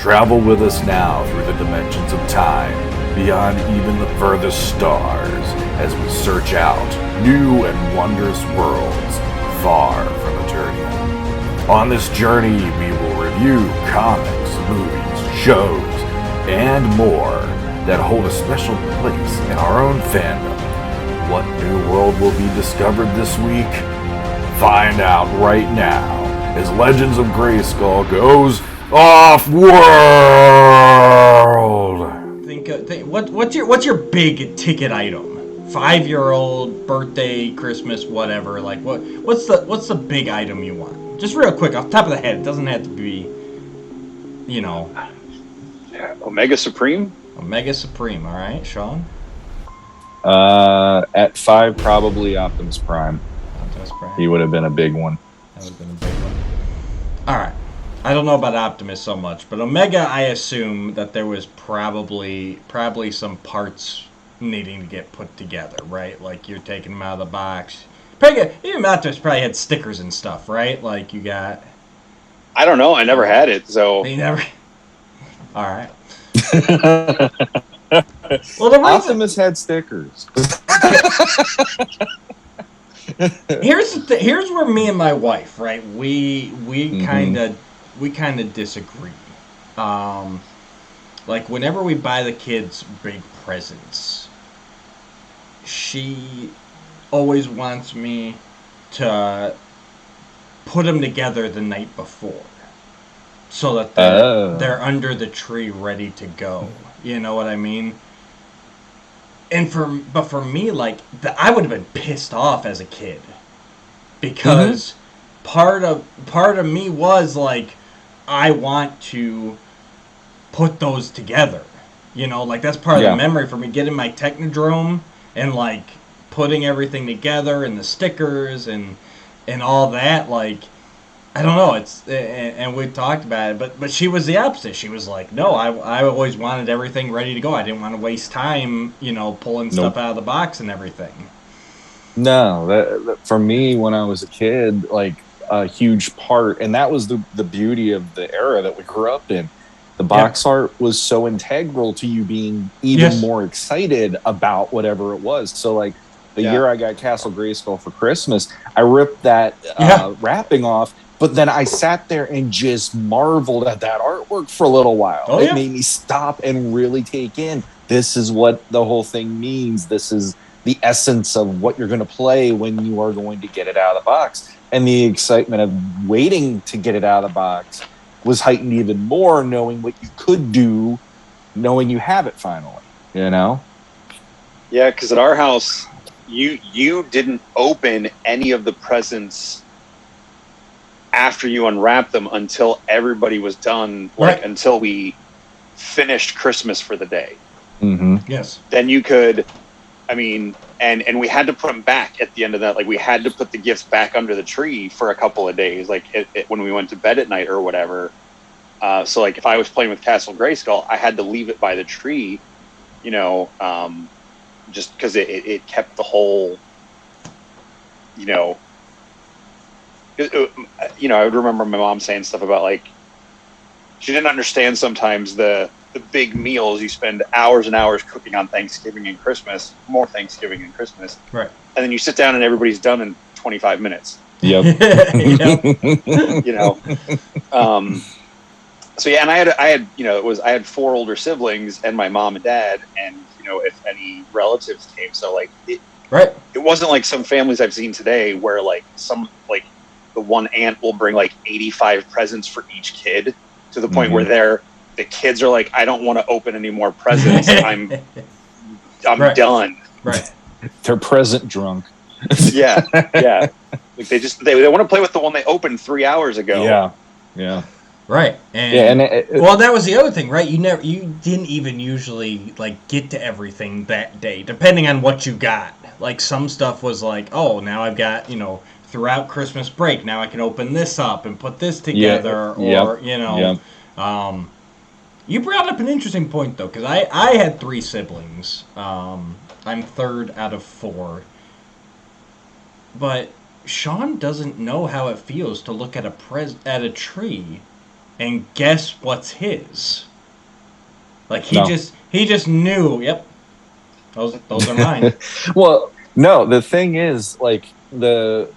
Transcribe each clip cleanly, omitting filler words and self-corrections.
Travel with us now through the dimensions of time, beyond even the furthest stars, as we search out new and wondrous worlds far from Eternia. On this journey, we will review comics, movies, shows, and more that hold a special place in our own fandom. What new world will be discovered this week? Find out right now as Legends of Grayskull goes OffWorld. What's your big ticket item? 5-year-old, birthday, Christmas, whatever. Like what's the big item you want? Just real quick, off the top of the head. It doesn't have to be, Omega Supreme. Omega Supreme. All right, Sean. At 5, probably Optimus Prime. Optimus Prime. He would have been a big one. That would have been a big one. All right. I don't know about Optimus so much, but Omega, I assume that there was probably some parts needing to get put together, right? Like you're taking them out of the box. Even Optimus probably had stickers and stuff, right? Like you got. I don't know. I never had it, so. You never. All right. Well, Optimus had stickers. Here's where me and my wife, right? We kind of disagree. Like whenever we buy the kids big presents, she always wants me to put them together the night before, so that they're under the tree ready to go. You know what I mean? But for me, like I would have been pissed off as a kid because part of me was like, I want to put those together. Like that's part of the memory for me, getting my Technodrome and like putting everything together and the stickers and all that. Like, I don't know. And we talked about it, but she was the opposite. She was like, no, I always wanted everything ready to go. I didn't want to waste time, pulling stuff out of the box and everything. No, that for me when I was a kid, like a huge part, and that was the beauty of the era that we grew up in. The box art was so integral to you being even more excited about whatever it was. So like the year I got Castle Grayskull for Christmas, I ripped that wrapping off. But then I sat there and just marveled at that artwork for a little while. It made me stop and really take in. This is what the whole thing means. This is the essence of what you're going to play when you are going to get it out of the box. And the excitement of waiting to get it out of the box was heightened even more, knowing what you could do, knowing you have it finally, Yeah, because at our house, you didn't open any of the presents after you unwrap them until everybody was done, until we finished Christmas for the day. Mm-hmm. Yes. Then you could, and we had to put them back at the end of that. Like we had to put the gifts back under the tree for a couple of days, like when we went to bed at night or whatever. So like if I was playing with Castle Grayskull, I had to leave it by the tree, just because it kept the whole, I would remember my mom saying stuff about like she didn't understand sometimes the big meals you spend hours and hours cooking on Thanksgiving and Christmas, more Thanksgiving and Christmas, right? And then you sit down and everybody's done in 25 minutes. Yep. So yeah, and I had 4 older siblings and my mom and dad, and if any relatives came, so like it wasn't like some families I've seen today where like the one aunt will bring like 85 presents for each kid, to the point where the kids are like, I don't want to open any more presents. I'm done. Right. They're present drunk. Yeah. Like they want to play with the one they opened 3 hours ago. Yeah. Right. And that was the other thing, right? You didn't even usually like get to everything that day, depending on what you got. Like some stuff was like, oh, now I've got, throughout Christmas break, now I can open this up and put this together, you brought up an interesting point though, because I had 3 siblings. I'm third out of 4. But Sean doesn't know how it feels to look at a tree and guess what's his? Like he just knew. Yep, those are mine. Well, no, the thing is, like, to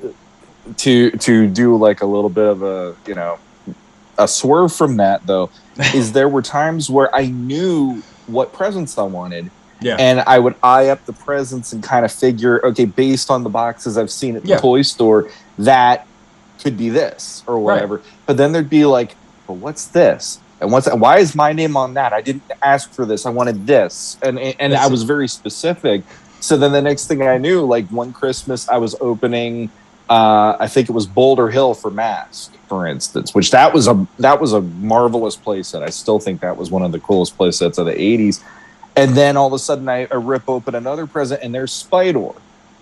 do like a little bit of a swerve from that, though, is there were times where I knew what presents I wanted. Yeah. And I would eye up the presents and kind of figure, okay, based on the boxes I've seen at the toy store, that could be this or whatever. Right. But then there'd be like, well, what's this? And why is my name on that? I didn't ask for this. I wanted this. And I was very specific. So then the next thing I knew, like one Christmas I was opening, I think it was Boulder Hill for Mask, for instance, which that was a marvelous playset. I still think that was one of the coolest playsets of the 80s. And then all of a sudden I rip open another present and there's Spydor.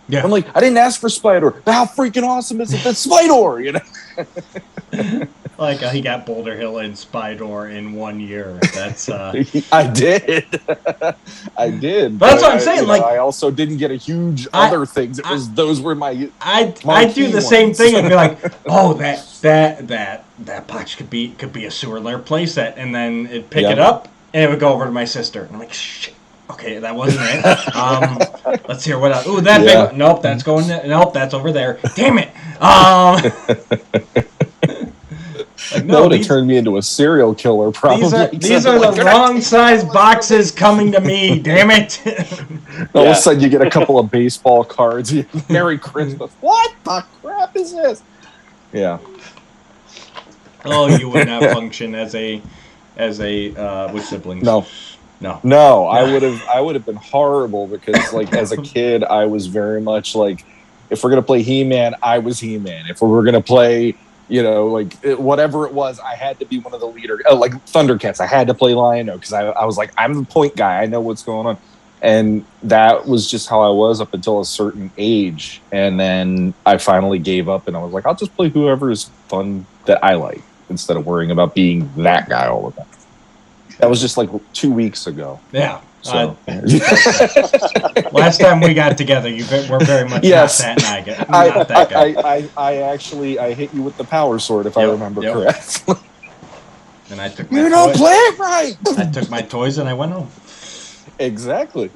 Yeah. I'm like, I didn't ask for Spydor. How freaking awesome is it? That's Spydor, you know? Like he got Boulder Hill and Spydor in 1 year. That's I did. I did. But that's what I'm saying. Like I also didn't get a huge other things. Those were my. I do the same thing and be like, oh, that box could be a Sewer Lair playset, and then it'd pick it up and it would go over to my sister, and I'm like, shit. Okay, that wasn't it. Let's hear what else. Ooh, that big one. Nope, that's going. Nope, that's over there. Damn it. Like, that would have turned me into a serial killer, probably. These are the wrong size boxes coming to me. Damn it! All of a sudden, you get a couple of baseball cards. Merry Christmas. What the crap is this? Yeah. Oh, you would not function as a with siblings. No. I would have been horrible because, like, as a kid, I was very much like, if we're gonna play He-Man, I was He-Man. If we were gonna play, like whatever it was, I had to be one of the leaders. Oh, like Thundercats, I had to play Lion-O because I was like, I'm the point guy. I know what's going on, and that was just how I was up until a certain age. And then I finally gave up, and I was like, I'll just play whoever is fun that I like instead of worrying about being that guy all the time. That was just like 2 weeks ago. Yeah. So. Last time we got together, we're very much not that guy. I hit you with the power sword, if I remember correctly. And I took you don't play it right. I took my toys and I went home. Exactly.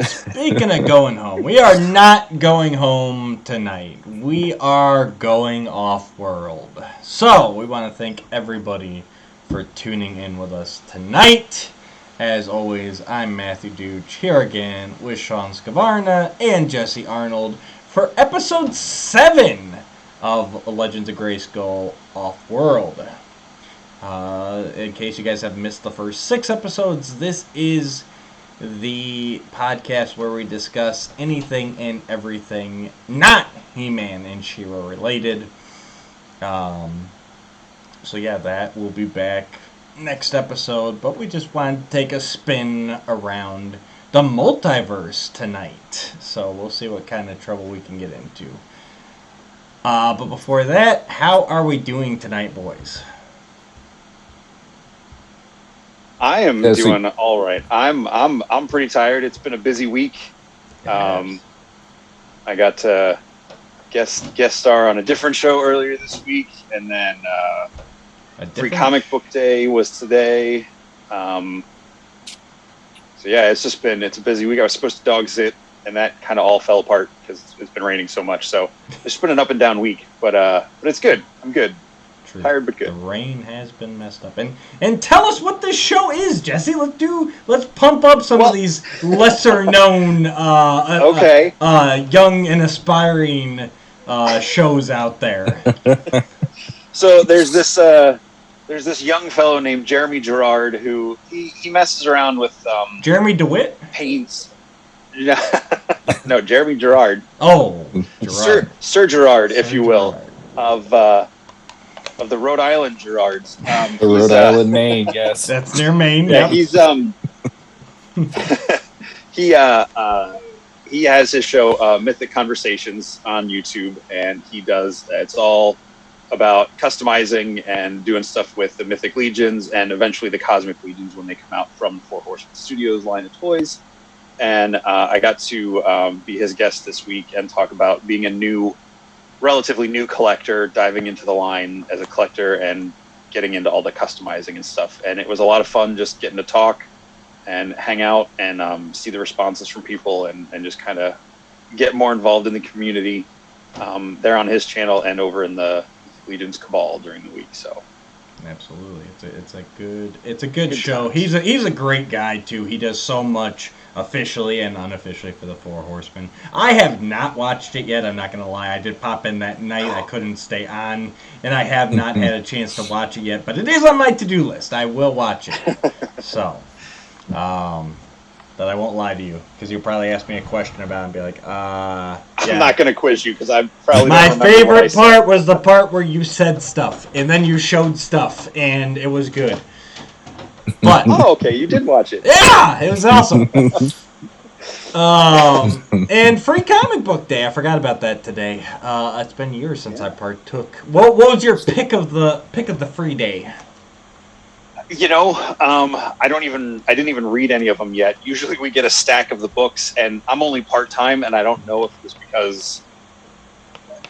Speaking of going home, we are not going home tonight. We are going off-world. So we want to thank everybody for tuning in with us tonight. As always, I'm Matthew Duch, here again with Sean Scavarna and Jesse Arnold for episode 7 of Legends of Grayskull Off-World. In case you guys have missed the first 6 episodes, this is the podcast where we discuss anything and everything not He-Man and She-Ra related. So yeah, that will be back next episode, but we just wanted to take a spin around the multiverse tonight. So we'll see what kind of trouble we can get into. But before that, how are we doing tonight, boys? I am doing all right. I'm pretty tired. It's been a busy week. I got to guest star on a different show earlier this week, and then Free Comic Book Day was today. So yeah, it's a busy week. I was supposed to dog sit, and that kind of all fell apart because it's been raining so much. So it's been an up and down week, but it's good. I'm good. True. Tired but good. The rain has been messed up. And tell us what this show is, Jesse. Let's pump up some of these lesser known young and aspiring shows out there. So there's this young fellow named Jeremy Gerard who he messes around with Jeremy DeWitt? Paints. No, Jeremy Gerard. Oh, Gerard. Sir Gerard, if you will, of the Rhode Island Gerards. The Rhode Island, Maine, yes. That's their Maine. Yeah, he's he has his show Mythic Conversations on YouTube, and he does it's all about customizing and doing stuff with the Mythic Legions and eventually the Cosmic Legions when they come out from the Four Horsemen Studios line of toys. And I got to be his guest this week and talk about being a relatively new collector, diving into the line as a collector and getting into all the customizing and stuff. And it was a lot of fun just getting to talk and hang out and see the responses from people and just kind of get more involved in the community there on his channel and over in the Legion's Cabal during the week. So absolutely, it's a good show. He's a great guy too. He does so much officially and unofficially for the Four Horsemen. I have not watched it yet. I'm not gonna lie. I did pop in that night. I couldn't stay on, and I have not had a chance to watch it yet. But it is on my to-do list. I will watch it. So, that I won't lie to you, because you'll probably ask me a question about it and be like, yeah. I'm not gonna quiz you because I'm probably my favorite part was the part where you said stuff and then you showed stuff and it was good. But oh, okay, you did watch it. Yeah, it was awesome. And Free Comic Book Day. I forgot about that today. It's been years since I partook. What was your pick of the free day? You know, I didn't even read any of them yet. Usually we get a stack of the books, and I'm only part-time, and I don't know if it was because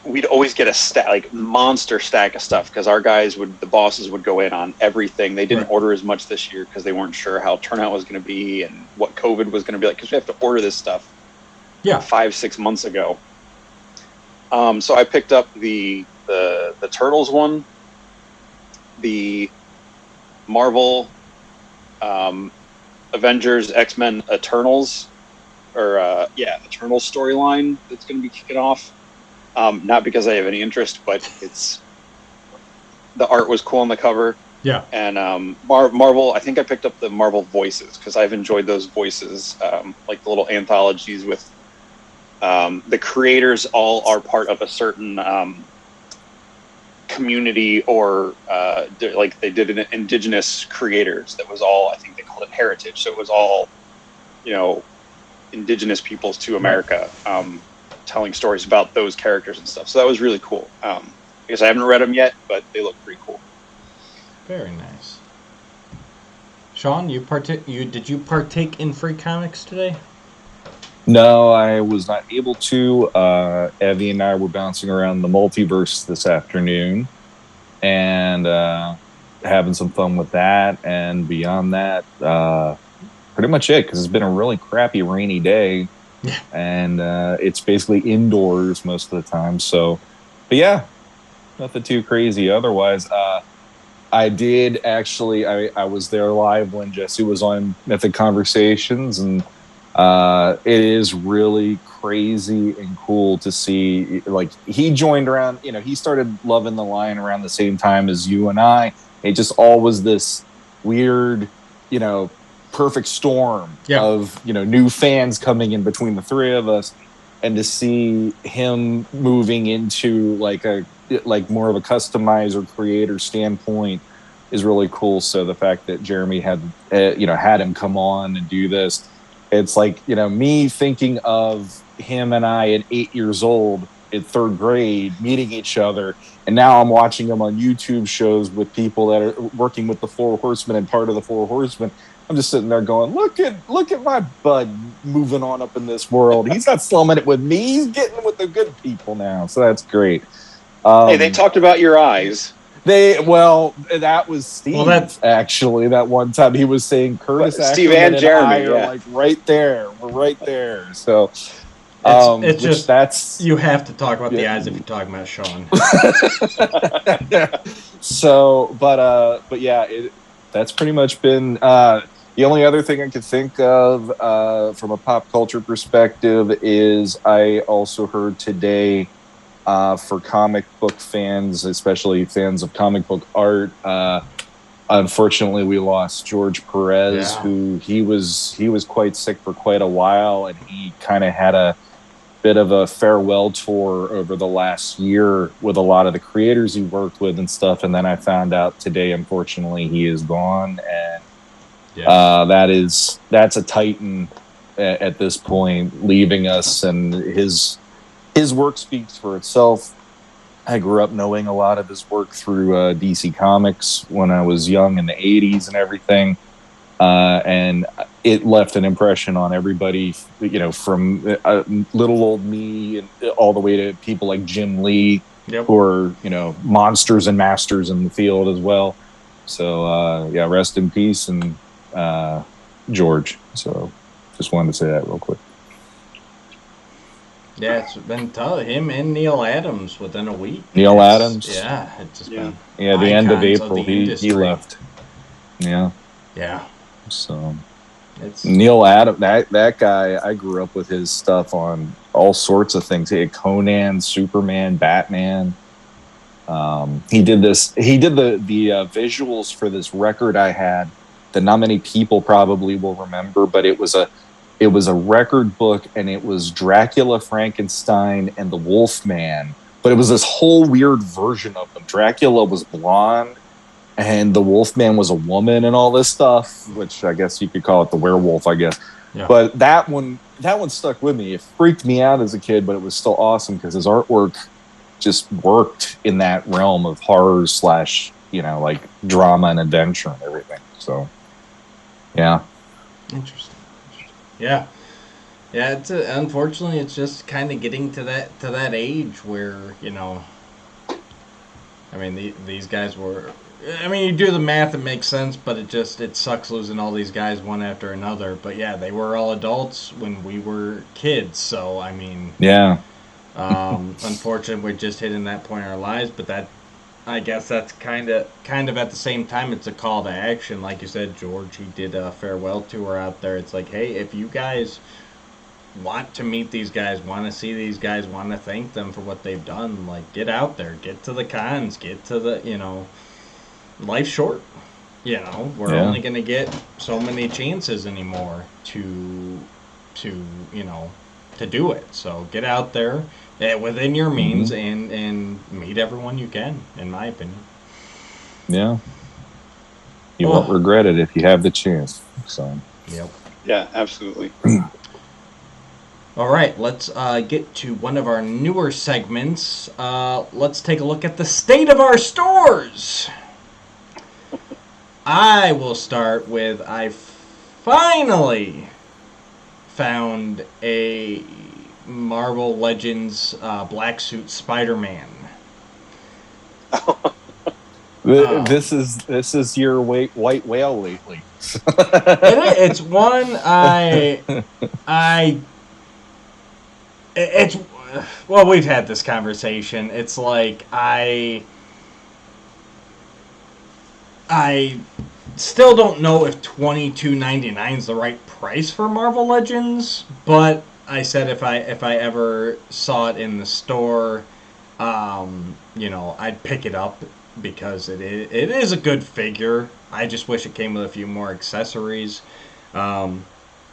we'd always get a monster stack of stuff, because the bosses would go in on everything. They didn't order as much this year because they weren't sure how turnout was going to be and what COVID was going to be like, because we have to order this stuff 5-6 months ago. So I picked up the Turtles one, the Marvel Avengers X-Men Eternals Eternals storyline that's going to be kicking off. Not because I have any interest, but the art was cool on the cover. Yeah. And Marvel, I think I picked up the Marvel Voices because I've enjoyed those voices, like the little anthologies with the creators all are part of a certain community, or like they did an indigenous creators that was all, I think they called it heritage, so it was all, you know, indigenous peoples to America, telling stories about those characters and stuff. So that was really cool. I guess I haven't read them yet, but they look pretty cool. Very nice. Sean, did you partake in free comics today? No, I was not able to. Evie and I were bouncing around the multiverse this afternoon and having some fun with that. And beyond that, pretty much it, because it's been a really crappy rainy day. Yeah. And it's basically indoors most of the time. So, but yeah, nothing too crazy. Otherwise, I did actually, I was there live when Jesse was on Mythic Conversations, and it is really crazy and cool to see, like, he joined around, you know, he started loving the line around the same time as you and I. It just all was this weird, you know, perfect storm of, you know, new fans coming in between the three of us, and to see him moving into like more of a customizer creator standpoint is really cool. So the fact that Jeremy had him come on and do this, it's like, you know, me thinking of him and I at 8 years old in third grade meeting each other, and now I'm watching him on YouTube shows with people that are working with the Four Horsemen and part of the Four Horsemen. I'm just sitting there going, look at my bud moving on up in this world. He's not slumming it with me. He's getting with the good people now. So that's great. Hey, they talked about your eyes. That was Steve. Well, actually, that one time he was saying Curtis, Steve and Jeremy are like right there. We're right there. So it's just that's you have to talk about the eyes if you're talking about Sean. So, but yeah, that's pretty much been the only other thing I could think of from a pop culture perspective is I also heard today, for comic book fans, especially fans of comic book art, unfortunately we lost George Perez, who he was quite sick for quite a while, and he kind of had a bit of a farewell tour over the last year with a lot of the creators he worked with and stuff. And then I found out today, unfortunately, he is gone, and that's a titan at this point, leaving us, and his work speaks for itself. I grew up knowing a lot of his work through DC Comics when I was young in the 80s and everything. And it left an impression on everybody, you know, from little old me and all the way to people like Jim Lee, who are, you know, monsters and masters in the field as well. So yeah, rest in peace, and George. So just wanted to say that real quick. Yeah, it's been tough. Him and Neil Adams within a week. Neil Adams. Yeah, it's just been the end of April. Of he left. Yeah. Yeah. So it's Neil Adams. That guy. I grew up with his stuff on all sorts of things. He had Conan, Superman, Batman. He did this. He did the visuals for this record I had that not many people probably will remember, but it was a record book, and it was Dracula, Frankenstein, and the Wolfman. But it was this whole weird version of them. Dracula was blonde, and the Wolfman was a woman, and all this stuff, which I guess you could call it the werewolf, I guess. Yeah. But that one stuck with me. It freaked me out as a kid, but it was still awesome because his artwork just worked in that realm of horror / like drama and adventure and everything. So, yeah. Interesting. Yeah. Yeah, unfortunately it's just kind of getting to that age where, I mean, these guys were, I mean, you do the math, it makes sense, but it sucks losing all these guys one after another. But yeah, they were all adults when we were kids, so I mean, yeah. Unfortunately, we're just hitting that point in our lives, but I guess that's kind of at the same time, it's a call to action. Like you said, George, he did a farewell tour out there. It's like, hey, if you guys want to meet these guys, want to see these guys, want to thank them for what they've done, like, get out there, get to the cons, get to the, life's short. We're only going to get so many chances anymore to do it. So get out there within your means and meet everyone you can, in my opinion. Yeah. You won't regret it if you have the chance. So. Yep. Yeah, absolutely. All right, let's get to one of our newer segments. Let's take a look at the state of our stores. I will start with, I finally found a Marvel Legends black suit Spider-Man. This is your white whale lately. It's one well, we've had this conversation. It's like I still don't know if $22.99 is the right price for Marvel Legends, but I said if I ever saw it in the store, I'd pick it up because it is a good figure. I just wish it came with a few more accessories. And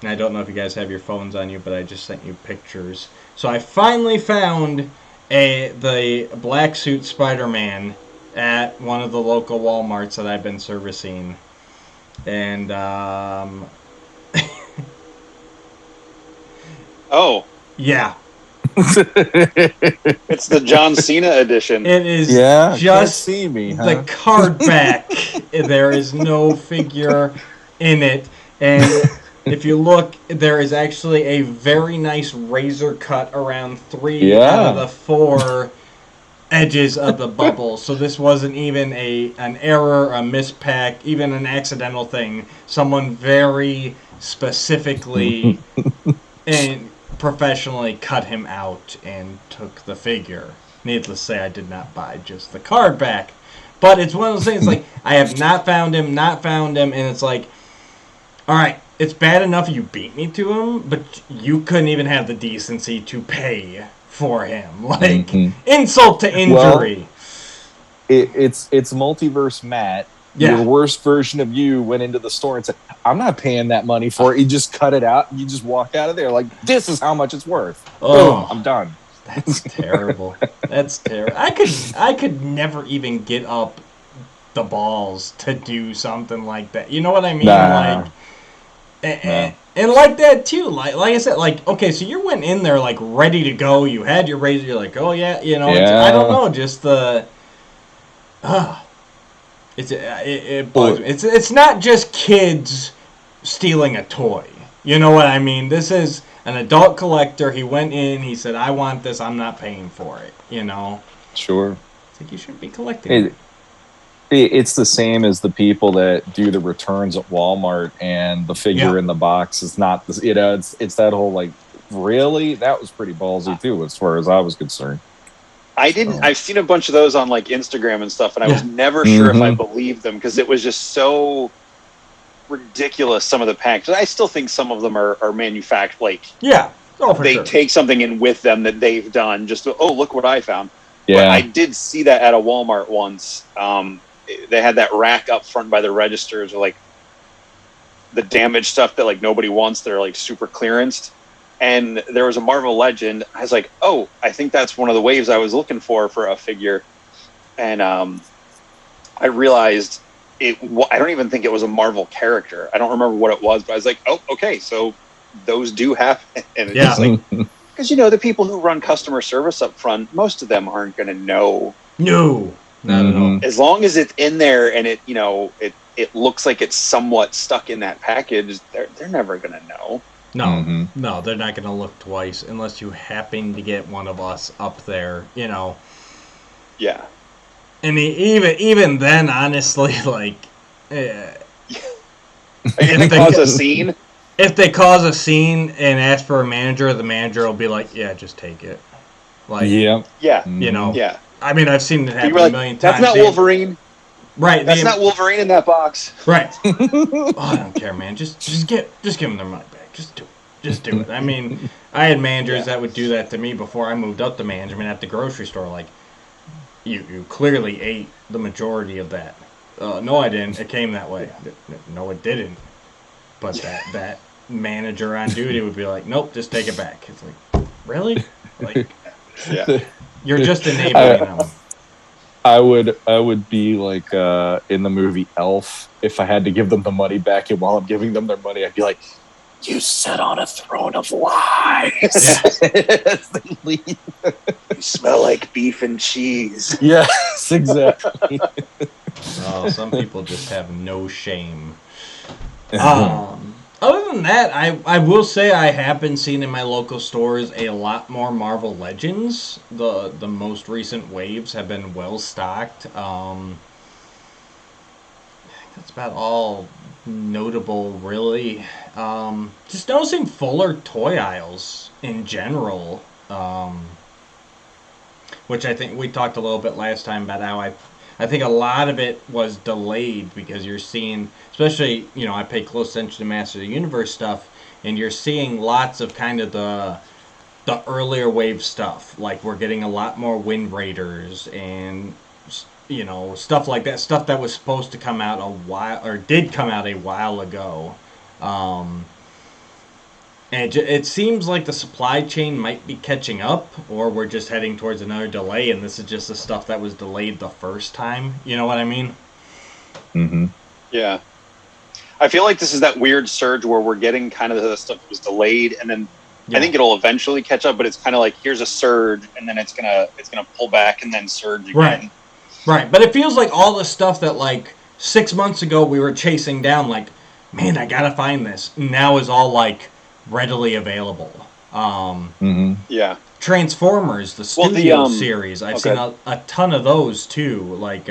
I don't know if you guys have your phones on you, but I just sent you pictures. So I finally found the black suit Spider-Man at one of the local Walmarts that I've been servicing. And oh. Yeah. It's the John Cena edition. It is just see me, huh? The card back. There is no figure in it. And if you look, there is actually a very nice razor cut around 3 out of the 4 edges of the bubble. So this wasn't even an error, a mispack, even an accidental thing. Someone very specifically and professionally cut him out and took the figure. Needless to say, I did not buy just the card back. But it's one of those things, like, I have not found him, and it's like, alright, it's bad enough you beat me to him, but you couldn't even have the decency to pay for him. Like, insult to injury. Well, it's Multiverse Matt. Yeah. Your worst version of you went into the store and said, I'm not paying that money for it. You just cut it out and you just walk out of there like, this is how much it's worth. Oh, boom, I'm done. That's terrible. That's terrible. I could never even get up the balls to do something like that. You know what I mean? Nah. Like, and like that too. Like I said, like, okay, so you went in there like ready to go. You had your razor. You're like, oh yeah, I don't know, just the. It bugs me. It's not just kids stealing a toy. You know what I mean? This is an adult collector. He went in. He said, "I want this. I'm not paying for it." Sure. It's like you shouldn't be collecting. It's the same as the people that do the returns at Walmart, and the figure in the box is not, it's that whole like, really? That was pretty ballsy too, as far as I was concerned. I've seen a bunch of those on like Instagram and stuff, and I was never sure if I believed them because it was just so ridiculous. Some of the packages, I still think some of them are manufactured. Like, they take something in with them that they've done. Just look what I found. Yeah, but I did see that at a Walmart once. They had that rack up front by the registers, or like the damaged stuff that like nobody wants. They're like super clearanced. And there was a Marvel Legend. I was like, oh, I think that's one of the waves I was looking for a figure. And I realized I don't even think it was a Marvel character. I don't remember what it was, but I was like, oh, okay, so those do happen. And it's like, because, the people who run customer service up front, most of them aren't going to know. No, not at all. As long as it's in there and it looks like it's somewhat stuck in that package, they're never going to know. No, no, they're not going to look twice unless you happen to get one of us up there, Yeah. And even then, honestly, like, if they cause a scene? If they cause a scene and ask for a manager, the manager will be like, yeah, just take it. Like, yeah. Yeah. I mean, I've seen it happen a million times. That's not Wolverine. Right. That's not Wolverine in that box. Right. Oh, I don't care, man. Just give them their money back. Just do it. I mean, I had managers that would do that to me before I moved up to management at the grocery store. Like, you clearly ate the majority of that. No, I didn't. It came that way. No, it didn't. But that manager on duty would be like, nope, just take it back. It's like, really? Like, you're just enabling them. I would be like in the movie Elf. If I had to give them the money back, and while I'm giving them their money, I'd be like, "You sit on a throne of lies." You smell like beef and cheese. Yes, exactly. Oh, some people just have no shame. Other than that, I will say I have been seeing in my local stores a lot more Marvel Legends. The most recent waves have been well stocked. That's about all notable, really. Just noticing fuller toy aisles in general, which I think we talked a little bit last time about how I think a lot of it was delayed because you're seeing, especially, I pay close attention to Master of the Universe stuff, and you're seeing lots of kind of the earlier wave stuff. Like, we're getting a lot more Wind Raiders and, stuff like that. Stuff that was supposed to come out did come out a while ago. And it seems like the supply chain might be catching up, or we're just heading towards another delay, and this is just the stuff that was delayed the first time. You know what I mean? Mm-hmm. Yeah. I feel like this is that weird surge where we're getting kind of the stuff that was delayed, and then I think it'll eventually catch up, but it's kind of like, here's a surge, and then it's gonna pull back and then surge again. Right. But it feels like all the stuff that, like, 6 months ago we were chasing down, like, man, I gotta find this, now is all, like, readily available. Yeah. Transformers, the studio series, I've seen a ton of those too, like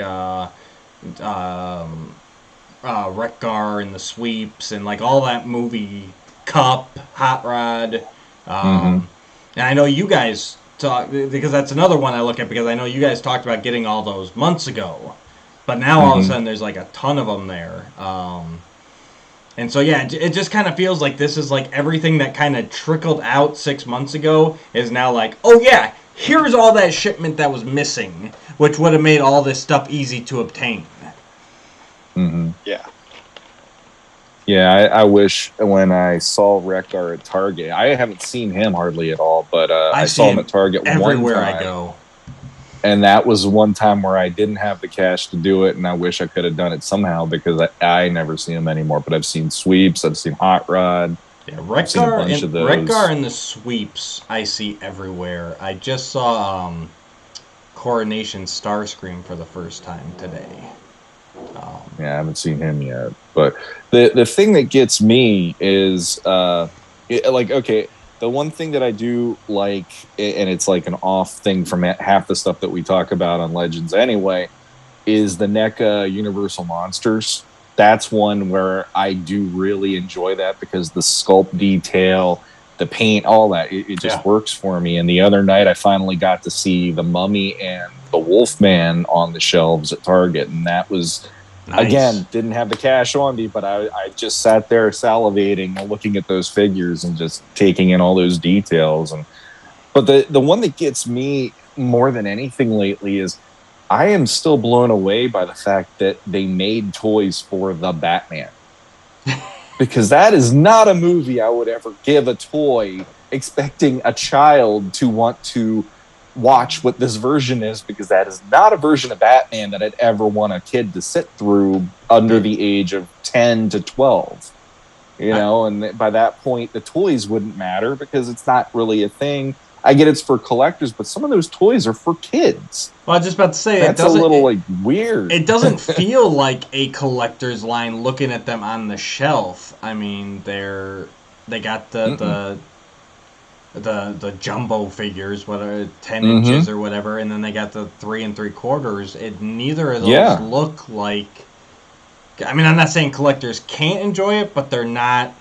Wreck-Gar and the Sweeps and like all that movie, Cup, Hot Rod. And I know you guys talk, because that's another one I look at, because I know you guys talked about getting all those months ago, but now all of a sudden there's like a ton of them there. And so, yeah, it just kind of feels like this is like everything that kind of trickled out 6 months ago is now like, oh, yeah, here's all that shipment that was missing, which would have made all this stuff easy to obtain. Yeah. Yeah, I wish when I saw Wreck-Gar at Target, I haven't seen him hardly at all, but I saw him at Target one time. Everywhere I go. And that was one time where I didn't have the cash to do it, and I wish I could have done it somehow because I never see them anymore. But I've seen Sweeps, I've seen Hot Rod. Yeah, Wreck-Gar and the Sweeps I see everywhere. I just saw Coronation Starscream for the first time today. Yeah, I haven't seen him yet. But the thing that gets me is, the one thing that I do like, and it's like an off thing from half the stuff that we talk about on Legends anyway, is the NECA Universal Monsters. That's one where I do really enjoy that because the sculpt detail, the paint, all that, it just works for me. And the other night I finally got to see the Mummy and the Wolfman on the shelves at Target. And that was, again, didn't have the cash on me, but I just sat there salivating, looking at those figures and just taking in all those details. But the one that gets me more than anything lately is I am still blown away by the fact that they made toys for the Batman. Because that is not a movie I would ever give a toy expecting a child to want to watch what this version is, because that is not a version of Batman that I'd ever want a kid to sit through under the age of 10 to 12. You know, and by that point, the toys wouldn't matter because it's not really a thing. I get it's for collectors, but some of those toys are for kids. Well, I was just about to say, that's a little weird. It doesn't feel like a collector's line looking at them on the shelf. I mean, they got the jumbo figures, whether 10 inches or whatever, and then they got the 3 3/4. Neither of those look like. I mean, I'm not saying collectors can't enjoy it, but they're not.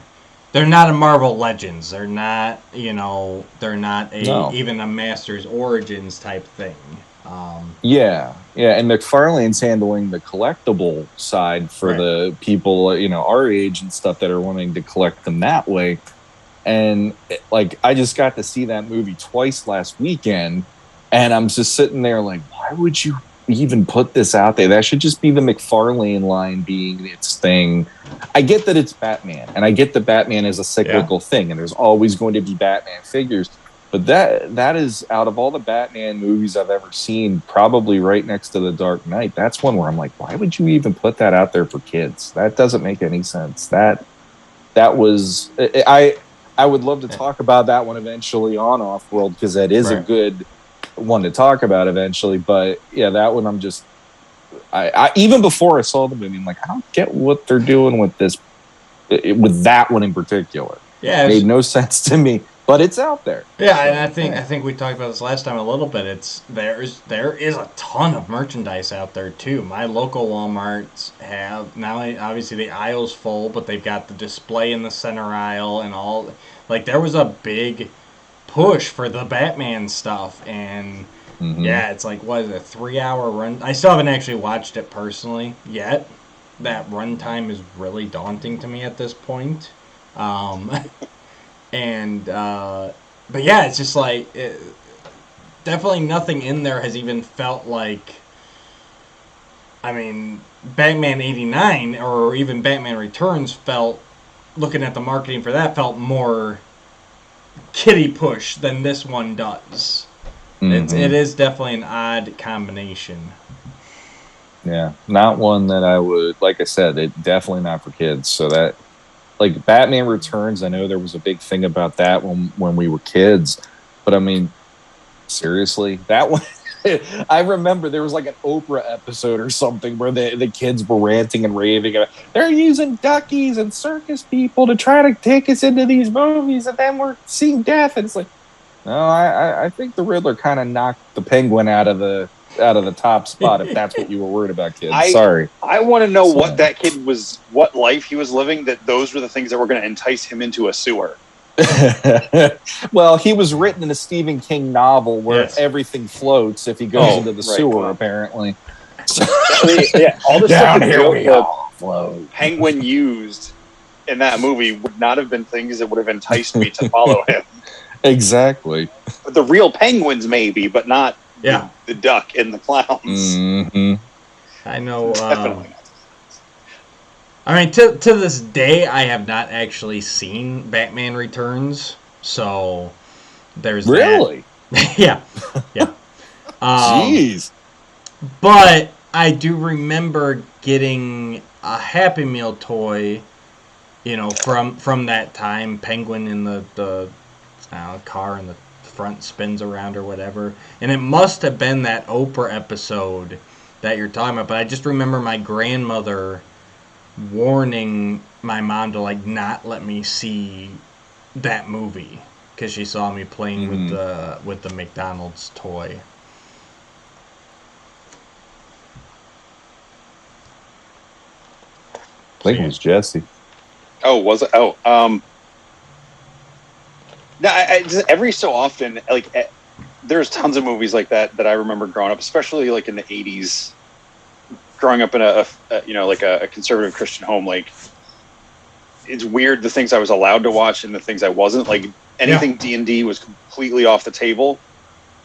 They're not a Marvel Legends. They're not, they're not even a Masters Origins type thing. Yeah. And McFarlane's handling the collectible side for the people, our age and stuff that are wanting to collect them that way. And I just got to see that movie twice last weekend, and I'm just sitting there like, why would you even put this out there? That should just be the McFarlane line being its thing. I get that it's Batman, and I get that Batman is a cyclical thing, and there's always going to be Batman figures. But that is, out of all the Batman movies I've ever seen, probably right next to The Dark Knight. That's one where I'm like, why would you even put that out there for kids? That doesn't make any sense. That was I would love to talk about that one eventually on OffWorld, because that is a good one to talk about eventually. But yeah, that one I'm just I even before I saw the movie, I'm like, I don't get what they're doing with this, with that one in particular. Yeah, it made no sense to me, but it's out there. Yeah, and I think we talked about this last time a little bit. There is a ton of merchandise out there too. My local Walmarts have now, obviously the aisle's full, but they've got the display in the center aisle and all. There was a big push for the Batman stuff, and yeah, it's what is it, a 3-hour run? I still haven't actually watched it personally yet. That runtime is really daunting to me at this point. But yeah, it's just definitely nothing in there has even felt like, I mean, Batman 89 or even Batman Returns looking at the marketing for that, felt more kiddie push than this one does. It is definitely an odd combination. Yeah, not one that I would, like I said, it definitely not for kids. So that, Batman Returns, I know there was a big thing about that when we were kids, but I mean, seriously, that one, I remember there was an Oprah episode or something where the kids were ranting and raving about, they're using duckies and circus people to try to take us into these movies, and then we're seeing death. And it's no, I think the Riddler kind of knocked the Penguin out of the top spot, if that's what you were worried about, kids. Sorry. I want to know what that kid was, what life he was living, that those were the things that were going to entice him into a sewer. Well, he was written in a Stephen King novel where everything floats if he goes into the sewer, apparently. Yeah, all the down stuff here we all float. Penguin used in that movie would not have been things that would have enticed me to follow him. Exactly. But the real penguins, maybe, but not the duck and the clowns. I know. I mean, to this day, I have not actually seen Batman Returns, so there's really that. yeah. Jeez. But I do remember getting a Happy Meal toy, from that time. Penguin in the car in the front spins around or whatever, and it must have been that Oprah episode that you're talking about. But I just remember my grandmother warning my mom to not let me see that movie because she saw me playing with the McDonald's toy. think it was Jesse. Oh, was it? Oh, no, just every so often, like, there's tons of movies like that I remember growing up, especially like in the 80s, growing up in a conservative Christian home. Like, it's weird the things I was allowed to watch and the things I wasn't. Like, anything D&D was completely off the table,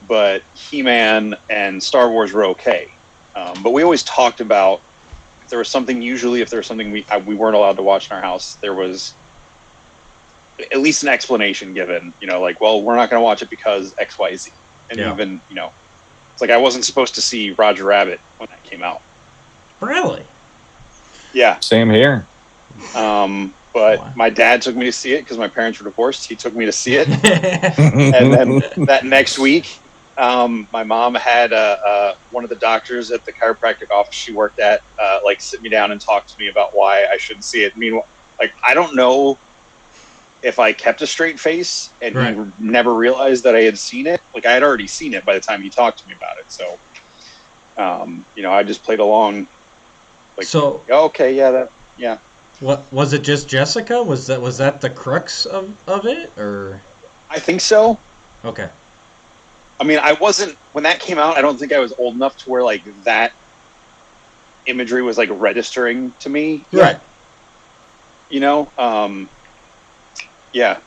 but He-Man and Star Wars were okay. But we always talked about if there was something we weren't allowed to watch in our house, there was at least an explanation given, like, well, we're not going to watch it because X, Y, Z. And even, it's like I wasn't supposed to see Roger Rabbit when that came out. Really? Yeah. Same here. But my dad took me to see it because my parents were divorced. He took me to see it. And then that next week, my mom had one of the doctors at the chiropractic office she worked at, sit me down and talk to me about why I shouldn't see it. Meanwhile, I don't know if I kept a straight face and he never realized that I had seen it. Like, I had already seen it by the time he talked to me about it. So, I just played along. Okay, yeah. What was it? Just Jessica? Was that the crux of it, or? I think so. Okay. I mean, I wasn't when that came out. I don't think I was old enough to where like that imagery was like registering to me. Right. Yeah.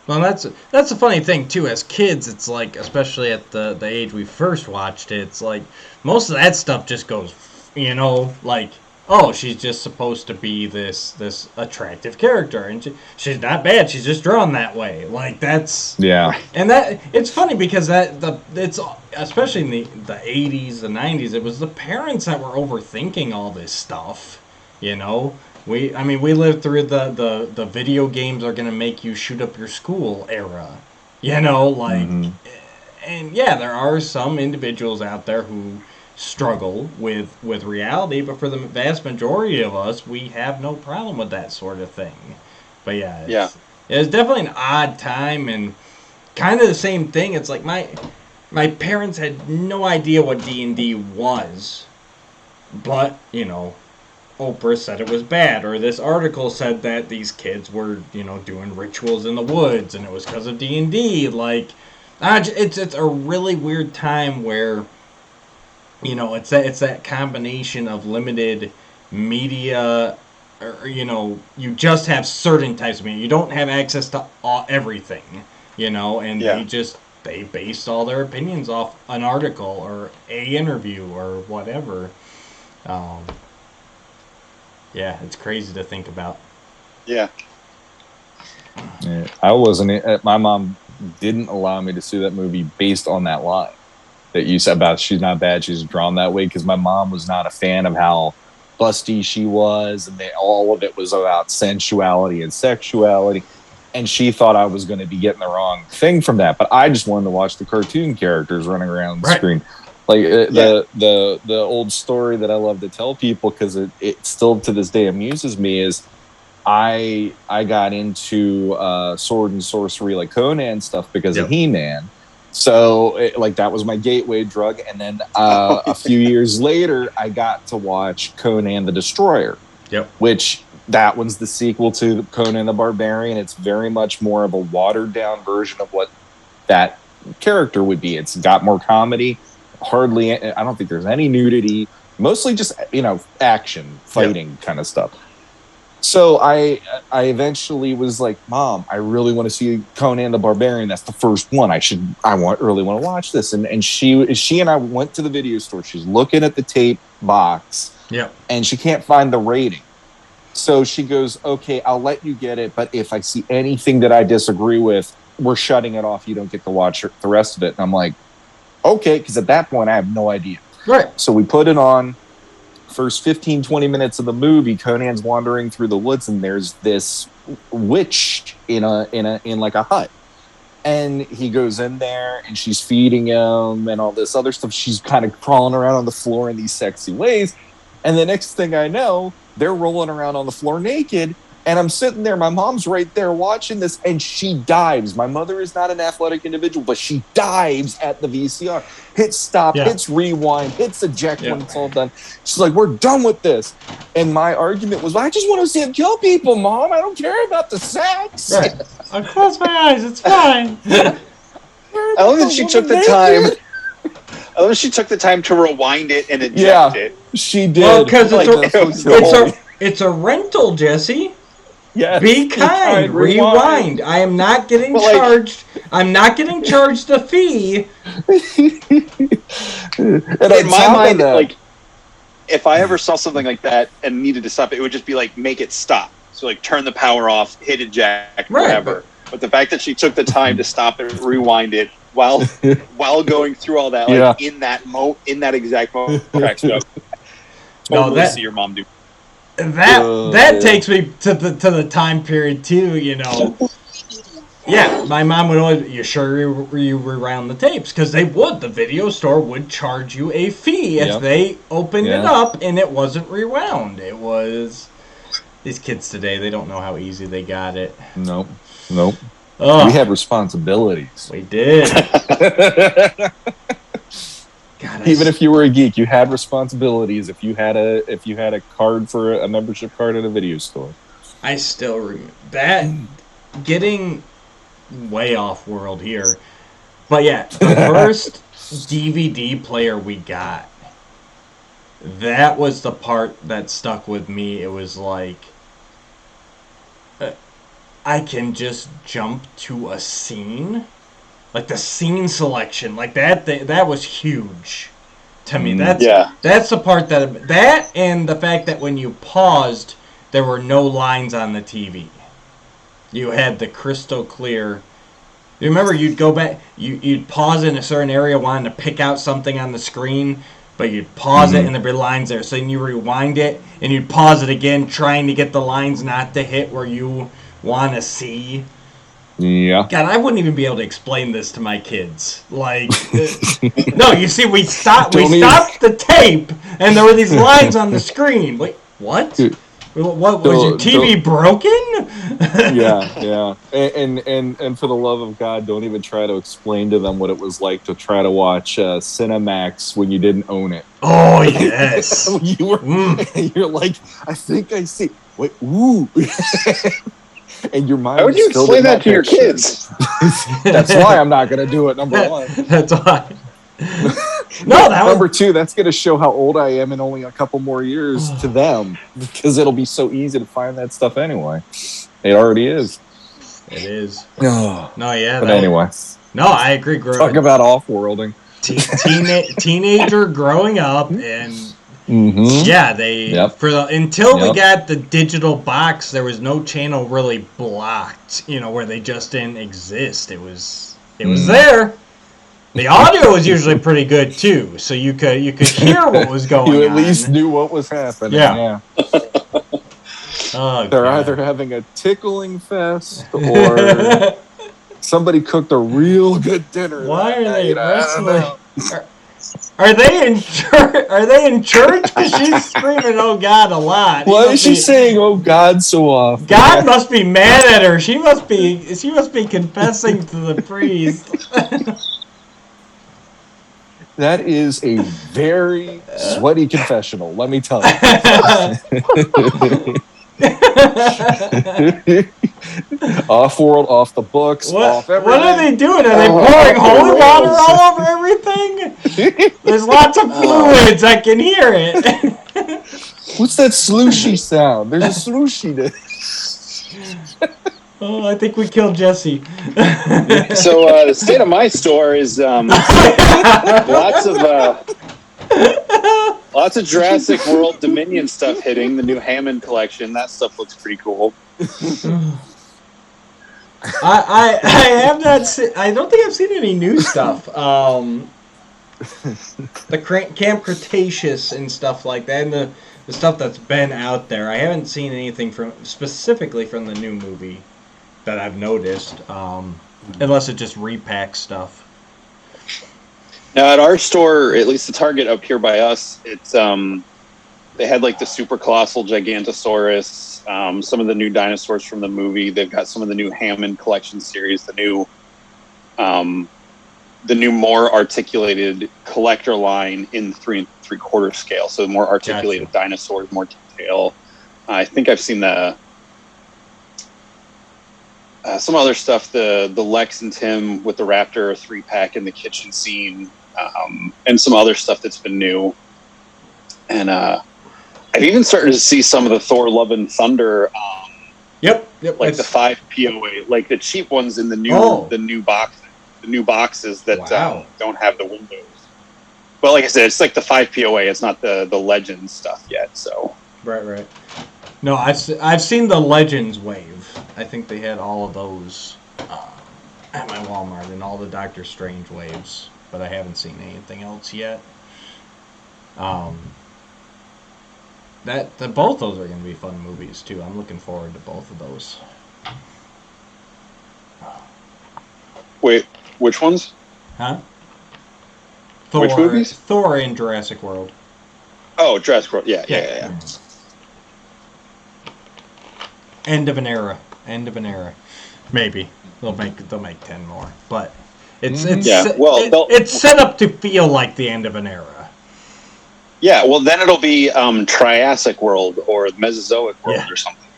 Well, that's a funny thing too. As kids, it's like, especially at the age we first watched it, it's like most of that stuff just goes, like, oh, she's just supposed to be this attractive character, and she's not bad. She's just drawn that way. Like, that's and that it's funny because it's especially in the 80s, the 90s, it was the parents that were overthinking all this stuff. We lived through the video games are gonna make you shoot up your school era. And there are some individuals out there who struggle with reality, but for the vast majority of us, we have no problem with that sort of thing. But it's definitely an odd time, and kind of the same thing. It's like my parents had no idea what D&D was, but Oprah said it was bad, or this article said that these kids were doing rituals in the woods and it was because of D&D. Like, it's a really weird time where it's that combination of limited media, or you just have certain types of media. You don't have access to everything, and they based all their opinions off an article or a interview or whatever. It's crazy to think about. Yeah, I wasn't. My mom didn't allow me to see that movie based on that line that you said about she's not bad, she's drawn that way, because my mom was not a fan of how busty she was, and all of it was about sensuality and sexuality, and she thought I was going to be getting the wrong thing from that. But I just wanted to watch the cartoon characters running around the screen. Like the old story that I love to tell people, because it still to this day amuses me, is I got into sword and sorcery, like Conan stuff, because of He-Man. So that was my gateway drug. And then a few years later, I got to watch Conan the Destroyer, which that one's the sequel to Conan the Barbarian. It's very much more of a watered down version of what that character would be. It's got more comedy. Hardly, I don't think there's any nudity, mostly just, action, fighting kind of stuff. So I eventually was like, Mom, I really want to see Conan the Barbarian. That's the first one. Really want to watch this. And she and I went to the video store. She's looking at the tape box. And she can't find the rating. So she goes, okay, I'll let you get it, but if I see anything that I disagree with, we're shutting it off. You don't get to watch the rest of it. And I'm like, okay, because at that point I have no idea. Right. So we put it on. First 15, 20 minutes of the movie, Conan's wandering through the woods, and there's this witch in like a hut. And he goes in there, and she's feeding him and all this other stuff. She's kind of crawling around on the floor in these sexy ways. And the next thing I know, they're rolling around on the floor naked, And I'm sitting there, my mom's right there watching this, and she dives. My mother is not an athletic individual, but she dives at the VCR. Hits stop, hits rewind, hits eject when it's all done. She's like, we're done with this. And my argument was, well, I just want to see him kill people, Mom. I don't care about the sex. Right. I'll close my eyes. It's fine. I love that she took the time. I love she took the time to rewind it and eject it. She did. Well, because it's a rental, Jesse. Yes. Be kind. Rewind. I am not getting charged. I'm not getting charged a fee. And in my mind, like, if I ever saw something like that and needed to stop it, it would just be like, make it stop. So, like, turn the power off, hit eject, whatever. But the fact that she took the time to stop it, rewind it, while going through all that, like, in that exact moment, cracks me up. Totally see your mom do. That takes me to the time period too, you know. Yeah, my mom would always, you sure you rewound the tapes? Because they would. The video store would charge you a fee if they opened it up and it wasn't rewound. It was... These kids today, they don't know how easy they got it. Nope. We had responsibilities. We did. God, even if you were a geek, you had responsibilities. If you had a card for a membership card at a video store, I still remember that. Getting way off world here, but yeah, the first DVD player we got, that was the part that stuck with me. It was like, I can just jump to a scene. Like the scene selection, like that was huge to me. That's the part that and the fact that when you paused, there were no lines on the TV. You had the crystal clear. You remember you'd go back, you'd pause in a certain area wanting to pick out something on the screen, but you'd pause it and there'd be lines there. So then you rewind it and you'd pause it again, trying to get the lines not to hit where you want to see. Yeah. God, I wouldn't even be able to explain this to my kids. Like, no, you see, we stopped the tape, and there were these lines on the screen. Wait, what? What was your TV broken? Yeah. And for the love of God, don't even try to explain to them what it was like to try to watch Cinemax when you didn't own it. Oh yes. You're like, I think I see. Wait, ooh. And your mind. How would you explain that to your kids? That's why I'm not going to do it. Number one. That's why. No, number two. That's going to show how old I am in only a couple more years to them, because it'll be so easy to find that stuff anyway. It already is. It is. No, yeah. But anyway. No, I agree. Talk about off-worlding. Teenager growing up and. Yeah, until we got the digital box, there was no channel really blocked, where they just didn't exist. It was there. The audio was usually pretty good too, so you could hear what was going on. You at least knew what was happening. Yeah. They're either having a tickling fest or somebody cooked a real good dinner. Why are they wrestling? Are they in church? Because she's screaming, "Oh God!" a lot. Why is she saying "Oh God" so often? God must be mad at her. She must be confessing to the priest. That is a very sweaty confessional. Let me tell you. Off-world, off the books, off everything. What are they doing? Are they pouring holy water all over everything? There's lots of fluids. I can hear it. What's that slooshy sound? There's a slooshy there. Oh, I think we killed Jesse. So the state of my store is lots of Jurassic World Dominion stuff hitting, the new Hammond collection. That stuff looks pretty cool. I have not seen, I don't think I've seen any new stuff. The Camp Cretaceous and stuff like that, and the stuff that's been out there. I haven't seen anything specifically from the new movie that I've noticed, unless it just repacks stuff. Now at our store, at least the Target up here by us, it's they had like the super colossal Gigantosaurus series, some of the new dinosaurs from the movie. They've got some of the new Hammond collection series, the new more articulated collector line in 3 3/4 scale. So more articulated dinosaurs, more detail. I think I've seen some other stuff, the Lex and Tim with the Raptor 3-pack in the kitchen scene, and some other stuff that's been new. And I've even started to see some of the Thor Love and Thunder, yep, like the 5 POA, like the cheap ones in the new boxes that don't have the windows. But like I said, it's like the 5 POA. It's not the Legends stuff yet. So right. No, I've seen the Legends wave. I think they had all of those at my Walmart and all the Doctor Strange waves, but I haven't seen anything else yet. Both those are going to be fun movies too. I'm looking forward to both of those. Wait, which ones? Huh? Which movies? Thor and Jurassic World. Oh, Jurassic World. Yeah. End of an era. Maybe they'll make 10 more, but it's set up to feel like the end of an era. Yeah, well then it'll be Triassic World or Mesozoic World or something.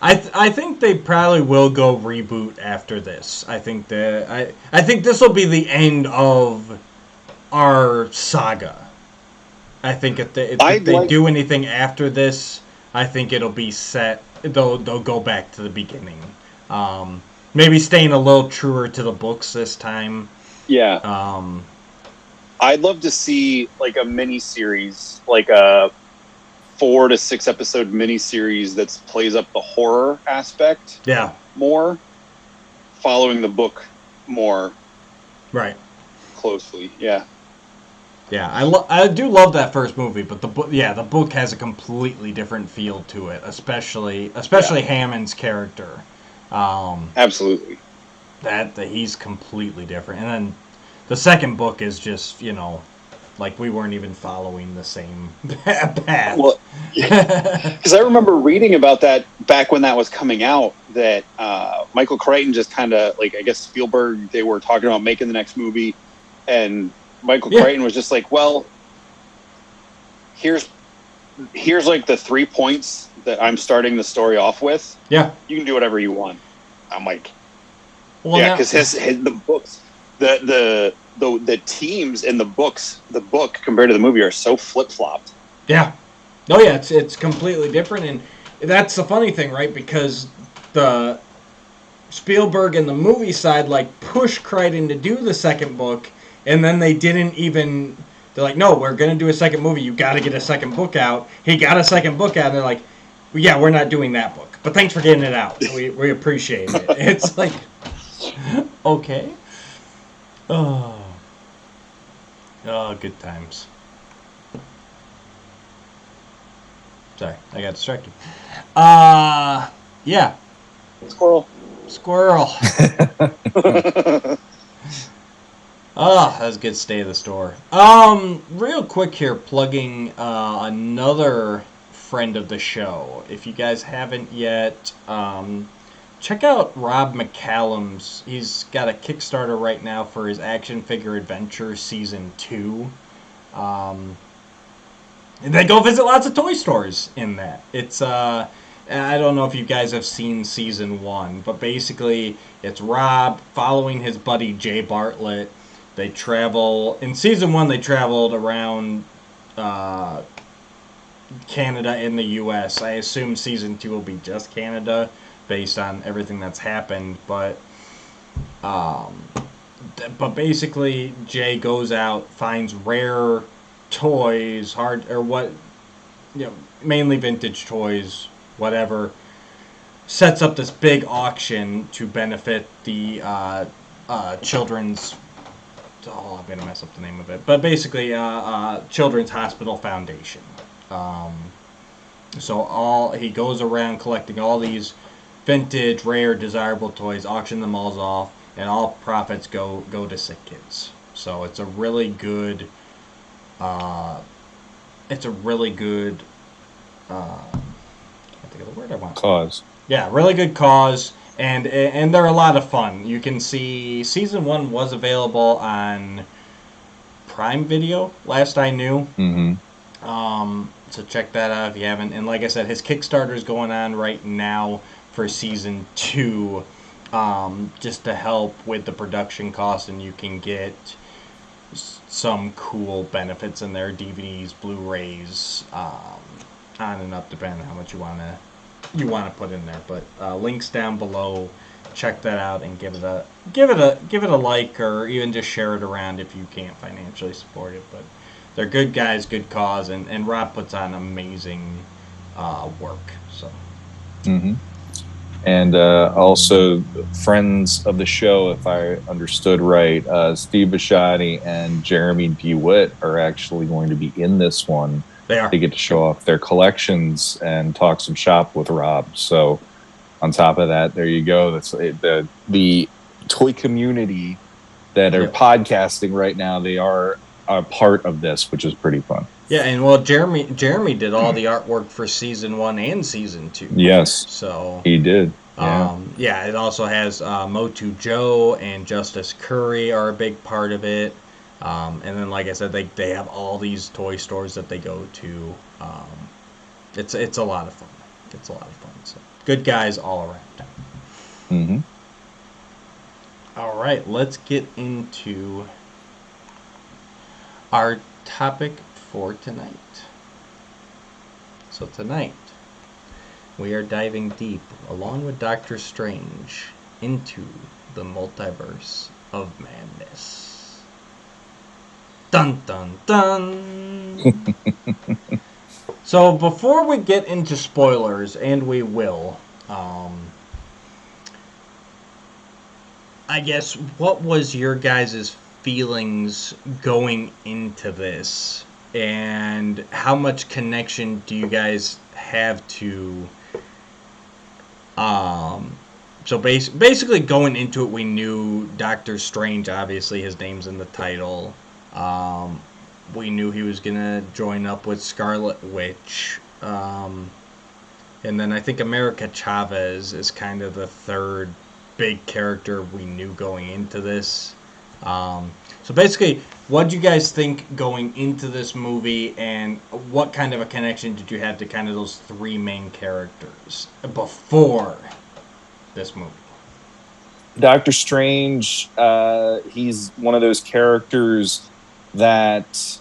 I think they probably will go reboot after this. I think this will be the end of our saga. I think if they do anything after this, I think it'll be set. They'll go back to the beginning. Maybe staying a little truer to the books this time. Yeah. I'd love to see like a mini series, like a 4 to 6 episode mini series that plays up the horror aspect. Yeah. More, following the book more. Right. Closely. Yeah. Yeah, I do love that first movie, but the book has a completely different feel to it, especially Hammond's character. Absolutely. That he's completely different, and then the second book is just like we weren't even following the same path. Well, because I remember reading about that back when that was coming out. That Michael Crichton just kind of like, I guess Spielberg, they were talking about making the next movie, and Michael Crichton was just like, well, here's like the 3 points that I'm starting the story off with. Yeah. You can do whatever you want. I'm like, well, yeah, because the books, the teams in the book compared to the movie are so flip-flopped. Yeah. Oh yeah, it's completely different, and that's the funny thing, right? Because the Spielberg and the movie side like pushed Crichton to do the second book. And then they didn't even... They're like, no, we're going to do a second movie. You got to get a second book out. He got a second book out, and they're like, well, yeah, we're not doing that book. But thanks for getting it out. We appreciate it. It's like, okay. Oh, good times. Sorry, I got distracted. Yeah. Squirrel. Oh, that was a good stay of the store. Real quick here, plugging another friend of the show. If you guys haven't yet, check out Rob McCallum's. He's got a Kickstarter right now for his Action Figure Adventure Season 2. And they go visit lots of toy stores in that. It's, I don't know if you guys have seen Season 1, but basically it's Rob following his buddy Jay Bartlett. They travel... In Season 1, they traveled around Canada and the U.S. I assume Season 2 will be just Canada, based on everything that's happened. But basically, Jay goes out, finds rare toys, mainly vintage toys, whatever, sets up this big auction to benefit the children's... Oh, I'm going to mess up the name of it. But basically, Children's Hospital Foundation. So he goes around collecting all these vintage, rare, desirable toys, auction them all off, and all profits go to sick kids. So it's a really good... think of the word I want. Cause. Yeah, really good cause, and they're a lot of fun. You can see season 1 was available on Prime Video, last I knew. Mm-hmm. So check that out if you haven't. And like I said, his Kickstarter is going on right now for season 2, just to help with the production costs, and you can get some cool benefits in there, DVDs, Blu-rays, on and up, depending on how much you want to put in there. But links down below. Check that out and give it a like, or even just share it around if you can't financially support it. But they're good guys, good cause, and Rob puts on amazing work. So. Mm-hmm. And also, friends of the show, if I understood right, Steve Bisciotti and Jeremy DeWitt are actually going to be in this one. They are. They get to show off their collections and talk some shop with Rob. So, on top of that, there you go. That's the toy community that are podcasting right now. They are a part of this, which is pretty fun. Yeah, and well, Jeremy did all the artwork for season 1 and season 2. Yes, so he did. Yeah, it also has Motu Joe and Justice Curry are a big part of it. And then, like I said, they have all these toy stores that they go to. It's a lot of fun. It's a lot of fun. So good guys all around. Mm-hmm. All right, let's get into our topic for tonight. So tonight, we are diving deep, along with Doctor Strange, into the Multiverse of Madness. Dun dun dun! So before we get into spoilers, and we will, I guess, what was your guys' feelings going into this? And how much connection do you guys have to... So basically going into it, we knew Doctor Strange, obviously his name's in the title. We knew he was going to join up with Scarlet Witch. And then I think America Chavez is kind of the third big character we knew going into this. So basically, what did you guys think going into this movie, and what kind of a connection did you have to kind of those three main characters before this movie? Doctor Strange, he's one of those characters that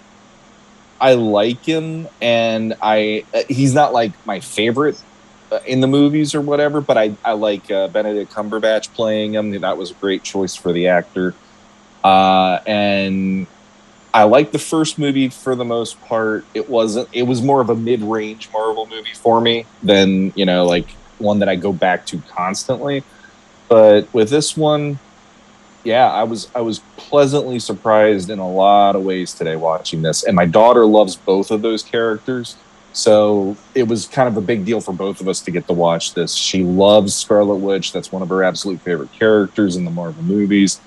I like him, and he's not like my favorite in the movies or whatever, but I like Benedict Cumberbatch playing him. That was a great choice for the actor. And I liked the first movie for the most part. It was more of a mid-range Marvel movie for me than, like one that I go back to constantly. But with this one, yeah, I was pleasantly surprised in a lot of ways today watching this. And my daughter loves both of those characters. So it was kind of a big deal for both of us to get to watch this. She loves Scarlet Witch. That's one of her absolute favorite characters in the Marvel movies.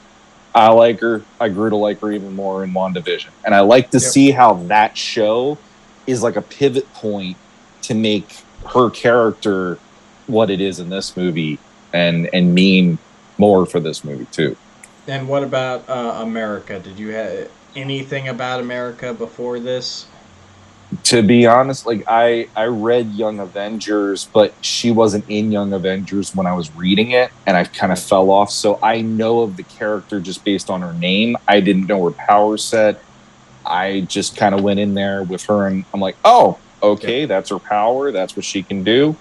I like her. I grew to like her even more in WandaVision. And I like to see how that show is like a pivot point to make her character what it is in this movie and mean more for this movie too. And what about America? Did you have anything about America before this? To be honest, like I read Young Avengers, but she wasn't in Young Avengers when I was reading it, and I kind of fell off. So I know of the character just based on her name. I didn't know her power set. I just kind of went in there with her, and I'm like, oh, okay, that's her power. That's what she can do.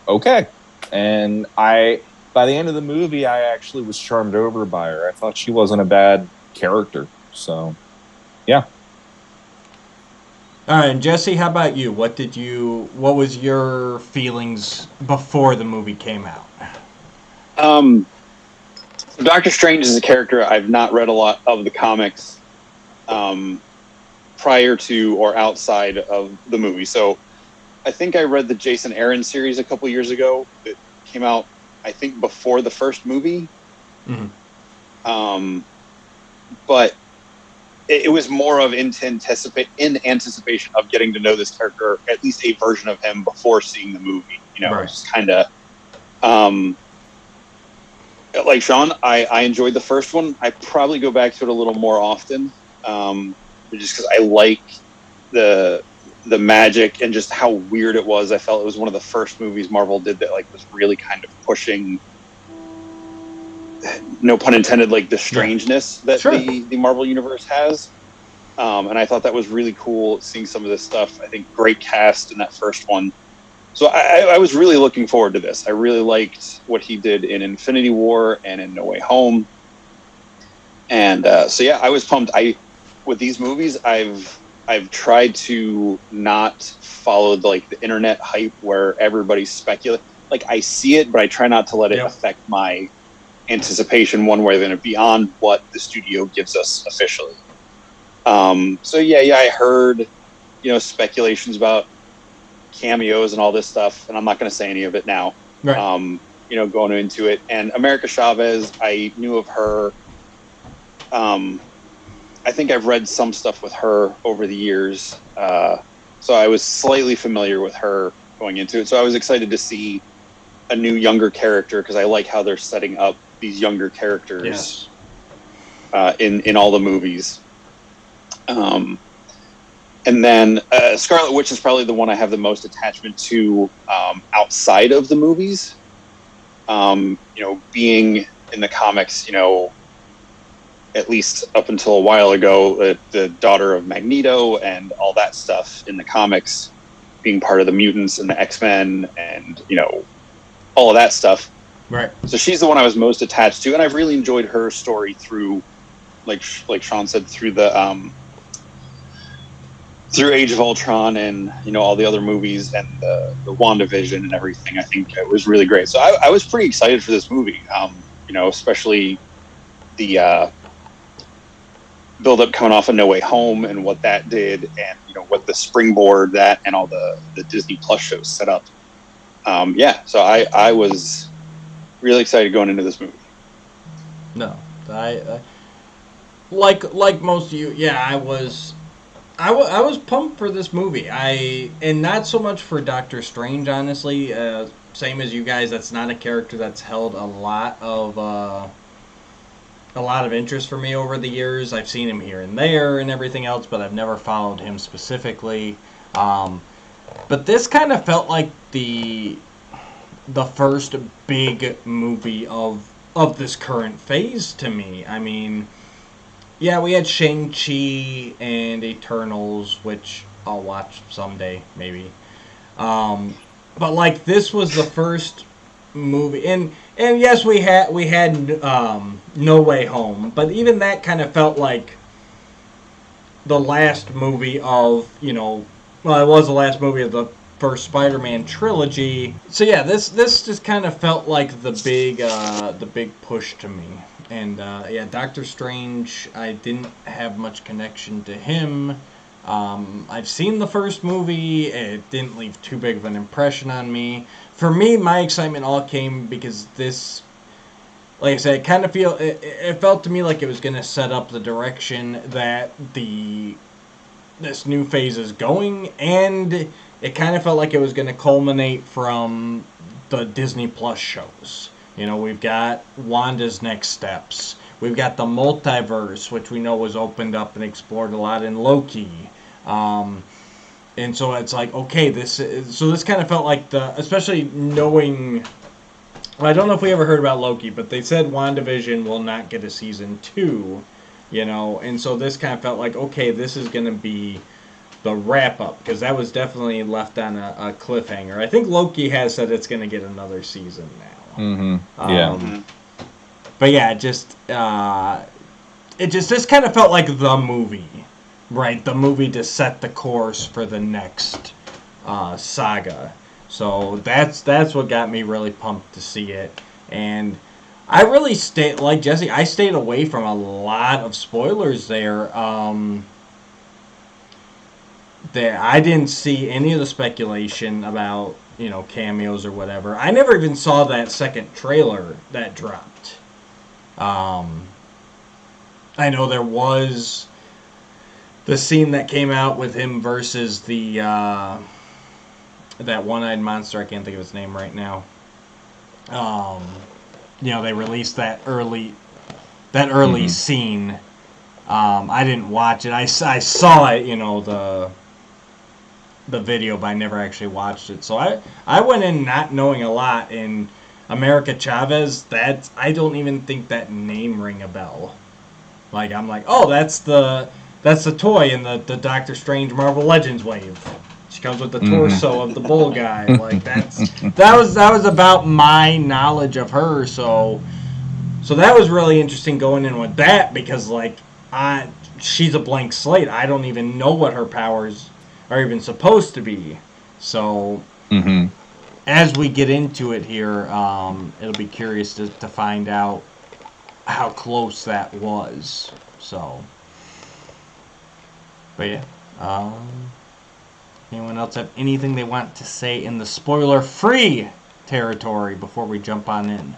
Okay. And by the end of the movie, I actually was charmed over by her. I thought she wasn't a bad character. So, yeah. All right, and Jesse, how about you? What was your feelings before the movie came out? Doctor Strange is a character I've not read a lot of the comics prior to or outside of the movie. So I think I read the Jason Aaron series a couple years ago. It came out, I think, before the first movie. Mm-hmm. But it was more of in anticipation of getting to know this character, at least a version of him, before seeing the movie. You know, it's kind of like Sean. I enjoyed the first one. I probably go back to it a little more often, just because I like the magic and just how weird it was. I felt it was one of the first movies Marvel did that like was really kind of pushing, no pun intended, like the strangeness that the Marvel universe has. And I thought that was really cool seeing some of this stuff. I think great cast in that first one. So I was really looking forward to this. I really liked what he did in Infinity War and in No Way Home. And so yeah, I was pumped. With these movies, I've tried to not follow the internet hype where everybody's speculating. Like I see it, but I try not to let it affect my anticipation one way or the other beyond what the studio gives us officially. So yeah, I heard, speculations about cameos and all this stuff, and I'm not going to say any of it now. Right. Going into it, and America Chavez, I knew of her. I think I've read some stuff with her over the years, so I was slightly familiar with her going into it. So I was excited to see a new, younger character because I like how they're setting up these younger characters in all the movies. And then Scarlet Witch is probably the one I have the most attachment to outside of the movies. Being in the comics, at least up until a while ago, the daughter of Magneto and all that stuff in the comics, being part of the mutants and the X-Men and, all of that stuff. Right. So she's the one I was most attached to, and I've really enjoyed her story through, like Sean said, through the through Age of Ultron and all the other movies and the WandaVision and everything. I think it was really great. So I was pretty excited for this movie. Especially the build up coming off of No Way Home and what that did, and what the springboard that and all the Disney Plus shows set up. So I was really excited going into this movie. No, I like most of you. Yeah, I was pumped for this movie. And not so much for Doctor Strange, honestly. Same as you guys. That's not a character that's held a lot of interest for me over the years. I've seen him here and there and everything else, but I've never followed him specifically. But this kind of felt like the first big movie of this current phase to me. I mean, yeah, we had Shang-Chi and Eternals, which I'll watch someday, maybe. But this was the first movie, and yes, we had No Way Home, but even that kind of felt like the last movie of it was the last movie of the first Spider-Man trilogy. So yeah, this just kind of felt like the big push to me. And Doctor Strange, I didn't have much connection to him. I've seen the first movie. It didn't leave too big of an impression on me. For me, my excitement all came because this, like I said, it felt to me like it was going to set up the direction that this new phase is going, and it kind of felt like it was going to culminate from the Disney Plus shows. We've got Wanda's next steps. We've got the multiverse, which we know was opened up and explored a lot in Loki. And so it's like, okay, this kind of felt like especially knowing, I don't know if we ever heard about Loki, but they said WandaVision will not get a season 2, and so this kind of felt like, okay, this is going to be the wrap-up, because that was definitely left on a cliffhanger. I think Loki has said it's going to get another season now. Mm-hmm. Yeah. But yeah, this kind of felt like the movie, right? The movie to set the course for the next saga. So that's what got me really pumped to see it. And I really stayed, like Jesse, I stayed away from a lot of spoilers there. I didn't see any of the speculation about, cameos or whatever. I never even saw that second trailer that dropped. I know there was the scene that came out with him versus the that one-eyed monster. I can't think of his name right now. They released that early scene. I didn't watch it. I saw it, the video, but I never actually watched it. So I went in not knowing a lot. And America Chavez, I don't even think that name ring a bell. Like, I'm like, oh, that's the toy in the Doctor Strange Marvel Legends wave. She comes with the torso of the bull guy. Like, that was about my knowledge of her. So that was really interesting going in with that, because like she's a blank slate. I don't even know what her powers are even supposed to be. So as we get into it here, it'll be curious to find out how close that was. So, but yeah. Anyone else have anything they want to say in the spoiler-free territory before we jump on in?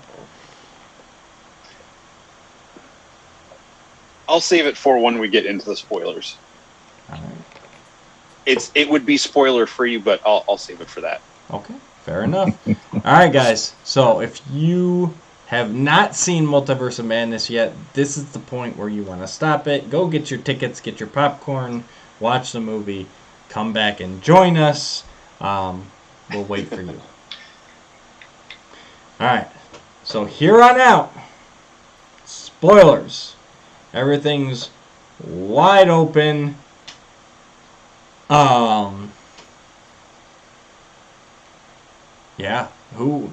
I'll save it for when we get into the spoilers. All right. It would be spoiler-free, but I'll save it for that. Okay, fair enough. All right, guys. So if you have not seen Multiverse of Madness yet, this is the point where you want to stop it. Go get your tickets, get your popcorn, watch the movie, come back and join us. We'll wait for you. All right. So here on out, spoilers. Everything's wide open. Yeah. Who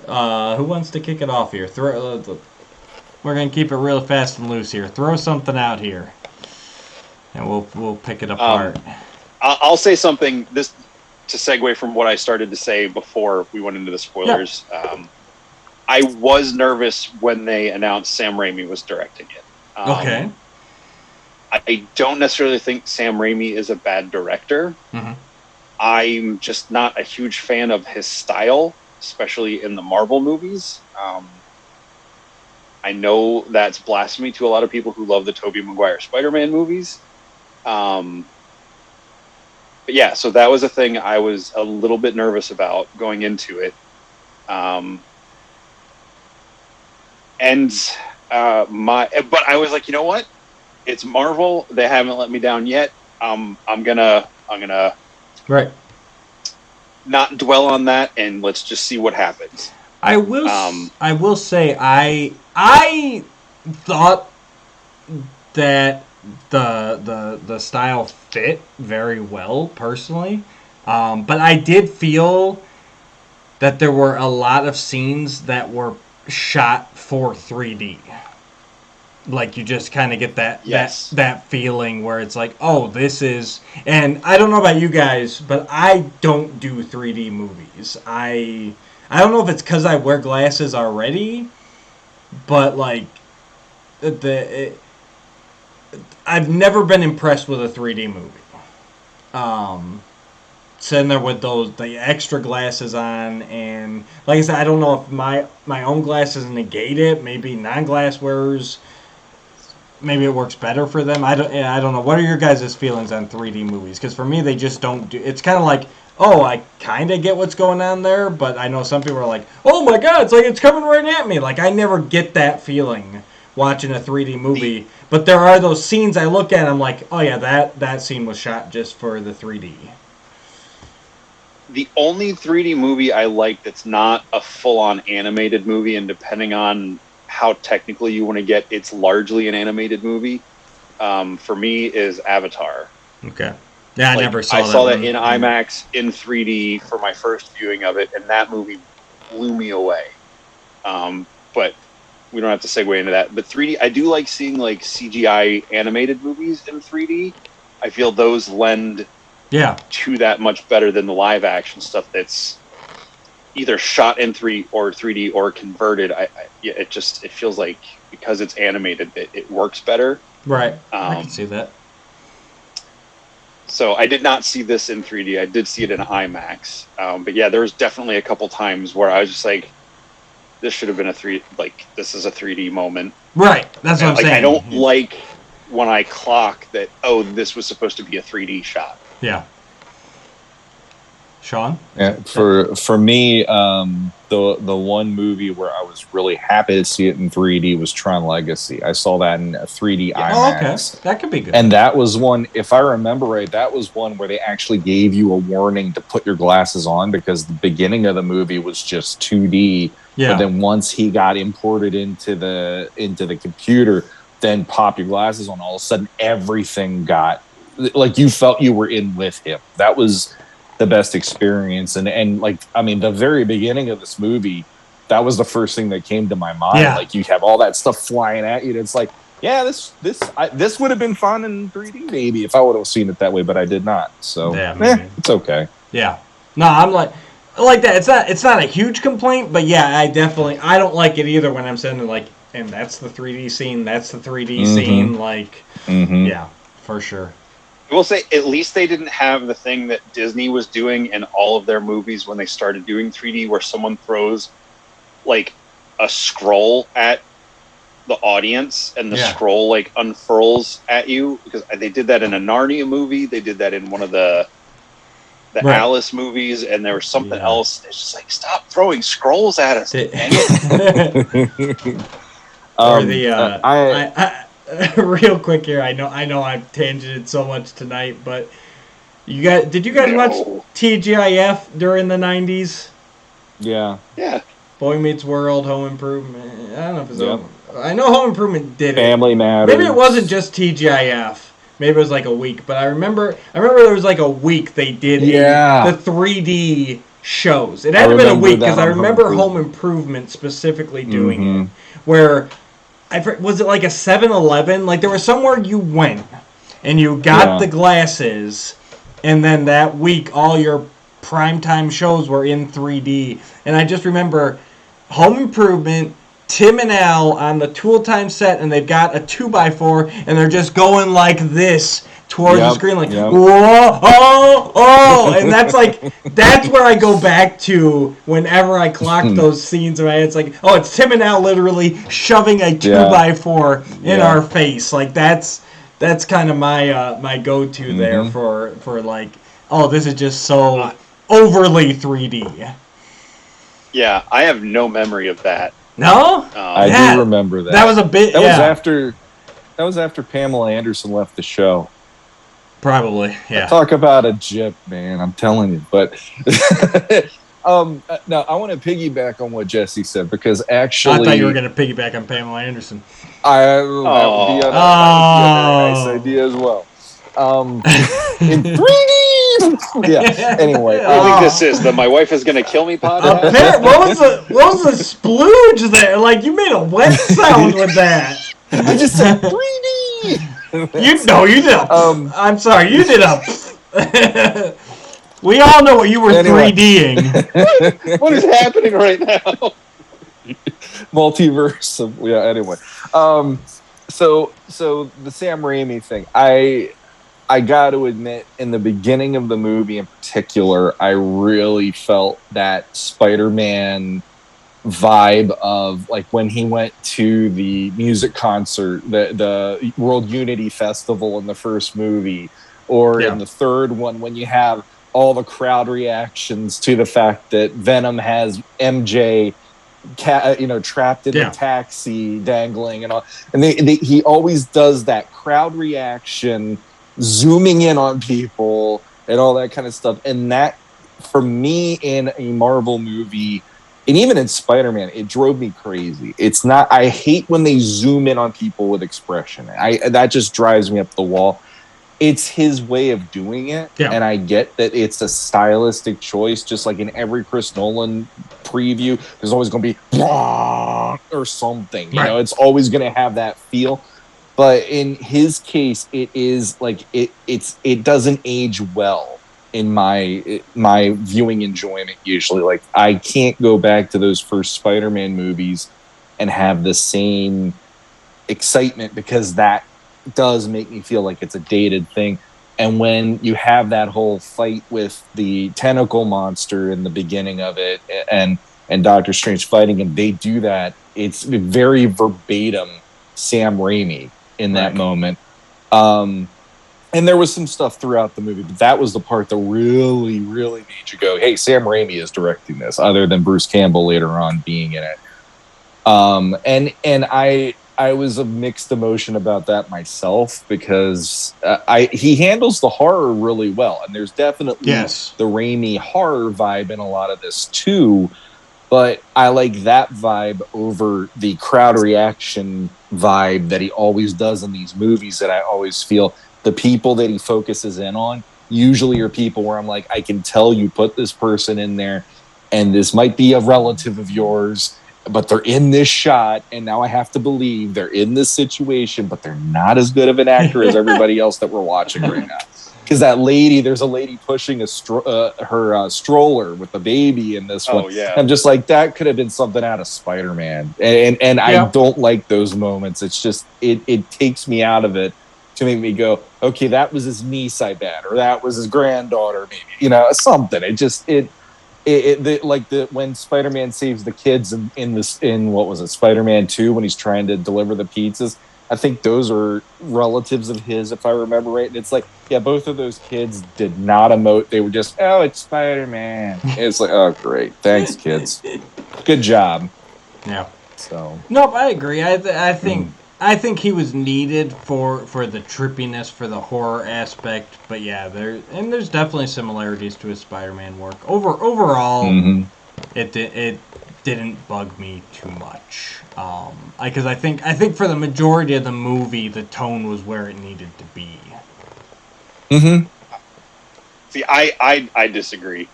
wants to kick it off here? We're gonna keep it real fast and loose here. Throw something out here, and we'll pick it apart. I'll say something this to segue from what I started to say before we went into the spoilers. Yeah. I was nervous when they announced Sam Raimi was directing it. Okay. I don't necessarily think Sam Raimi is a bad director. I'm just not a huge fan of his style, especially in the Marvel movies. I know that's blasphemy to a lot of people who love the Tobey Maguire Spider-Man movies. But yeah, so that was a thing I was a little bit nervous about going into it. But I was like, you know what? It's Marvel. They haven't let me down yet. I'm gonna right. Not dwell on that, and let's just see what happens. I will say I thought that the style fit very well personally, but I did feel that there were a lot of scenes that were shot for 3D. Like, you just kind of get that feeling where it's like, oh, this is... And I don't know about you guys, but I don't do 3D movies. I don't know if it's because I wear glasses already, but, like, I've never been impressed with a 3D movie. Sitting there with the extra glasses on, and like I said, I don't know if my own glasses negate it. Maybe non-glass wearers, maybe it works better for them. I don't know. What are your guys' feelings on 3D movies? Because for me, they just don't do. It's kind of like, oh, I kind of get what's going on there, but I know some people are like, oh my god, it's like it's coming right at me. Like, I never get that feeling watching a 3D movie. But there are those scenes I look at and I'm like, oh yeah, that scene was shot just for the 3D. The only 3D movie I like that's not a full-on animated movie, and depending on how technical you want to get, it's largely an animated movie, for me, is Avatar. Okay. Yeah, I never saw that. I saw that in IMAX in 3D for my first viewing of it, and that movie blew me away. But we don't have to segue into that. But 3D, I do like seeing like CGI animated movies in 3D. I feel those lend to that much better than the live action stuff that's either shot in 3D or converted. It feels like because it's animated, it works better. Right. I can see that. So I did not see this in 3D. I did see it in IMAX. But yeah, there was definitely a couple times where I was just like, this should have been this is a 3D moment. Right. That's what I'm saying. I don't like when I clock that, oh, this was supposed to be a 3D shot. Yeah. Sean? Yeah, for me, the one movie where I was really happy to see it in 3D was Tron Legacy. I saw that in a 3D IMAX. Oh, okay. That could be good. And that was one, if I remember right, that was one where they actually gave you a warning to put your glasses on, because the beginning of the movie was just 2D. Yeah. But then once he got imported into the computer, then pop your glasses on, all of a sudden everything got, like, you felt you were in with him. That was the best experience. And like, I mean, the very beginning of this movie, that was the first thing that came to my mind. Yeah. Like, you have all that stuff flying at you, and it's like, yeah, this would have been fun in 3D maybe if I would have seen it that way, but I did not. So yeah, it's okay. Yeah. No, I like that. It's not a huge complaint, but yeah, I don't like it either when I'm sitting like, and that's the 3D scene, that's the 3D scene, like, yeah, for sure. I will say, at least they didn't have the thing that Disney was doing in all of their movies when they started doing 3D, where someone throws like a scroll at the audience and the scroll like unfurls at you, because they did that in a Narnia movie. They did that in one of the Alice movies, and there was something else. It's just like, stop throwing scrolls at us. Or the real quick here. I know I've tangented so much tonight, but did you guys watch TGIF during the 90s? Yeah. Yeah. Boy Meets World, Home Improvement. I don't know if it's I know Home Improvement did Family Matters. Maybe it wasn't just TGIF. Maybe it was like a week, but I remember there was like a week they did the 3D shows. It had to have been a week, because I remember Home Improvement specifically doing it, where was it like a 7-Eleven? Like, there was somewhere you went and you got the glasses, and then that week all your primetime shows were in 3D. And I just remember Home Improvement, Tim and Al on the Tool Time set, and they've got a 2x4, and they're just going like this towards the screen, like, whoa, oh, and that's where I go back to whenever I clock those scenes. Right, it's like, oh, it's Tim and Al literally shoving a 2x4 in our face. Like, that's kind of my go-to there for like, oh, this is just so overly 3D. Yeah, I have no memory of that. No, I do remember that. That was a bit. That was after Pamela Anderson left the show. Probably, yeah. Talk about a jip, man. I'm telling you. But now I want to piggyback on what Jesse said, because actually, I thought you were going to piggyback on Pamela Anderson. That would be a nice idea as well. In 3D. Yeah. Anyway, I think this is my wife is going to kill me podcast. What was the splooge there? Like, you made a wet sound with that. I just said 3D. You did a. I'm sorry, you did a. We all know what you were 3Ding. What is happening right now? Multiverse of anyway. So the Sam Raimi thing, I got to admit, in the beginning of the movie in particular, I really felt that Spider-Man vibe of, like, when he went to the music concert, the World Unity Festival in the first movie, or in the third one, when you have all the crowd reactions to the fact that Venom has MJ trapped in the taxi dangling and all, and he always does that crowd reaction, zooming in on people and all that kind of stuff. And that, for me, in a Marvel movie, and even in Spider-Man, it drove me crazy. It's not, I hate when they zoom in on people with expression. That just drives me up the wall. It's his way of doing it, and I get that it's a stylistic choice. Just like in every Chris Nolan preview, there's always going to be or something. You know, it's always going to have that feel. But in his case, it is like it doesn't age well in my viewing enjoyment. Usually, like, I can't go back to those first Spider-Man movies and have the same excitement, because that does make me feel like it's a dated thing. And when you have that whole fight with the tentacle monster in the beginning of it, and Doctor Strange fighting him, they do that. It's very verbatim Sam Raimi in that moment. And there was some stuff throughout the movie, but that was the part that really, really made you go, hey, Sam Raimi is directing this, other than Bruce Campbell later on being in it. And I was of mixed emotion about that myself, because he handles the horror really well. And there's definitely the Raimi horror vibe in a lot of this too. But I like that vibe over the crowd reaction vibe that he always does in these movies, that I always feel the people that he focuses in on usually are people where I'm like, I can tell you put this person in there, and this might be a relative of yours, but they're in this shot, and now I have to believe they're in this situation, but they're not as good of an actor as everybody else that we're watching right now. Because there's a lady pushing her stroller with the baby in this one. Yeah. I'm just like, that could have been something out of Spider-Man. And I don't like those moments. It's just, it takes me out of it to make me go, okay, that was his niece, I bet, or that was his granddaughter, maybe, something. It just, when Spider-Man saves the kids in what was it, Spider-Man 2, when he's trying to deliver the pizzas, I think those are relatives of his, if I remember right. And it's like, yeah, both of those kids did not emote. They were just, oh, it's Spider-Man. It's like, oh, great. Thanks, kids. Good job. Yeah. So. Nope, I agree. I think he was needed for the trippiness, for the horror aspect. But yeah, there's definitely similarities to his Spider-Man work. Overall, it didn't bug me too much. Because I think for the majority of the movie, the tone was where it needed to be. Mm-hmm. See, I disagree.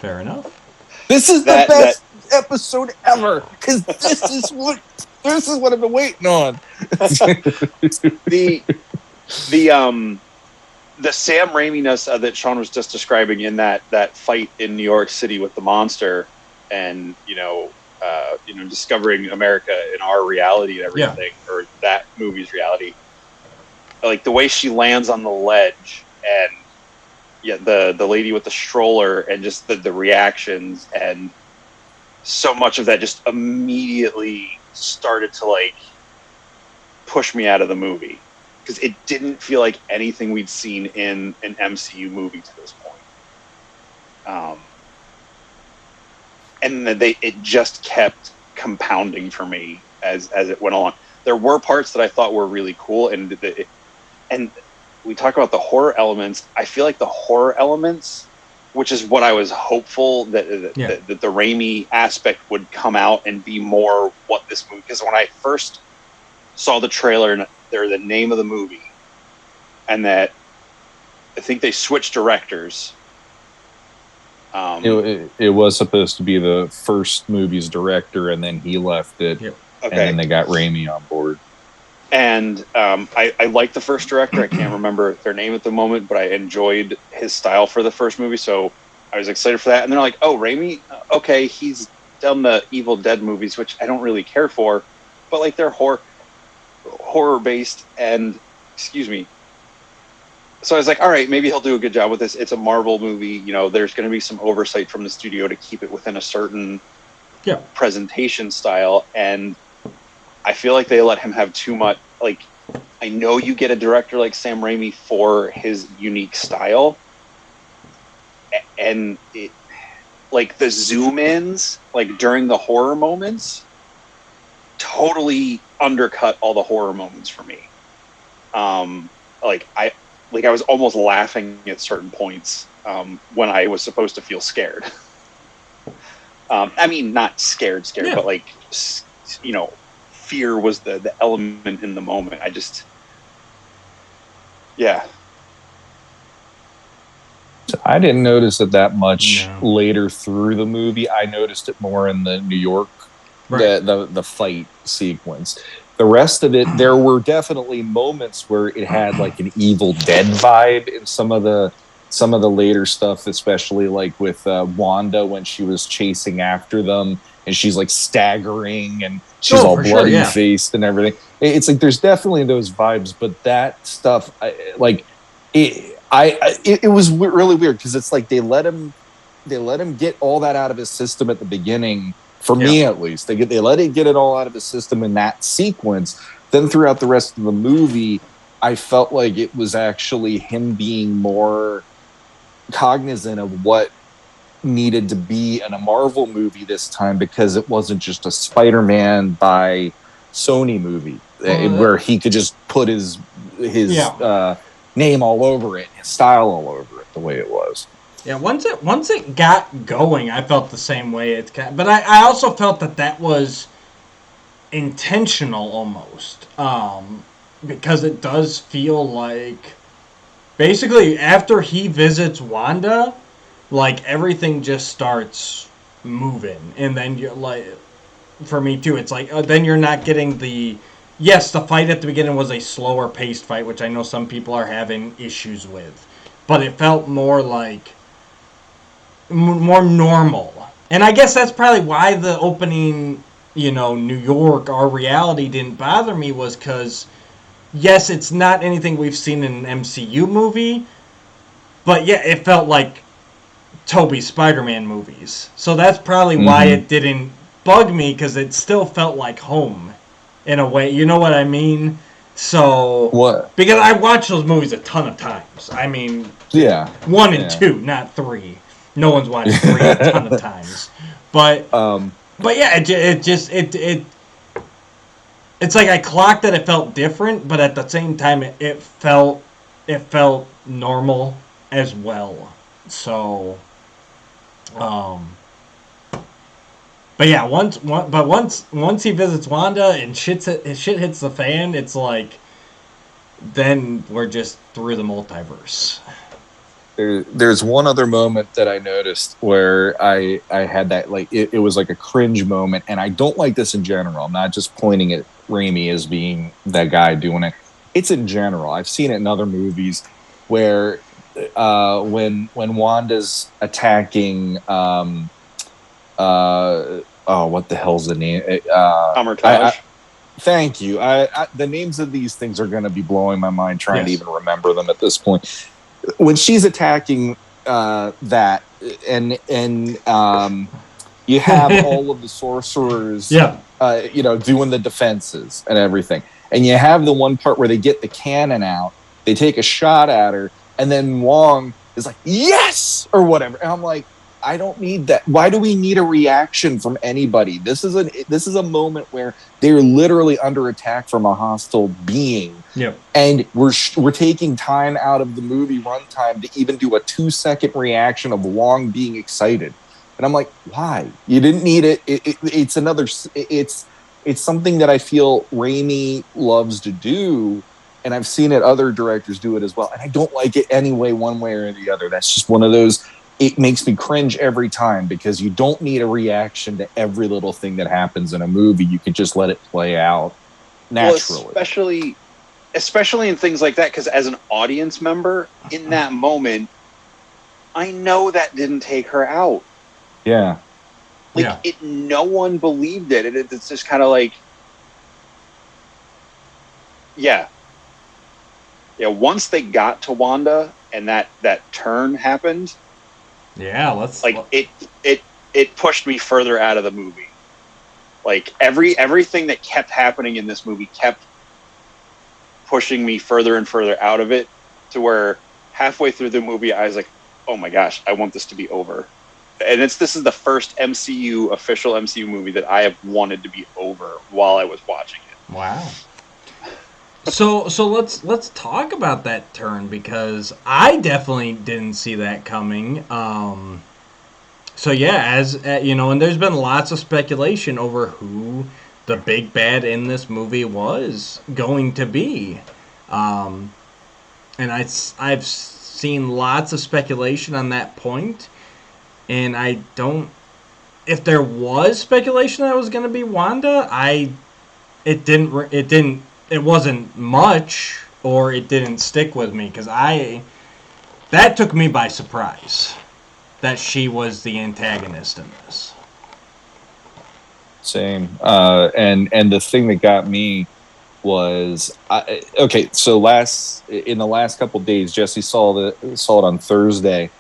Fair enough. This is the best episode ever, because this is what I've been waiting on. the Sam Raimi-ness that Sean was just describing in that fight in New York City with the monster, and discovering America in our reality and everything, or that movie's reality. Like the way she lands on the ledge, and the lady with the stroller, and just the reactions, and so much of that just immediately started to like push me out of the movie, because it didn't feel like anything we'd seen in an MCU movie to this point. And it just kept compounding for me as it went along. There were parts that I thought were really cool, and we talk about the horror elements. I feel like the horror elements, which is what I was hopeful that the Raimi aspect would come out and be more what this movie. Because when I first saw the trailer and the name of the movie, and that I think they switched directors. It was supposed to be the first movie's director, and then he left it, and then they got Raimi on board. And I liked the first director. I can't remember their name at the moment, but I enjoyed his style for the first movie, so I was excited for that. And they're like, oh, Raimi? Okay, he's done the Evil Dead movies, which I don't really care for, but like they're horror-based, and, excuse me. So I was like, all right, maybe he'll do a good job with this. It's a Marvel movie. There's going to be some oversight from the studio to keep it within a certain presentation style. And I feel like they let him have too much. Like, I know you get a director like Sam Raimi for his unique style. And like the zoom ins, like during the horror moments, totally undercut all the horror moments for me. I was almost laughing at certain points when I was supposed to feel scared. I mean, not scared, but like, fear was the element in the moment. I just, I didn't notice it that much later through the movie. I noticed it more in the New York, the fight sequence. The rest of it, there were definitely moments where it had like an Evil Dead vibe in some of the later stuff, especially like with Wanda when she was chasing after them and she's like staggering and she's all bloody faced and everything. It's like there's definitely those vibes, but that stuff, it was really weird because it's like they let him get all that out of his system at the beginning. For me, at least, they let it get it all out of his system in that sequence. Then throughout the rest of the movie, I felt like it was actually him being more cognizant of what needed to be in a Marvel movie this time, because it wasn't just a Spider-Man by Sony movie where he could just put his name all over it, his style all over it, the way it was. Yeah, once it got going, I felt the same way. But I also felt that was intentional almost, because it does feel like basically after he visits Wanda, like everything just starts moving, and then you're like, for me too, it's like then you're not getting the fight at the beginning was a slower paced fight, which I know some people are having issues with, but it felt more like more normal. And I guess that's probably why the opening, New York, our reality didn't bother me, was because, yes, it's not anything we've seen in an MCU movie, but yeah, it felt like Tobey's Spider-Man movies. So that's probably why it didn't bug me, because it still felt like home in a way. You know what I mean? So, what? Because I watched those movies a ton of times. I mean, 1 and 2, not 3. No one's watched 3 a ton of times, but yeah, it's like I clocked that it felt different, but at the same time, it felt normal as well. So, but yeah, once he visits Wanda and shit hits the fan, it's like then we're just through the multiverse. There's one other moment that I noticed where I had that, like, it was like a cringe moment, and I don't like this in general. I'm not just pointing at Raimi as being that guy doing it. It's in general. I've seen it in other movies where when Wanda's attacking what the hell's the name? Amartage. Thank you. The names of these things are going to be blowing my mind trying to even remember them at this point. When she's attacking that, and you have all of the sorcerers, doing the defenses and everything, and you have the one part where they get the cannon out, they take a shot at her, and then Wong is like, "Yes!" or whatever, and I'm like, I don't need that. Why do we need a reaction from anybody? This is a moment where they're literally under attack from a hostile being. Yep. And we're taking time out of the movie runtime to even do a 2-second reaction of Wong being excited. And I'm like, why? You didn't need it. It's something that I feel Raimi loves to do. And I've seen other directors do it as well. And I don't like it anyway, one way or the other. That's just one of those. It makes me cringe every time, because you don't need a reaction to every little thing that happens in a movie. You can just let it play out naturally. Well, especially in things like that, because as an audience member, in that moment, I know that didn't take her out. Yeah. No one believed it. It's just kind of like, yeah. Yeah, once they got to Wanda and that turn happened, it pushed me further out of the movie. Like everything that kept happening in this movie kept pushing me further and further out of it, to where halfway through the movie I was like, oh my gosh, I want this to be over. And this is the first official MCU movie that I have wanted to be over while I was watching it. Wow. So let's talk about that turn, because I definitely didn't see that coming. So yeah, and there's been lots of speculation over who the big bad in this movie was going to be, and I've seen lots of speculation on that point, and I don't. If there was speculation that it was going to be Wanda, it wasn't much, or it didn't stick with me, because that took me by surprise that she was the antagonist in this. Same. And the thing that got me was, so in the last couple of days, Jesse saw it on Thursday,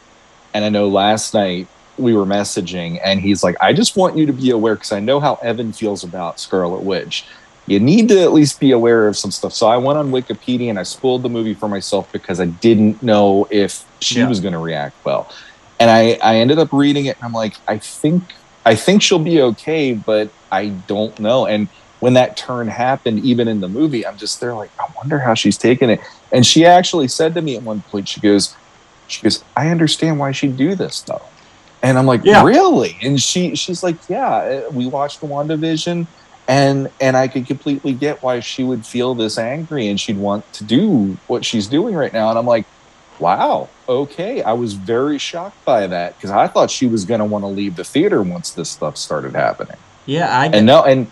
and I know last night we were messaging, and he's like, I just want you to be aware, because I know how Evan feels about Scarlet Witch. you need to at least be aware of some stuff. So I went on Wikipedia and I spoiled the movie for myself because I didn't know if she was going to react well. And I ended up reading it and I'm like, I think she'll be okay, but I don't know. And when that turn happened, even in the movie, I'm just there like, I wonder how she's taking it. And she actually said to me at one point, she goes, I understand why she'd do this though. And I'm like, really? And she's like, yeah, we watched WandaVision and I could completely get why she would feel this angry and she'd want to do what she's doing right now. And I'm like, wow, okay. I was very shocked by that because I thought she was going to want to leave the theater once this stuff started happening. Yeah, and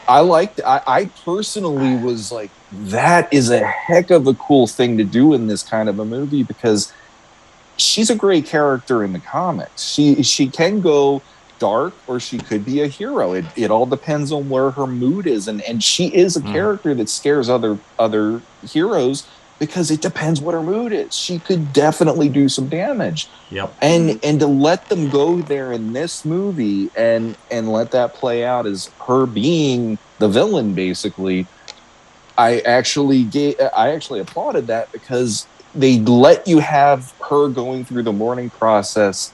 I liked. I personally was like, that is a heck of a cool thing to do in this kind of a movie because she's a great character in the comics. She can go dark or she could be a hero. It all depends on where her mood is, and she is a character that scares other heroes because it depends what her mood is. She could definitely do some damage. Yep. And to let them go there in this movie and let that play out as her being the villain, basically, I actually applauded that because they let you have her going through the mourning process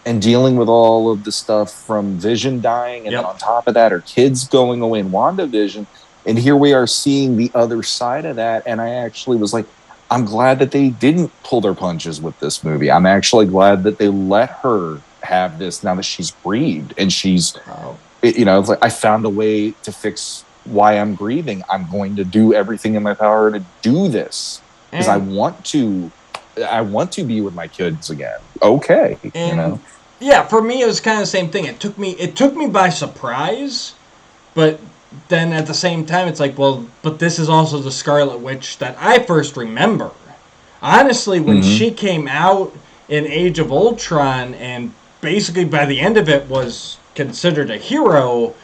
and dealing with all of the stuff from Vision dying, and then on top of that, her kids going away in WandaVision. And here we are seeing the other side of that. And I actually was like, I'm glad that they didn't pull their punches with this movie. I'm actually glad that they let her have this now that she's grieved and she's, it's like, I found a way to fix why I'm grieving. I'm going to do everything in my power to do this because I want to be with my kids again. Okay. Yeah, for me, it was kind of the same thing. It took me by surprise, but then at the same time, it's like, well, but this is also the Scarlet Witch that I first remember. Honestly, when she came out in Age of Ultron and basically by the end of it was considered a hero,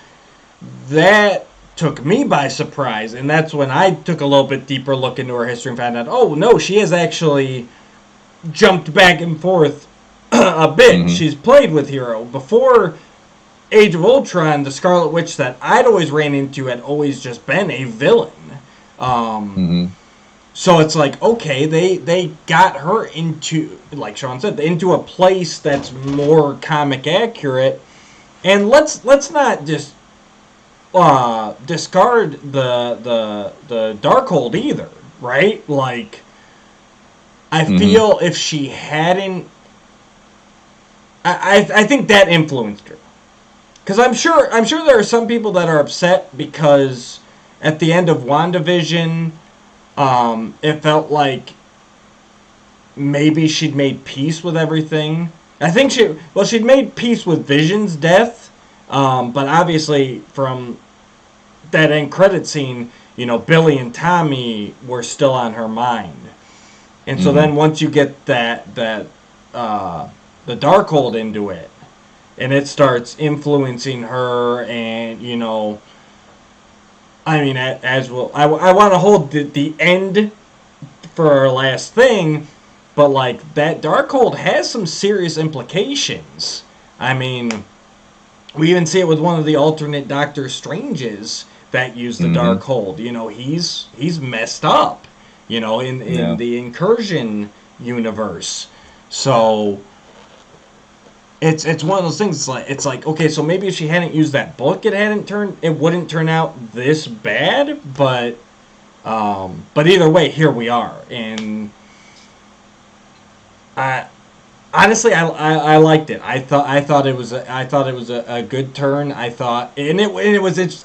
that took me by surprise. And that's when I took a little bit deeper look into her history and found out, oh, no, she has actually jumped back and forth a bit. She's played with hero. Before Age of Ultron, the Scarlet Witch that I'd always ran into had always just been a villain. So it's like, okay, they got her into, like Sean said, into a place that's more comic accurate. And let's not just discard the Darkhold either, right? Like, I feel if she hadn't, I think that influenced her. Because I'm sure there are some people that are upset because at the end of WandaVision, it felt like maybe she'd made peace with everything. I think she'd made peace with Vision's death, but obviously from that end credit scene, Billy and Tommy were still on her mind. And so then once you get the Darkhold into it, and it starts influencing her, and I mean, as well, I want to hold the end for our last thing, but like that Darkhold has some serious implications. I mean, we even see it with one of the alternate Doctor Stranges that use the Darkhold. He's messed up. In the Incursion universe, so. It's one of those things. It's like okay, so maybe if she hadn't used that book, it wouldn't turn out this bad. But either way, here we are, and honestly, I liked it. I thought it was a good turn. I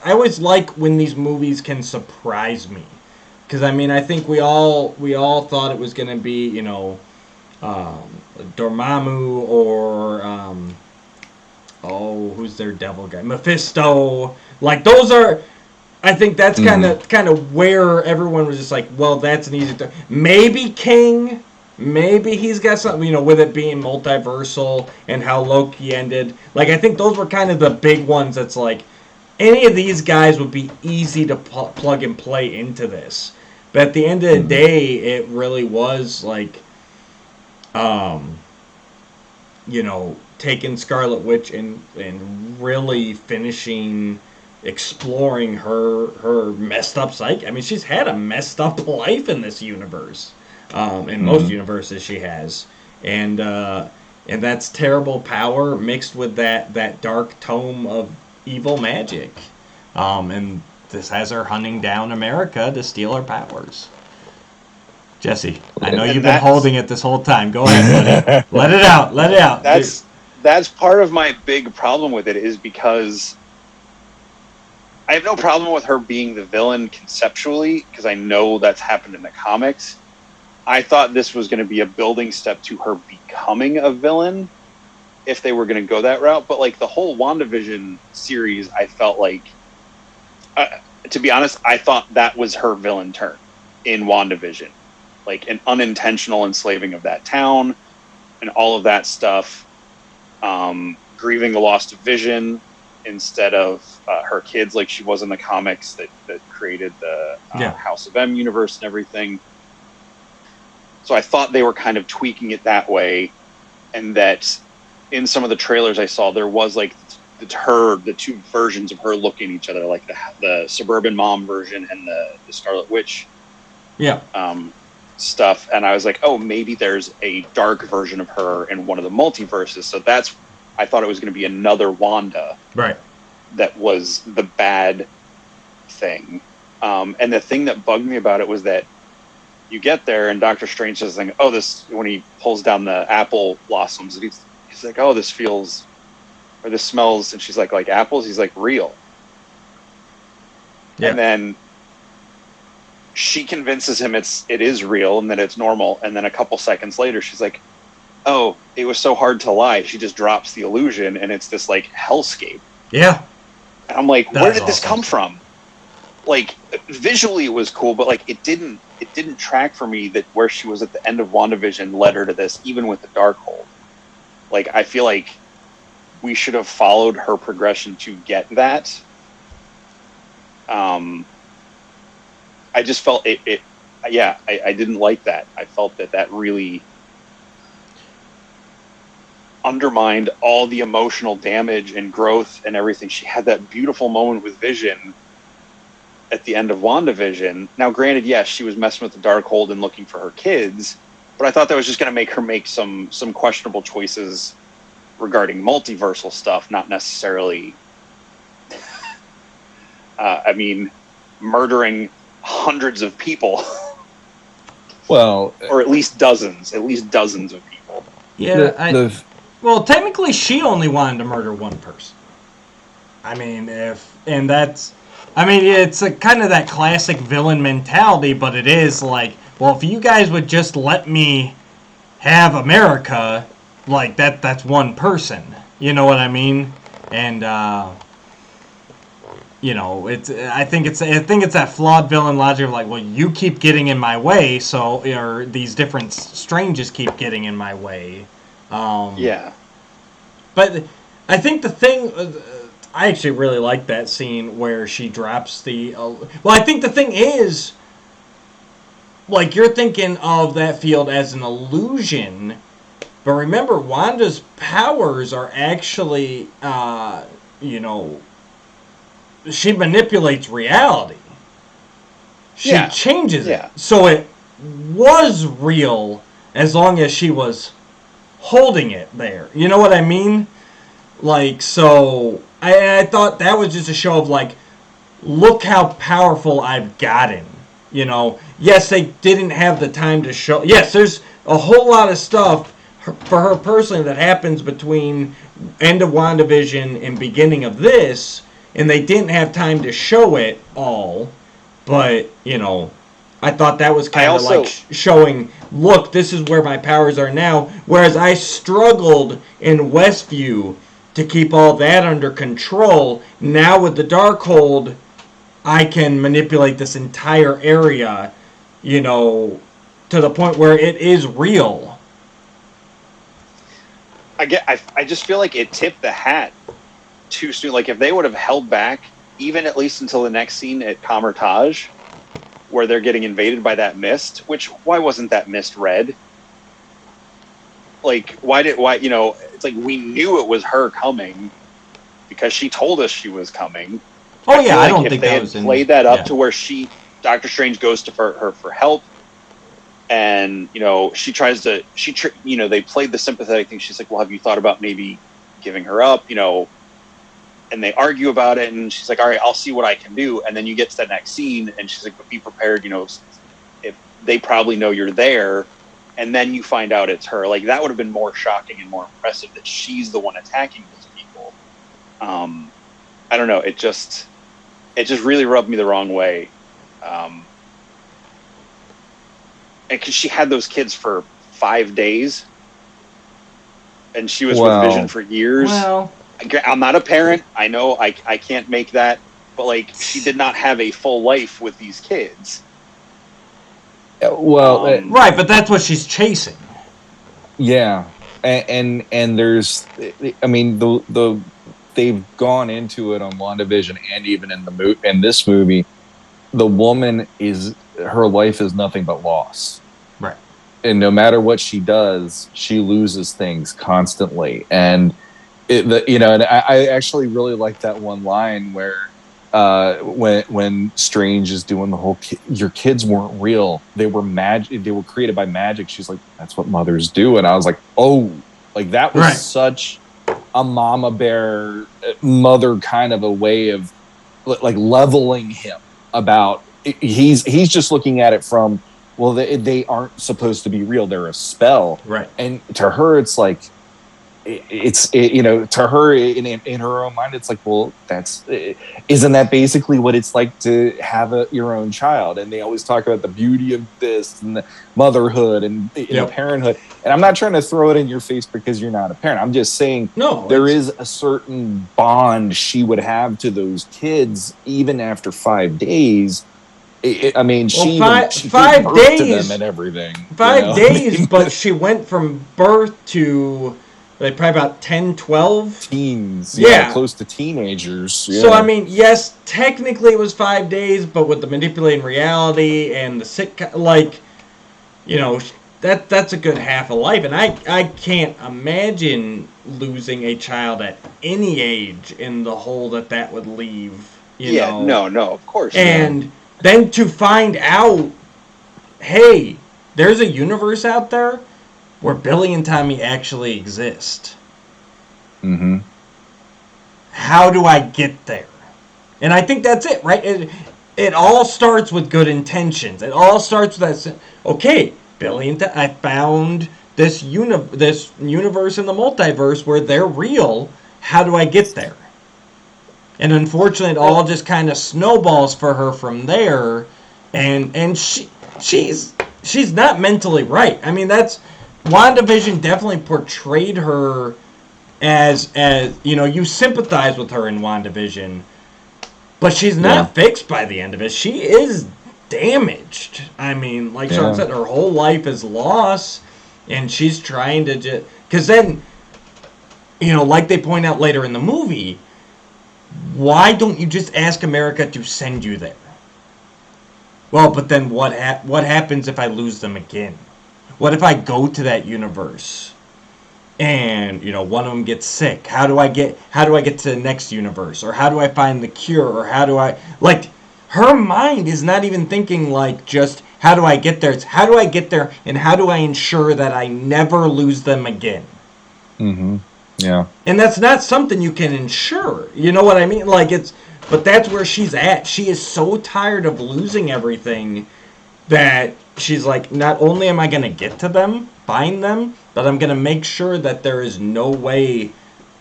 always like when these movies can surprise me, because I mean I think we all thought it was gonna be Dormammu or who's their devil guy? Mephisto. Like those are, I think that's kind of where everyone was just like, well, that's an easy. Maybe King. Maybe he's got something, with it being multiversal and how Loki ended. Like I think those were kind of the big ones. That's like any of these guys would be easy to plug and play into this. But at the end of the day, it really was like. Taking Scarlet Witch and really finishing exploring her messed up psyche. I mean, she's had a messed up life in this universe. In most universes, she has, and that's terrible power mixed with that dark tome of evil magic, and this has her hunting down America to steal her powers. Jesse, I know you've been holding it this whole time. Go ahead, buddy. Let it out. Let it out. That's part of my big problem with it, is because I have no problem with her being the villain conceptually, because I know that's happened in the comics. I thought this was going to be a building step to her becoming a villain, if they were going to go that route. But like the whole WandaVision series, I felt like, to be honest, I thought that was her villain turn in WandaVision. Like an unintentional enslaving of that town and all of that stuff. Grieving the loss of Vision instead of her kids, like she was in the comics that created the House of M universe and everything. So I thought they were kind of tweaking it that way, and that in some of the trailers I saw, there was like the two versions of her looking at each other, like the suburban mom version and the Scarlet Witch stuff. And I was like, oh, maybe there's a dark version of her in one of the multiverses. So I thought it was going to be another Wanda. Right. That was the bad thing. And the thing that bugged me about it was that you get there and Doctor Strange says, like, oh, when he pulls down the apple blossoms, he's like, oh, this smells, and she's like apples? He's like, real. Yeah. And then she convinces him it is real and that it's normal, and then a couple seconds later she's like, oh, it was so hard to lie. She just drops the illusion and it's this like hellscape. Yeah. And I'm like, where did this come from? Like visually it was cool, but like it didn't track for me that where she was at the end of WandaVision led her to this, even with the Darkhold. Like I feel like we should have followed her progression to get that. I just felt I didn't like that. I felt that really undermined all the emotional damage and growth and everything. She had that beautiful moment with Vision at the end of WandaVision. Now, granted, yes, she was messing with the Darkhold and looking for her kids, but I thought that was just going to make her make some questionable choices regarding multiversal stuff, not necessarily murdering hundreds of people. Well, or at least dozens of people. Yeah, well, technically she only wanted to murder one person. It's a kind of that classic villain mentality, but it is like, well, if you guys would just let me have America, like that's one person. You know what I mean? And I think it's that flawed villain logic of like, well, you keep getting in my way, or these different strangers keep getting in my way. But I think the thing, I actually really like that scene where she drops the. I think the thing is, like, you're thinking of that field as an illusion, but remember, Wanda's powers are actually, she manipulates reality. She changes it. So it was real as long as she was holding it there. You know what I mean? Like, so I thought that was just a show of like, look how powerful I've gotten. Yes, they didn't have the time to show. Yes, there's a whole lot of stuff for her personally that happens between end of WandaVision and beginning of this, and they didn't have time to show it all. But, I thought that was kind of like showing, look, this is where my powers are now. Whereas I struggled in Westview to keep all that under control. Now with the Darkhold, I can manipulate this entire area, to the point where it is real. I just feel like it tipped the hat too soon. Like if they would have held back, even at least until the next scene at Kamertage, where they're getting invaded by that mist, why wasn't that mist red? Like, it's like we knew it was her coming because she told us she was coming. Oh yeah, I don't if think they that had was played that up to where Doctor Strange goes to her for help, and she tries to they played the sympathetic thing. She's like, well, have you thought about maybe giving her up? And they argue about it, and she's like, all right, I'll see what I can do. And then you get to that next scene, and she's like, but be prepared, if they probably know you're there, and then you find out it's her. Like, that would have been more shocking and more impressive that she's the one attacking those people. I don't know. It just really rubbed me the wrong way. And because she had those kids for 5 days, and she was with Vision for years. Well, I'm not a parent. I know I can't make that, but like, she did not have a full life with these kids. Well, right, but that's what she's chasing. Yeah, and there's, I mean, they've gone into it on WandaVision and even in this movie, the woman her life is nothing but loss. Right. And no matter what she does, she loses things constantly. And and I actually really like that one line where when Strange is doing the whole your kids weren't real, they were magic, they were created by magic. She's like, that's what mothers do. And I was like, oh, like that was such a mama bear mother kind of a way of like leveling him about he's just looking at it from, well, they aren't supposed to be real, they're a spell, right? And to her it's like, to her in her own mind, it's like, well, isn't that basically what it's like to have your own child? And they always talk about the beauty of this and the motherhood and parenthood. And I'm not trying to throw it in your face because you're not a parent. I'm just saying there is a certain bond she would have to those kids even after 5 days. She 5 days to them and everything. 5 days, but she went from birth to like probably about 10, 12 teens, close to teenagers. So I mean, yes, technically it was 5 days, but with the manipulating reality and the sick, that's a good half a life, and I can't imagine losing a child at any age in the hole that would leave. No, of course. And then to find out, hey, there's a universe out there where Billy and Tommy actually exist. Mm-hmm. How do I get there? And I think that's it, right? It all starts with good intentions. It all starts with that. Okay, Billy and I found this universe in the multiverse where they're real. How do I get there? And unfortunately, it all just kind of snowballs for her from there. And she's not mentally right. I mean, WandaVision definitely portrayed her as you sympathize with her in WandaVision, but she's not fixed by the end of it. She is damaged. I mean, like Sean said, her whole life is lost, and she's trying to just... Because then, like they point out later in the movie, why don't you just ask America to send you there? Well, but then what happens if I lose them again? What if I go to that universe and one of them gets sick? How do I get to the next universe? Or how do I find the cure? Or how do I her mind is not even thinking like just how do I get there? It's how do I get there and how do I ensure that I never lose them again? Mm-hmm. Yeah. And that's not something you can ensure. You know what I mean? But that's where she's at. She is so tired of losing everything that she's like, not only am I going to get to them, find them, but I'm going to make sure that there is no way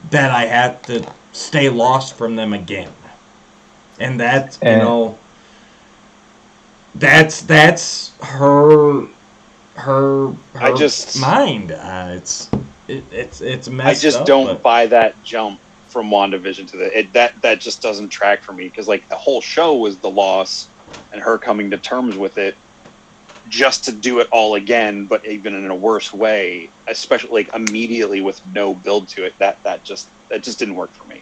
that I have to stay lost from them again. And that's, that's her mind. It's messed up. I just don't buy that jump from WandaVision to that just doesn't track for me, because like the whole show was the loss and her coming to terms with it, just to do it all again, but even in a worse way, especially like immediately with no build to it. That just didn't work for me.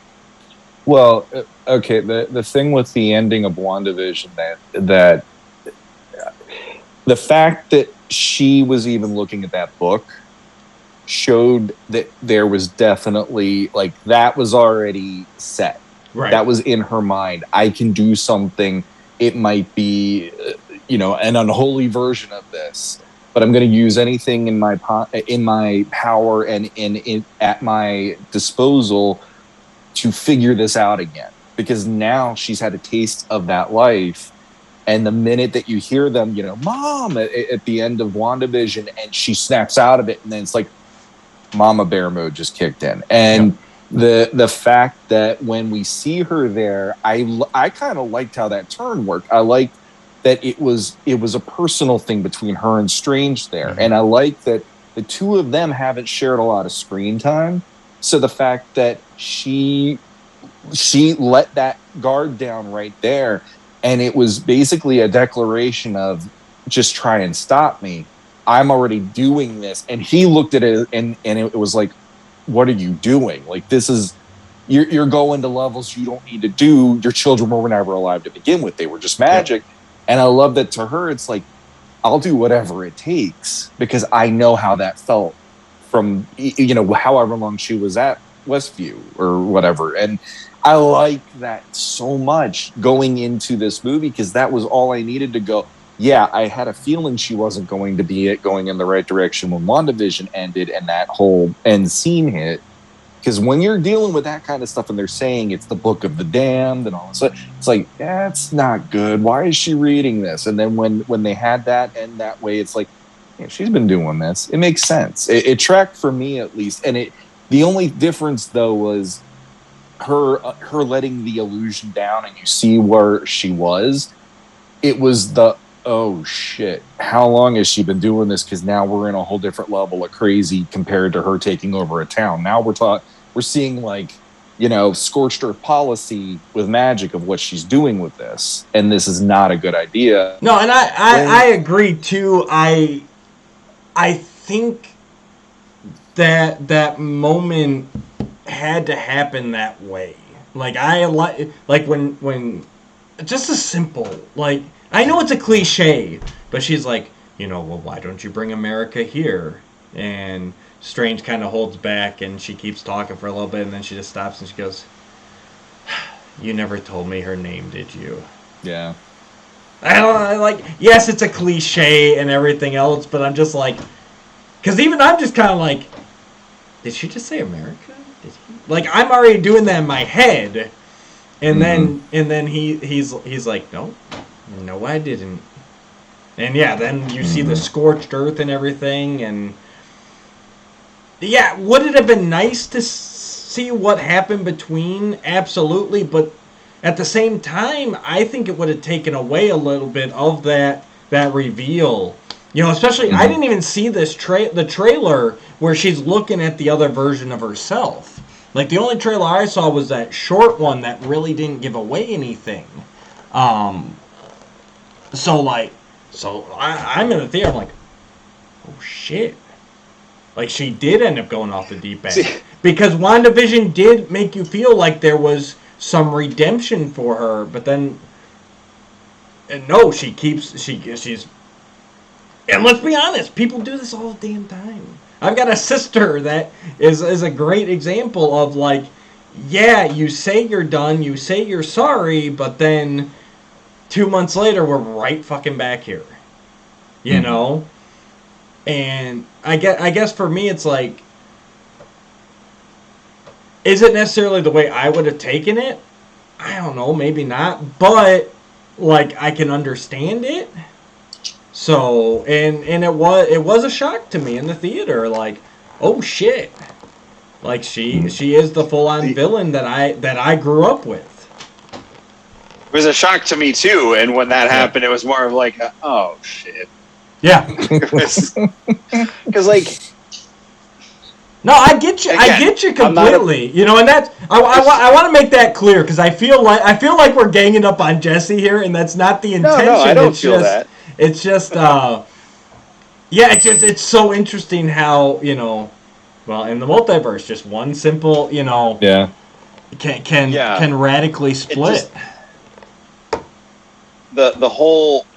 Well, okay, the thing with the ending of WandaVision, that the fact that she was even looking at that book showed that there was definitely, like, that was already set. Right. That was in her mind. I can do something. It might be, an unholy version of this, but I'm going to use anything in my power and at my disposal to figure this out again. Because now she's had a taste of that life. And the minute that you hear them, Mom, at the end of WandaVision, and she snaps out of it, and then it's like Mama Bear mode just kicked in. And the fact that when we see her there, I kind of liked how that turn worked. I liked that it was a personal thing between her and Strange there. And I like that the two of them haven't shared a lot of screen time. So the fact that she let that guard down right there, and it was basically a declaration of just try and stop me. I'm already doing this. And he looked at it and it was like, what are you doing? Like, this is, you're going to levels you don't need to do. Your children were never alive to begin with. They were just magic. And I love that to her, it's like, I'll do whatever it takes because I know how that felt from, however long she was at Westview or whatever. And I like that so much going into this movie because that was all I needed to go. Yeah, I had a feeling she wasn't going to be going in the right direction when WandaVision ended and that whole end scene hit. Because when you're dealing with that kind of stuff and they're saying it's the book of the damned and all this, it's like, that's not good. Why is she reading this? And then when they had that end that way, it's like, yeah, she's been doing this. It makes sense. It tracked for me at least. And the only difference though was her letting the illusion down and you see where she was. It was oh shit, how long has she been doing this? Because now we're in a whole different level of crazy compared to her taking over a town. Now we're seeing like, scorched earth policy with magic of what she's doing with this. And this is not a good idea. No, and I agree too. I think that moment had to happen that way. Like when just a simple, like, I know it's a cliche, but she's like, well, why don't you bring America here? And Strange kind of holds back and she keeps talking for a little bit and then she just stops and she goes, you never told me her name, did you? Yeah. Yes, it's a cliche and everything else, but I'm just like, because even I'm just kind of like, did she just say America? Like, I'm already doing that in my head. And then he's like, no, I didn't. And yeah, then you see the scorched earth and everything, and yeah, would it have been nice to see what happened between? Absolutely, but at the same time, I think it would have taken away a little bit of that reveal. Especially, I didn't even see the trailer where she's looking at the other version of herself. Like, the only trailer I saw was that short one that really didn't give away anything. So I'm in the theater, I'm like, oh shit. Like, she did end up going off the deep end. Because WandaVision did make you feel like there was some redemption for her, but then, and no, she's, and let's be honest, people do this all the damn time. I've got a sister that is a great example of, like, yeah, you say you're done, you say you're sorry, but then 2 months later, we're right fucking back here. You know? And I guess for me, it's like, is it necessarily the way I would have taken it? I don't know, maybe not. But, like, I can understand it. So, and it was a shock to me in the theater, like, oh shit, like she is the full on villain that I grew up with. It was a shock to me too, and when that happened, it was more of like, oh shit. Yeah, because like, no, I get you. Again, I get you completely. And that's I want to make that clear because I feel like we're ganging up on Jesse here, and that's not the intention. No, I don't feel that. It's just, it's so interesting how, well, in the multiverse, just one simple, can radically split. The whole,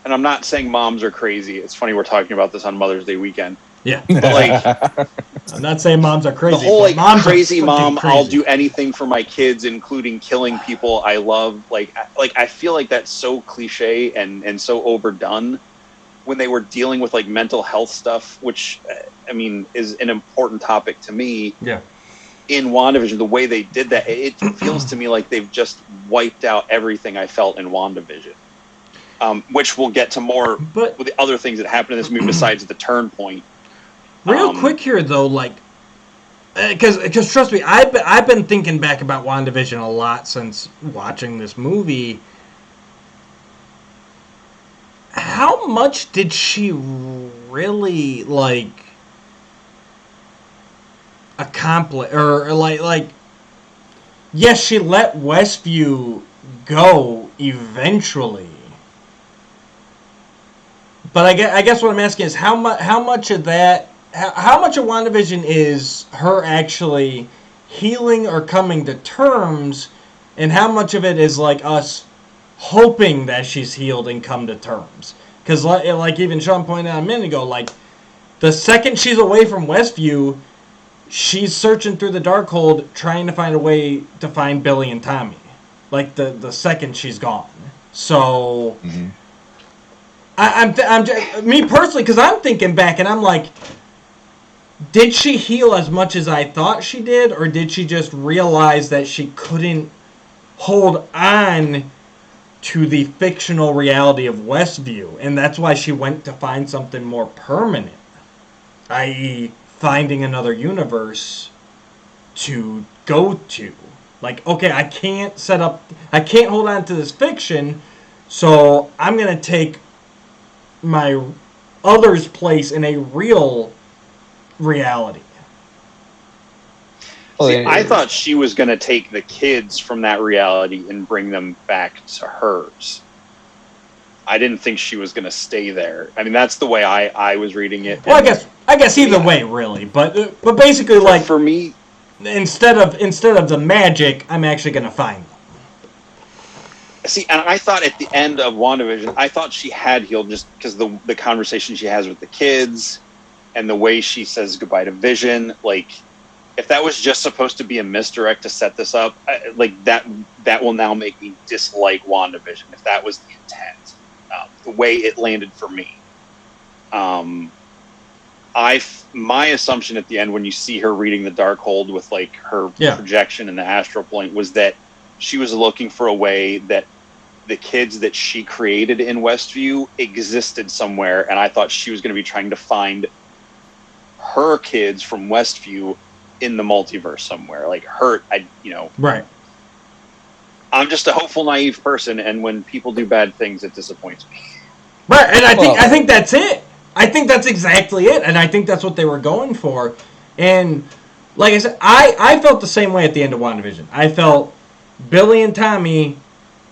and I'm not saying moms are crazy. It's funny we're talking about this on Mother's Day weekend. Yeah. But like, I'm not saying moms are crazy. The whole like moms crazy mom, crazy. I'll do anything for my kids, including killing people I love. Like I feel like that's so cliche and so overdone when they were dealing with like mental health stuff, which I mean is an important topic to me. Yeah. In WandaVision, the way they did that, it feels to me like they've just wiped out everything I felt in WandaVision. Which we'll get to more with the other things that happen in this movie besides the turn point. Real quick here, though, like, because trust me, I've been thinking back about WandaVision a lot since watching this movie. How much did she really like accomplish, or like? Yes, she let Westview go eventually, but I guess what I'm asking is how much of that. How much of WandaVision is her actually healing or coming to terms, and how much of it is like us hoping that she's healed and come to terms? Because like even Sean pointed out a minute ago, like the second she's away from Westview, she's searching through the Darkhold trying to find a way to find Billy and Tommy. Like the second she's gone. So I'm me personally, because I'm thinking back and I'm like, did she heal as much as I thought she did, or did she just realize that she couldn't hold on to the fictional reality of Westview, and that's why she went to find something more permanent, i.e. finding another universe to go to? Like, okay, I can't hold on to this fiction, so I'm going to take my other's place in a real reality. See, I thought she was going to take the kids from that reality and bring them back to hers. I didn't think she was going to stay there. I mean, that's the way I was reading it. Well, I guess either way, really. But basically, like for me, instead of the magic, I'm actually going to find them. See, and I thought at the end of WandaVision, I thought she had healed just because the conversation she has with the kids and the way she says goodbye to Vision. Like, if that was just supposed to be a misdirect to set this up, that will now make me dislike WandaVision, if that was the intent. The way it landed for me. My assumption at the end, when you see her reading the Darkhold with like her projection in the astral plane, was that she was looking for a way that the kids that she created in Westview existed somewhere, and I thought she was going to be trying to find her kids from Westview in the multiverse somewhere. Like right. I'm just a hopeful, naive person, and when people do bad things, it disappoints me. Right, and I think that's it. I think that's exactly it, and I think that's what they were going for. And like I said, I felt the same way at the end of WandaVision. I felt Billy and Tommy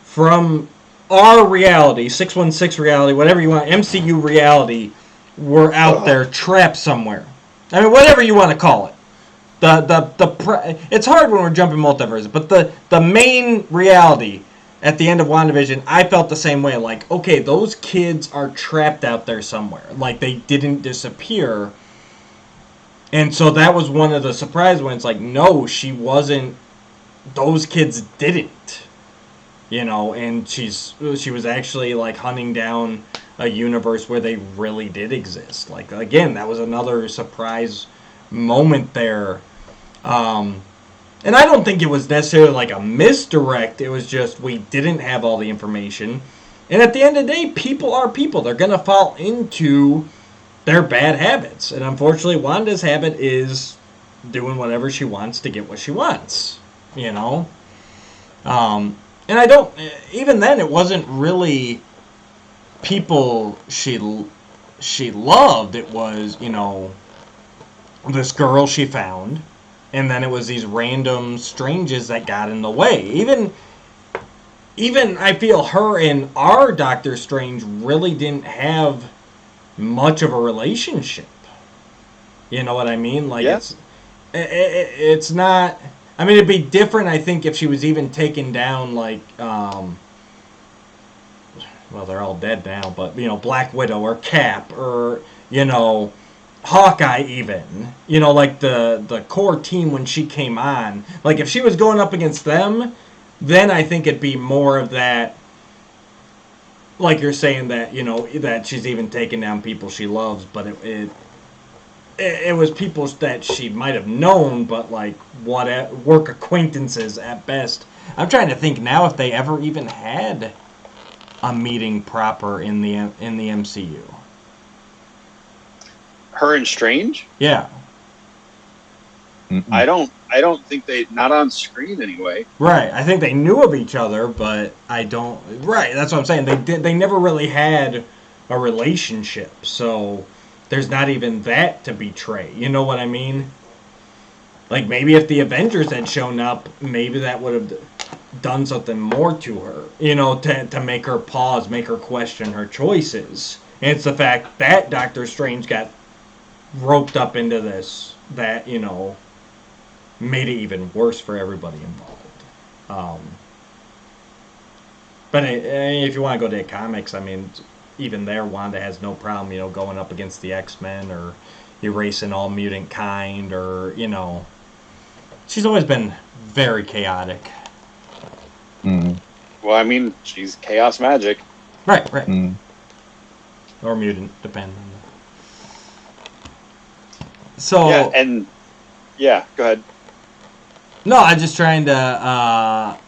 from our reality, 616 reality, whatever you want, MCU reality, were out there trapped somewhere. I mean, whatever you want to call it. It's hard when we're jumping multiverses, but the main reality at the end of WandaVision, I felt the same way. Like, okay, those kids are trapped out there somewhere. Like, they didn't disappear. And so that was one of the surprise ones. Like, no, she wasn't. Those kids didn't. And she was actually, like, hunting down a universe where they really did exist. Like, again, that was another surprise moment there. And I don't think it was necessarily like a misdirect. It was just we didn't have all the information. And at the end of the day, people are people. They're going to fall into their bad habits. And unfortunately, Wanda's habit is doing whatever she wants to get what she wants. And I don't... Even then, it wasn't really people she loved. It was, this girl she found. And then it was these random strangers that got in the way. Even I feel her and our Doctor Strange really didn't have much of a relationship. You know what I mean? Like, it's not... I mean, it'd be different, I think, if she was even taken down, like, well, they're all dead now, but, Black Widow or Cap or, Hawkeye even, you know, like the core team when she came on, like if she was going up against them, then I think it'd be more of that, like you're saying, that, you know, that she's even taking down people she loves, but it was people that she might have known, but like what work acquaintances at best. I'm trying to think now if they ever even had a meeting proper in the MCU. Her and Strange? Yeah. Mm-mm. I don't think not on screen anyway. Right. I think they knew of each other, but I don't. Right. That's what I'm saying. They never really had a relationship, so there's not even that to betray. You know what I mean? Like maybe if the Avengers had shown up, maybe that would have done something more to her. You know, to make her pause, make her question her choices. And it's the fact that Doctor Strange got roped up into this that, you know, made it even worse for everybody involved. But if you want to go to the comics, I mean, even there, Wanda has no problem, you know, going up against the X-Men or erasing all mutant kind, or, you know, she's always been very chaotic. Mm. Well, I mean, she's chaos magic. Right. Mm. Or mutant, depending. So yeah, go ahead. No, I'm just trying to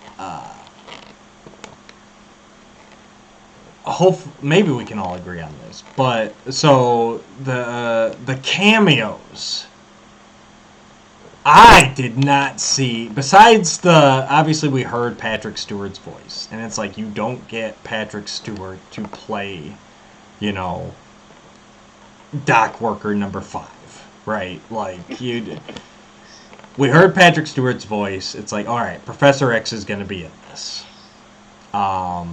maybe we can all agree on this. But so the cameos, I did not see, besides obviously we heard Patrick Stewart's voice, and it's like you don't get Patrick Stewart to play, you know, dock worker number 5, right? Like we heard Patrick Stewart's voice. It's like, all right, Professor X is going to be in this. I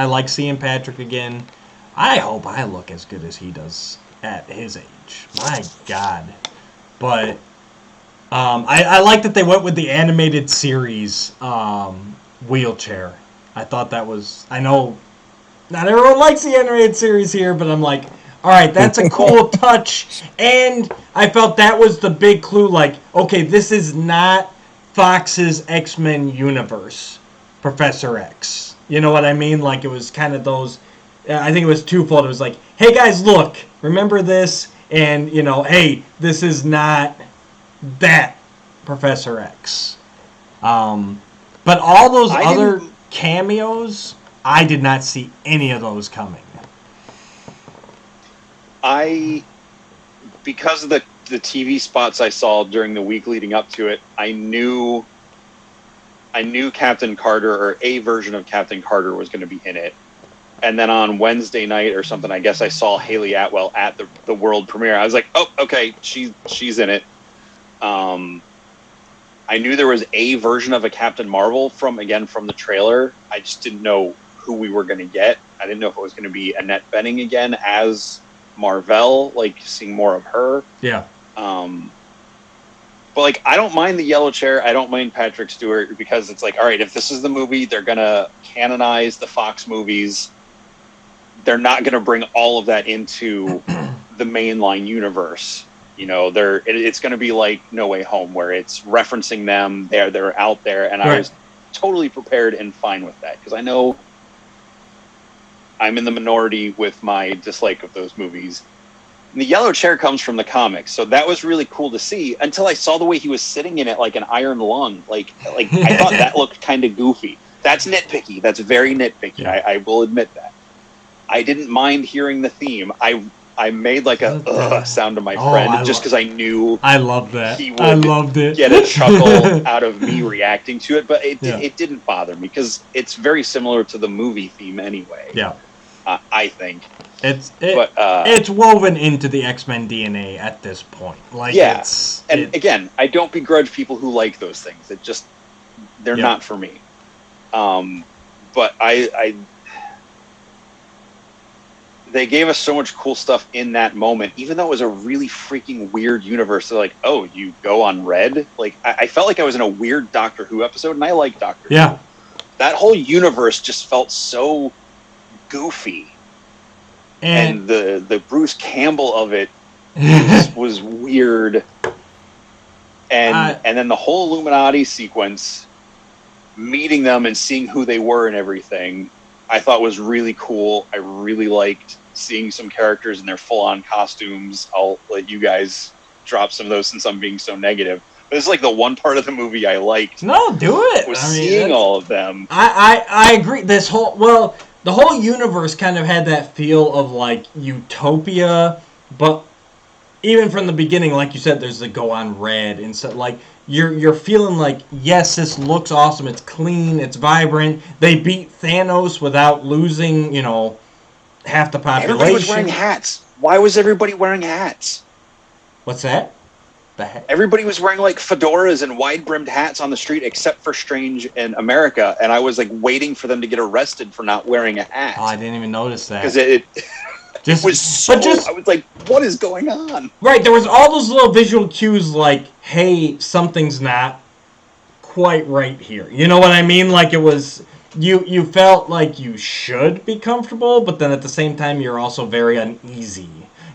like seeing Patrick again. I hope I look as good as he does at his age. My God. But I like that they went with the animated series wheelchair. I thought that was... I know not everyone likes the animated series here, but I'm like, all right, that's a cool touch. And I felt that was the big clue, like, okay, this is not Fox's X-Men universe, Professor X. You know what I mean? Like, it was kind of those... I think it was twofold. It was like, hey, guys, look, remember this? And, you know, hey, this is not that Professor X. But all those other cameos, I did not see any of those coming. Because of the TV spots I saw during the week leading up to it, I knew Captain Carter, or a version of Captain Carter, was going to be in it. And then on Wednesday night or something, I guess I saw Haley Atwell at the world premiere. I was like, oh, okay, she's in it. I knew there was a version of a Captain Marvel from the trailer. I just didn't know who we were going to get. I didn't know if it was going to be Annette Bening again as Marvel, like seeing more of her. Yeah. But like, I don't mind the yellow chair. I don't mind Patrick Stewart, because it's like, all right, if this is the movie, they're going to canonize the Fox movies. They're not going to bring all of that into the mainline universe. You know, it's going to be like No Way Home, where it's referencing them. They're out there, and right. I was totally prepared and fine with that, because I know I'm in the minority with my dislike of those movies. And the yellow chair comes from the comics, so that was really cool to see, until I saw the way he was sitting in it like an iron lung. Like I thought that looked kind of goofy. That's nitpicky. That's very nitpicky. Yeah. I will admit that. I didn't mind hearing the theme. I made like a sound to my friend just because I knew I loved that. He would I loved it. Get a chuckle out of me reacting to it, but it didn't bother me, because it's very similar to the movie theme anyway. Yeah, I think it's woven into the X-Men DNA at this point. Like, yeah, again, I don't begrudge people who like those things. They're not for me. But they gave us so much cool stuff in that moment, even though it was a really freaking weird universe. They're like, oh, you go on Red? Like, I felt like I was in a weird Doctor Who episode, and I like Doctor Who. That whole universe just felt so goofy. and the Bruce Campbell of it was weird. And then the whole Illuminati sequence, meeting them and seeing who they were and everything, I thought was really cool. I really liked seeing some characters in their full-on costumes. I'll let you guys drop some of those since I'm being so negative. But it's like the one part of the movie I liked. No, do it. Was seeing all of them. I agree. The whole universe kind of had that feel of like utopia, but even from the beginning, like you said, there's the go on red and so like you're feeling like, yes, this looks awesome. It's clean. It's vibrant. They beat Thanos without losing, half the population. Everybody was wearing hats. Why was everybody wearing hats? What's that? Everybody was wearing like fedoras and wide-brimmed hats on the street except for Strange and America, and I was like waiting for them to get arrested for not wearing a hat. Oh, I didn't even notice that. Because it was so... I was like, what is going on? Right, there was all those little visual cues like, hey, something's not quite right here. You know what I mean? Like it was... You felt like you should be comfortable, but then at the same time you're also very uneasy.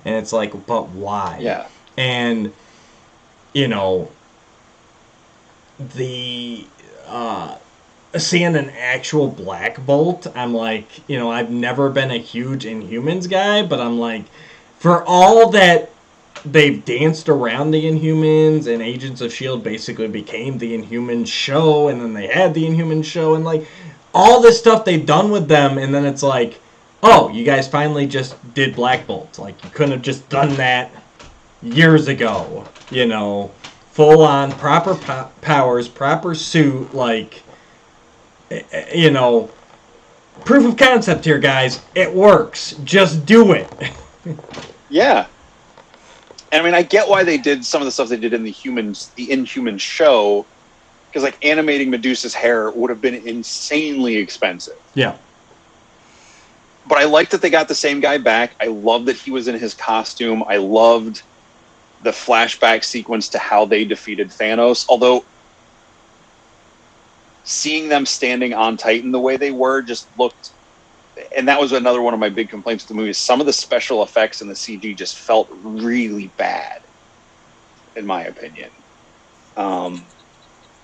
And it's like, but why? Yeah. And... the seeing an actual Black Bolt, I'm like, I've never been a huge Inhumans guy, but I'm like, for all that they've danced around the Inhumans and Agents of S.H.I.E.L.D. basically became the Inhumans show, and then they had the Inhumans show, and like, all this stuff they've done with them, and then it's like, oh, you guys finally just did Black Bolt. Like, you couldn't have just done that years ago, full on proper powers, proper suit, like, proof of concept here, guys. It works. Just do it. Yeah. And I mean, I get why they did some of the stuff they did in the Inhumans show, because like animating Medusa's hair would have been insanely expensive. Yeah. But I liked that they got the same guy back. I loved that he was in his costume. I loved the flashback sequence to how they defeated Thanos. Although seeing them standing on Titan the way they were just looked, and that was another one of my big complaints with the movie. Some of the special effects and the CG just felt really bad, in my opinion.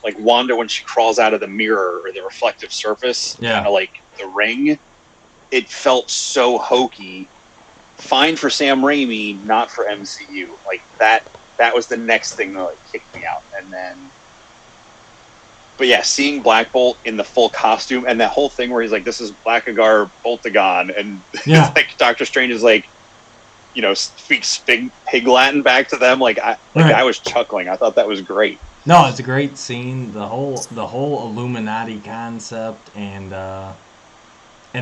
Like Wanda when she crawls out of the mirror or the reflective surface, kind of like the ring, it felt so hokey. Fine for Sam Raimi, not for MCU. Like that was the next thing that like kicked me out. And then, but yeah, seeing Black Bolt in the full costume and that whole thing where he's like, "This is Blackagar Boltagon," and like Doctor Strange is like, speaks pig Latin back to them. I was chuckling. I thought that was great. No, it's a great scene. The whole Illuminati concept and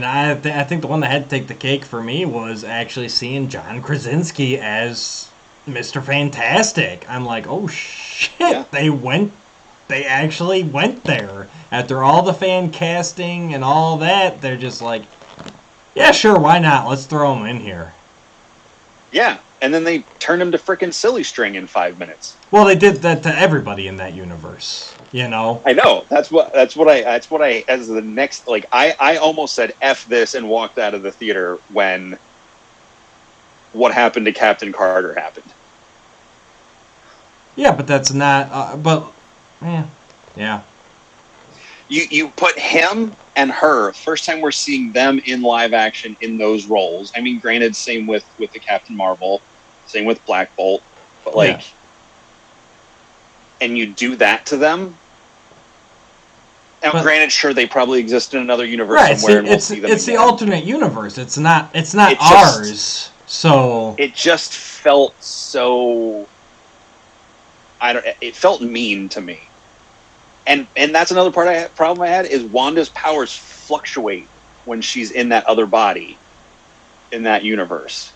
I think the one that had to take the cake for me was actually seeing John Krasinski as Mr. Fantastic. I'm like, oh shit, yeah. They actually went there. After all the fan casting and all that, they're just like, yeah, sure, why not? Let's throw him in here. Yeah, and then they turned him to frickin' Silly String in 5 minutes. Well, they did that to everybody in that universe, I know. That's what I as the next, like, I almost said F this and walked out of the theater when what happened to Captain Carter happened. Yeah, but that's not, yeah. You put him and her, first time we're seeing them in live action in those roles. I mean, granted, same with the Captain Marvel, same with Black Bolt, but like, and you do that to them. Now, granted, sure, they probably exist in another universe somewhere, and we'll see them. It's the alternate universe. It's not ours. So it just felt so. It felt mean to me. And that's another problem I had is Wanda's powers fluctuate when she's in that other body in that universe.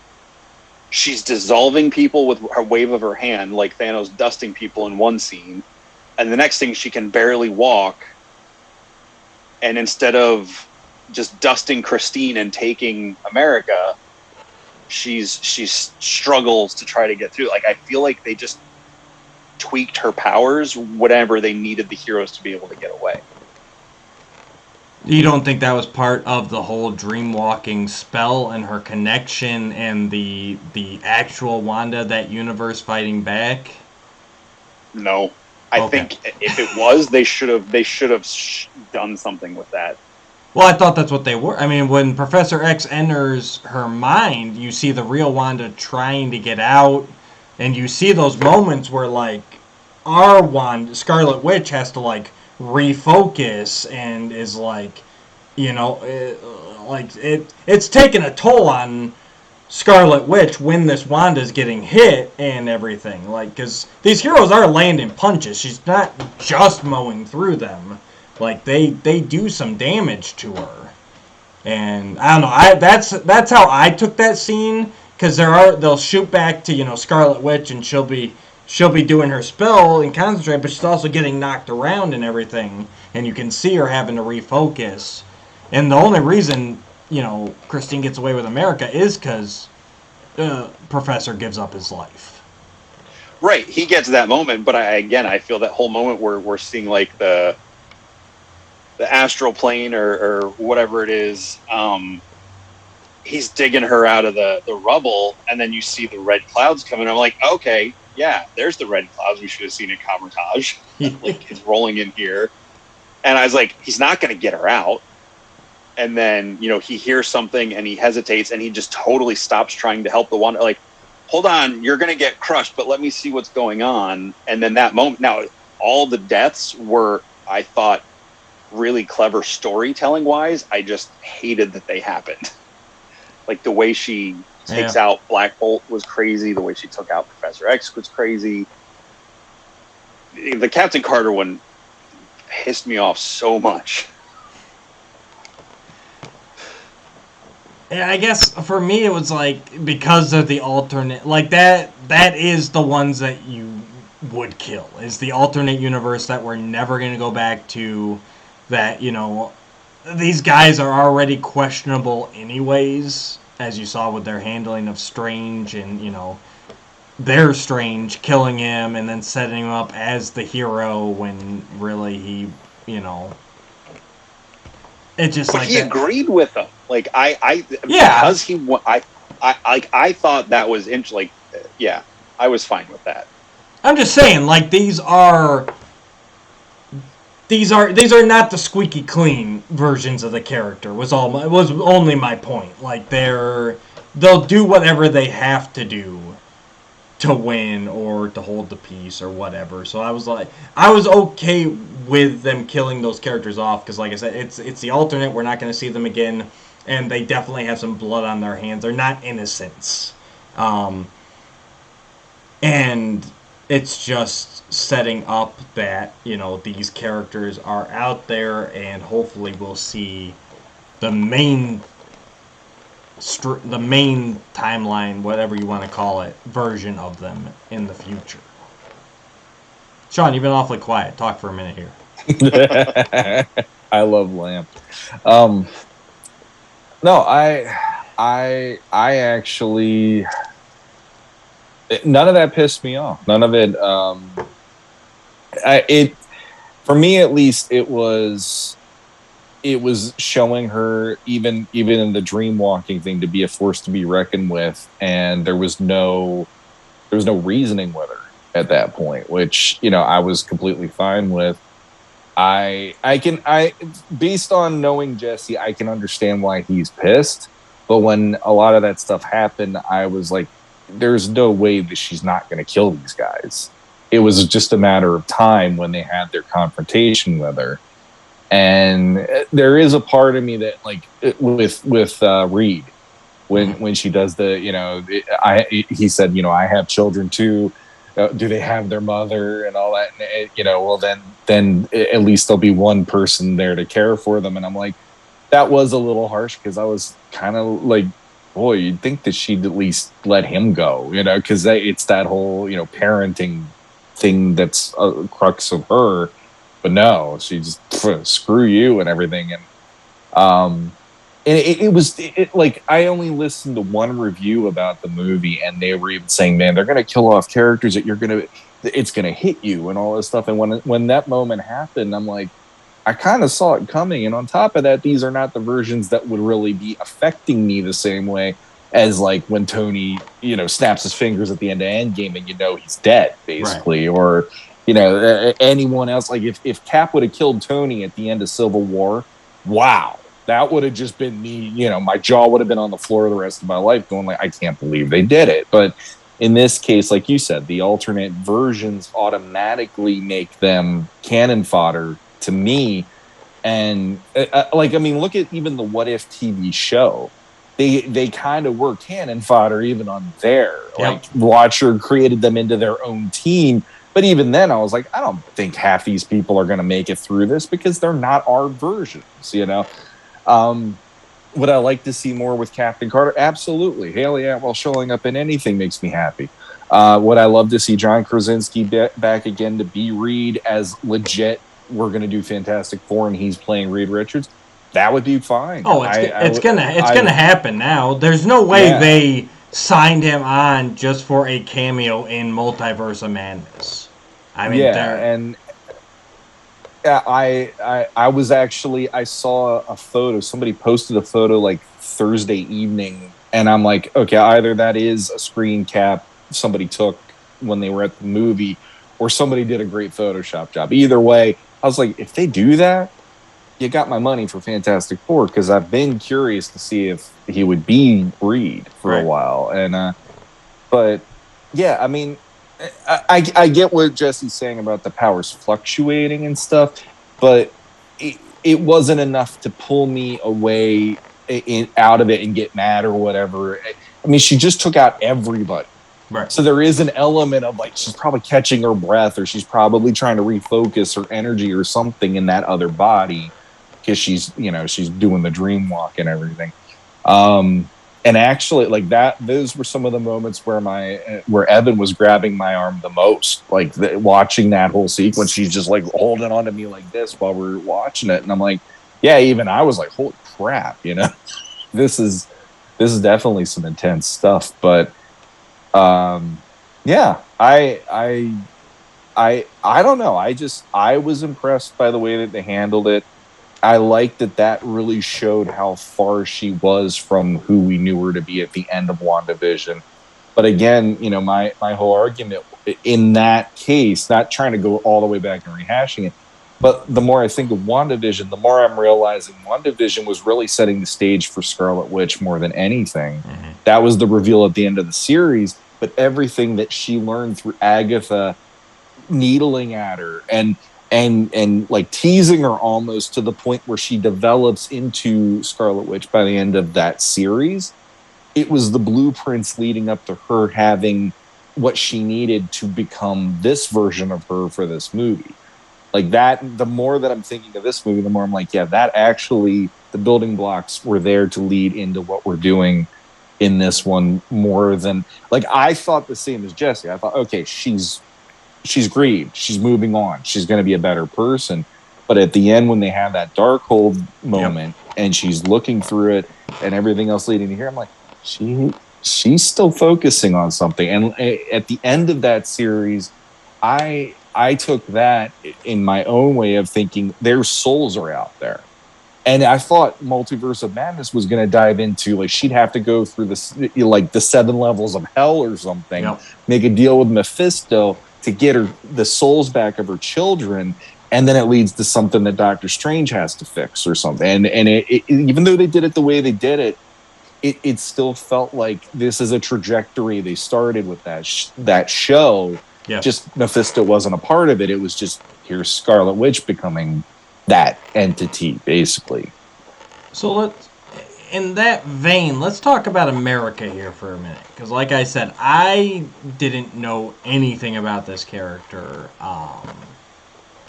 She's dissolving people with a wave of her hand, like Thanos dusting people in one scene, and the next thing she can barely walk. And instead of just dusting Christine and taking America, she struggles to try to get through. Like, I feel like they just tweaked her powers whatever they needed the heroes to be able to get away. You don't think that was part of the whole dream-walking spell and her connection and the actual Wanda, that universe fighting back? No, I Okay. think if it was, they should have done something with that. Well, I thought that's what they were. I mean, when Professor X enters her mind, you see the real Wanda trying to get out, and you see those moments where, like, our Wanda, Scarlet Witch, has to, like, refocus and is like, it's taking a toll on Scarlet Witch when this Wanda's getting hit and everything. Like, because these heroes are landing punches. She's not just mowing through them. Like, they do some damage to her. And I don't know. That's how I took that scene, because they'll shoot back to Scarlet Witch, and she'll be doing her spell and concentrate, but she's also getting knocked around and everything, and you can see her having to refocus. And the only reason Christine gets away with America is because Professor gives up his life. Right, he gets that moment, but I feel that whole moment where we're seeing like the astral plane or whatever it is. He's digging her out of the rubble, and then you see the red clouds coming. I'm like, okay, yeah, there's the red clouds we should have seen in Camertage. Like, it's rolling in here. And I was like, he's not going to get her out. And then, he hears something and he hesitates and he just totally stops trying to help the one. Like, hold on, you're going to get crushed, but let me see what's going on. And then that moment, now, all the deaths were, I thought, really clever storytelling wise. I just hated that they happened. Like, the way she takes out Black Bolt was crazy. The way she took out Professor X was crazy. The Captain Carter one pissed me off so much. Yeah, I guess for me it was like, because of the alternate, like that is the ones that you would kill. Is the alternate universe that we're never going to go back to, that, these guys are already questionable anyways, as you saw with their handling of Strange, and, they're Strange killing him and then setting him up as the hero when really he, it just, but like he that. Agreed with them. Like, Yeah. Because I thought that was like, yeah, I was fine with that. I'm just saying, like, these are not the squeaky clean versions of the character. Was only my point. Like, they'll do whatever they have to do to win or to hold the peace or whatever. So I was okay with them killing those characters off, because, like I said, it's the alternate. We're not going to see them again, and they definitely have some blood on their hands. They're not innocents, and it's just setting up that these characters are out there, and hopefully we'll see the main timeline, whatever you want to call it, version of them in the future. Sean, you've been awfully quiet. Talk for a minute here. I love Lamp. No, I actually, none of that pissed me off. None of it. For me at least, it was showing her, even in the dream walking thing, to be a force to be reckoned with, and there was no reasoning with her at that point, which I was completely fine with. I based on knowing Jesse, I can understand why he's pissed, but when a lot of that stuff happened, I was like, there's no way that she's not going to kill these guys. It was just a matter of time when they had their confrontation with her. And there is a part of me that, like, with Reed, when she does he said, I have children too. Do they have their mother and all that? And, well, then at least there'll be one person there to care for them. And I'm like, that was a little harsh, because I was kind of like, boy, you'd think that she'd at least let him go, because it's that whole, parenting thing that's a crux of her. But no, she just screw you and everything. And it was like, I only listened to one review about the movie, and they were even saying, man, they're going to kill off characters that it's going to hit you and all this stuff. And when that moment happened, I'm like, I kind of saw it coming. And on top of that, these are not the versions that would really be affecting me the same way as like when Tony, snaps his fingers at the end of Endgame and he's dead, basically. Right. Or, anyone else. Like if Cap would have killed Tony at the end of Civil War, wow. That would have just been me, my jaw would have been on the floor the rest of my life going like, I can't believe they did it. But in this case, like you said, the alternate versions automatically make them cannon fodder to me. And look at even the What If TV show. They kind of were cannon fodder even on there. Yep. Like Watcher created them into their own team. But even then I was like, I don't think half these people are going to make it through this because they're not our versions, Would I like to see more with Captain Carter? Absolutely. Haley Atwell showing up in anything makes me happy. Would I love to see John Krasinski back again to be Reed as legit? We're going to do Fantastic Four and he's playing Reed Richards. That would be fine. Oh, it's gonna happen now. There's no way they signed him on just for a cameo in Multiverse of Madness. I mean, and I was actually, I saw a photo. Somebody posted a photo like Thursday evening, and I'm like, okay, either that is a screen cap somebody took when they were at the movie, or somebody did a great Photoshop job. Either way, I was like, if they do that, you got my money for Fantastic Four, because I've been curious to see if he would be Reed for a while. And but yeah, I mean, I get what Jesse's saying about the powers fluctuating and stuff, but it wasn't enough to pull me away out of it and get mad or whatever. I mean, she just took out everybody. Right. So there is an element of like she's probably catching her breath, or she's probably trying to refocus her energy or something in that other body, because she's doing the dream walk and everything. And actually, like those were some of the moments where Evan was grabbing my arm the most, like watching that whole sequence. She's just like holding on to me like this while we're watching it, and I'm like, yeah, even I was like, holy crap, this is definitely some intense stuff. But yeah, I don't know. I was impressed by the way that they handled it. I like that really showed how far she was from who we knew her to be at the end of WandaVision. But again, my whole argument in that case, not trying to go all the way back and rehashing it, but the more I think of WandaVision, the more I'm realizing WandaVision was really setting the stage for Scarlet Witch more than anything. Mm-hmm. That was the reveal at the end of the series, but everything that she learned through Agatha needling at her and like teasing her almost to the point where she develops into Scarlet Witch by the end of that series. It was the blueprints leading up to her having what she needed to become this version of her for this movie. Like that, the more that I'm thinking of this movie, the more I'm like, yeah, that actually, the building blocks were there to lead into what we're doing in this one more than, like, I thought the same as Jesse. I thought, okay, she's grieved. She's moving on. She's going to be a better person. But at the end, when they have that Darkhold moment and she's looking through it and everything else leading to here, I'm like, she's still focusing on something. And at the end of that series, I took that in my own way of thinking their souls are out there. And I thought Multiverse of Madness was going to dive into, like, she'd have to go through this, like the 7 levels of hell or something, make a deal with Mephisto to get her the souls back of her children, and then it leads to something that Doctor Strange has to fix or something. And it even though they did it the way they did it, it still felt like this is a trajectory they started with that show. Yeah. Just Mephisto wasn't a part of it. It was just, here's Scarlet Witch becoming that entity, basically. So in that vein, let's talk about America here for a minute. Because like I said, I didn't know anything about this character.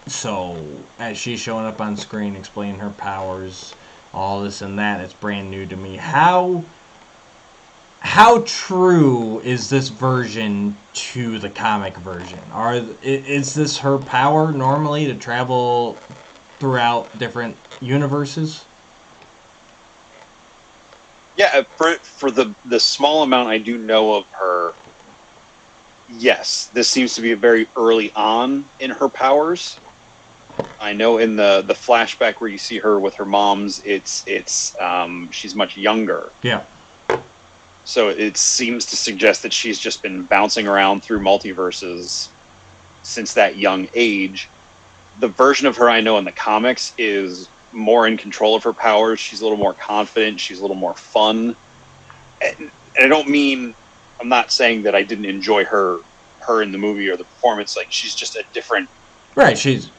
So as she's showing up on screen, explaining her powers, all this and that, it's brand new to me. How true is this version to the comic version? Is this her power normally to travel throughout different universes? Yeah, for the small amount I do know of her, yes, this seems to be very early on in her powers. I know in the flashback where you see her with her mom's, it's she's much younger. Yeah. So it seems to suggest that she's just been bouncing around through multiverses since that young age. The version of her I know in the comics is more in control of her powers. She's a little more confident. She's a little more fun. And I don't mean, I'm not saying that I didn't enjoy her in the movie or the performance. Like, she's just a different... Right, she's...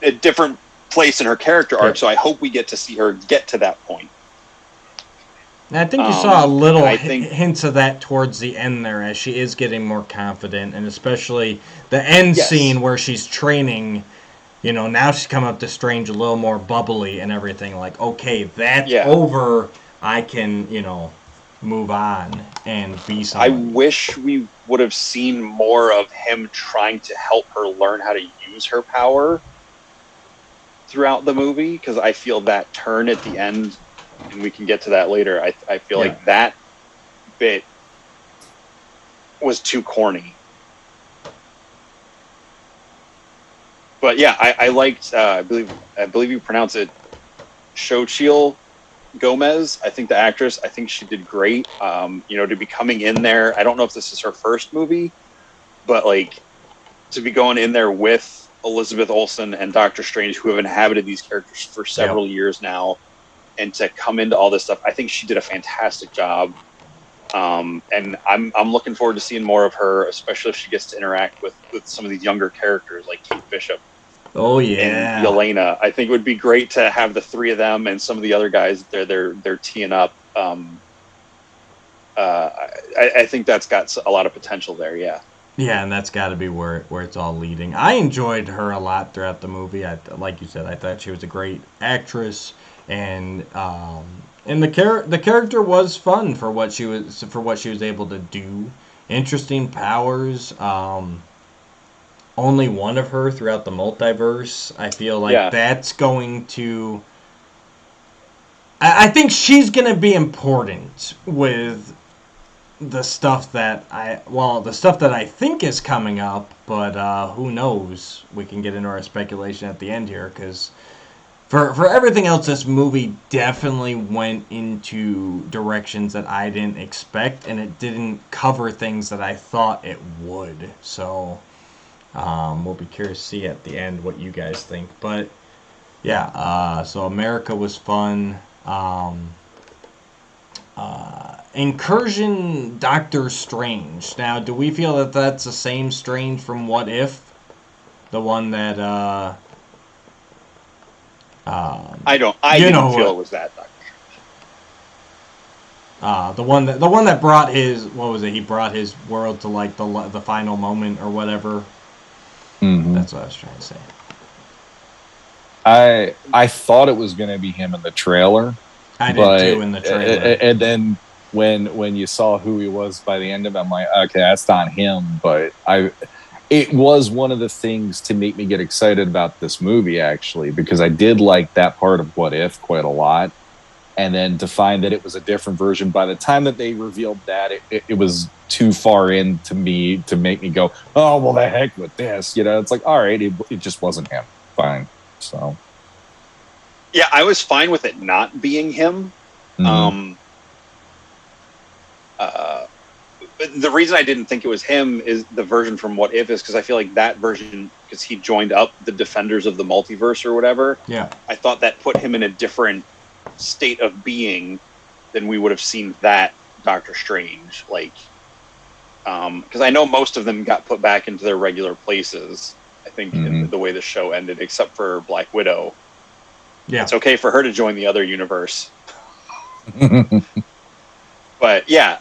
a different place in her character arc, so I hope we get to see her get to that point. And I think you saw a little hints of that towards the end there, as she is getting more confident, and especially the end scene where she's training, you know, now she's come up to Strange a little more bubbly and everything, like, okay, that's over, I can, you know, move on and be somebody. I wish we would have seen more of him trying to help her learn how to use her power throughout the movie, because I feel that turn at the end, and we can get to that later, I feel like that bit was too corny. But yeah, I liked, I believe you pronounce it Xochitl Gomez. I think the actress, I think she did great. You know, to be coming in there, I don't know if this is her first movie, but like, to be going in there with Elizabeth Olsen and Doctor Strange, who have inhabited these characters for several years now, and to come into all this stuff, I think she did a fantastic job. And I'm looking forward to seeing more of her, especially if she gets to interact with some of these younger characters like Kate Bishop. Oh yeah, and Yelena. I think it would be great to have the three of them and some of the other guys. They're teeing up. I think that's got a lot of potential there. Yeah. Yeah, and that's got to be where it's all leading. I enjoyed her a lot throughout the movie. Like you said, I thought she was a great actress, and the character was fun for what she was able to do. Interesting powers. Only one of her throughout the multiverse. I feel like that's going to... I think she's going to be important with the stuff that I think is coming up, but who knows? We can get into our speculation at the end here, because for everything else, this movie definitely went into directions that I didn't expect, and it didn't cover things that I thought it would. So we'll be curious to see at the end what you guys think. But yeah, so America was fun. Incursion Doctor Strange. Now, do we feel that that's the same Strange from What If? The one that I didn't feel it was that Doctor Strange. The one that brought his, what was it? He brought his world to like the final moment or whatever. Mm-hmm. That's what I was trying to say. I thought it was going to be him in the trailer. I did too in the trailer. And then when you saw who he was by the end of it, I'm like, okay, that's not him. But it was one of the things to make me get excited about this movie, actually, because I did like that part of What If quite a lot. And then to find that it was a different version, by the time that they revealed that, it was too far in to me to make me go, oh, well, the heck with this. You know, it's like, all right, it just wasn't him. Fine. So. Yeah, I was fine with it not being him. Mm-hmm. But the reason I didn't think it was him is the version from What If is because I feel like that version, because he joined up the Defenders of the Multiverse or whatever. Yeah. I thought that put him in a different state of being than we would have seen that Doctor Strange. Like, because I know most of them got put back into their regular places, I think, in the way the show ended, except for Black Widow. Yeah. It's okay for her to join the other universe. But yeah,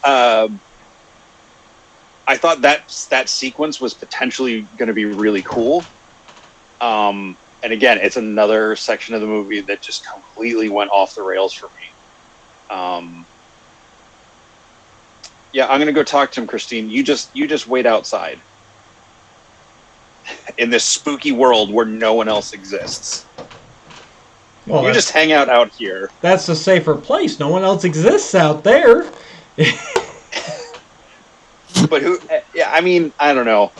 I thought that sequence was potentially going to be really cool. And again, it's another section of the movie that just completely went off the rails for me. Yeah, I'm going to go talk to him, Christine. You just wait outside in this spooky world where no one else exists. Well, you just hang out here. That's a safer place. No one else exists out there. But who? Yeah, I mean, I don't know.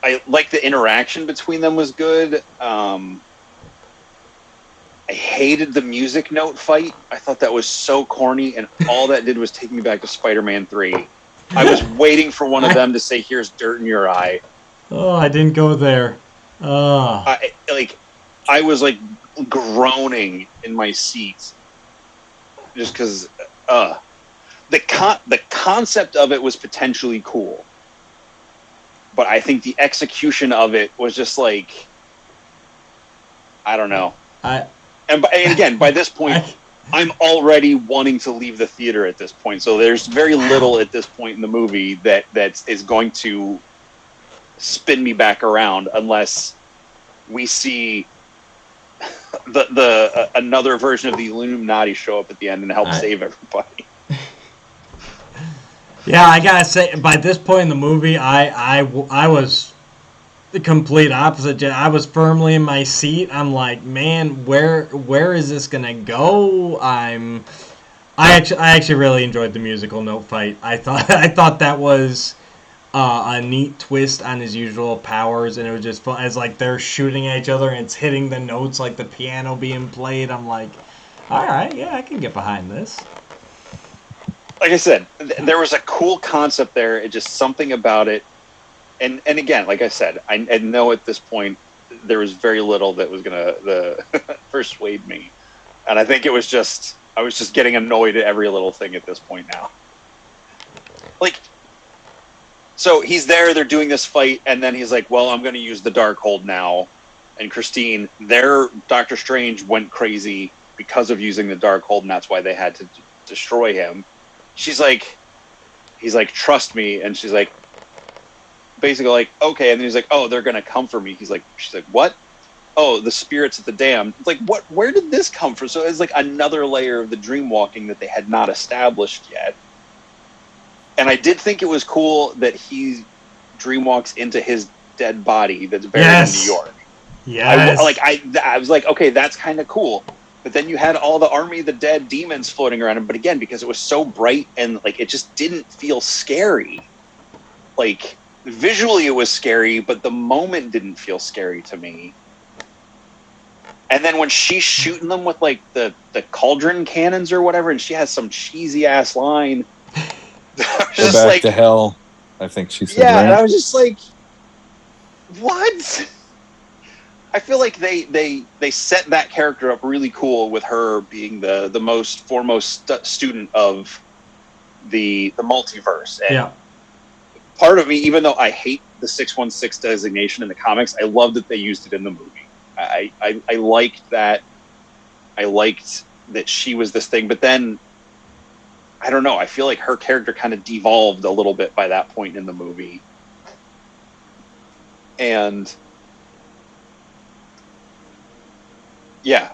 I like the interaction between them was good. I hated the music note fight. I thought that was so corny, and all that did was take me back to Spider-Man 3. I was waiting for one of them to say, "Here's dirt in your eye." Oh, I didn't go there. I was like groaning in my seat just because the concept of it was potentially cool, but I think the execution of it was just like, I don't know. And again, by this point, I'm already wanting to leave the theater at this point. So there's very little at this point in the movie that is going to spin me back around unless we see the another version of the Illuminati show up at the end and help save everybody. Yeah, I gotta say, by this point in the movie, I was the complete opposite. I was firmly in my seat. I'm like, man, where is this gonna go? I actually really enjoyed the musical note fight. I thought that was a neat twist on his usual powers, and it was just fun as like they're shooting at each other and it's hitting the notes like the piano being played. I'm like, all right, yeah, I can get behind this. Like I said, there was a cool concept there. It just something about it. And again, like I said, I know at this point there was very little that was gonna persuade me, and I think I was just getting annoyed at every little thing at this point now. Like, so he's there, they're doing this fight, and then he's like, "Well, I'm going to use the Darkhold now." And Christine, their Doctor Strange went crazy because of using the Darkhold, and that's why they had to destroy him. He's like, "Trust me," and she's like, basically like, okay, and then he's like, "Oh, they're gonna come for me." She's like, "What?" "Oh, the spirits at the dam." It's like, what? Where did this come from? So it's like another layer of the dream walking that they had not established yet. And I did think it was cool that he dream walks into his dead body that's buried in New York. Yes. I was like, okay, that's kind of cool. But then you had all the army of the dead demons floating around him. But again, because it was so bright and like it just didn't feel scary. Like visually it was scary, but the moment didn't feel scary to me. And then when she's shooting them with like the cauldron cannons or whatever, and she has some cheesy ass line. Go back like, to hell, I think she said. Yeah, right? And I was just like, what? I feel like they set that character up really cool with her being the most foremost student of the multiverse. And yeah. Part of me, even though I hate the 616 designation in the comics, I love that they used it in the movie. I liked that. I liked that she was this thing, but then I don't know. I feel like her character kind of devolved a little bit by that point in the movie. And yeah.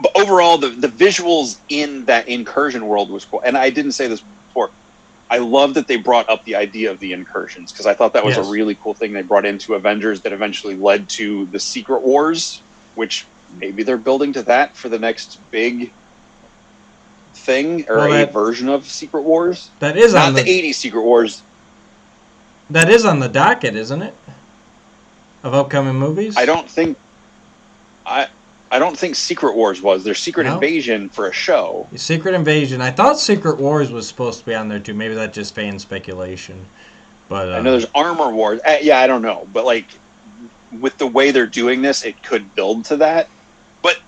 But overall, the visuals in that incursion world was cool. And I didn't say this before. I love that they brought up the idea of the incursions because I thought that was a really cool thing they brought into Avengers that eventually led to the Secret Wars, which maybe they're building to that for the next big thing or a version of Secret Wars. That is not the 80s Secret Wars. That is on the docket, isn't it? Of upcoming movies? I don't think Secret Wars was. There's Secret Invasion for a show. Secret Invasion. I thought Secret Wars was supposed to be on there too. Maybe that's just fan speculation. But I know there's Armor Wars. Yeah, I don't know. But like with the way they're doing this, it could build to that. But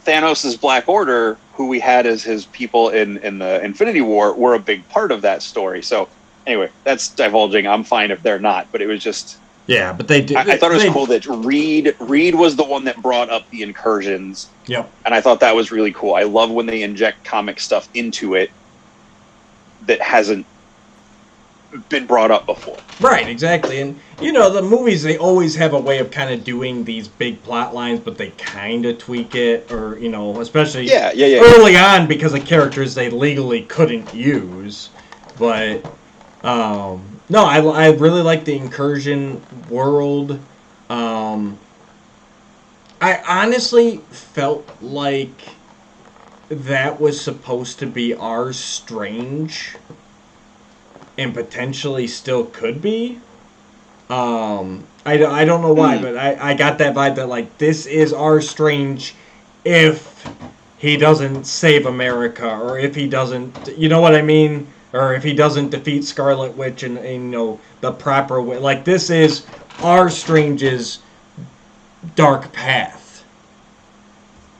Thanos' Black Order, who we had as his people in the Infinity War, were a big part of that story. So anyway, that's divulging. I'm fine if they're not. But it was just... Yeah, but they did. I thought it was cool that Reed was the one that brought up the incursions. Yep. And I thought that was really cool. I love when they inject comic stuff into it that hasn't been brought up before. Right, exactly. And, you know, the movies, they always have a way of kind of doing these big plot lines, but they kind of tweak it, or, you know, especially early on because of characters they legally couldn't use. But, no, I really like the incursion world. I honestly felt like that was supposed to be our Strange and potentially still could be. I don't know why, but I got that vibe that, like, this is our Strange if he doesn't save America, or if he doesn't, you know what I mean? Or if he doesn't defeat Scarlet Witch in you know, the proper way. Like, this is our Strange's dark path.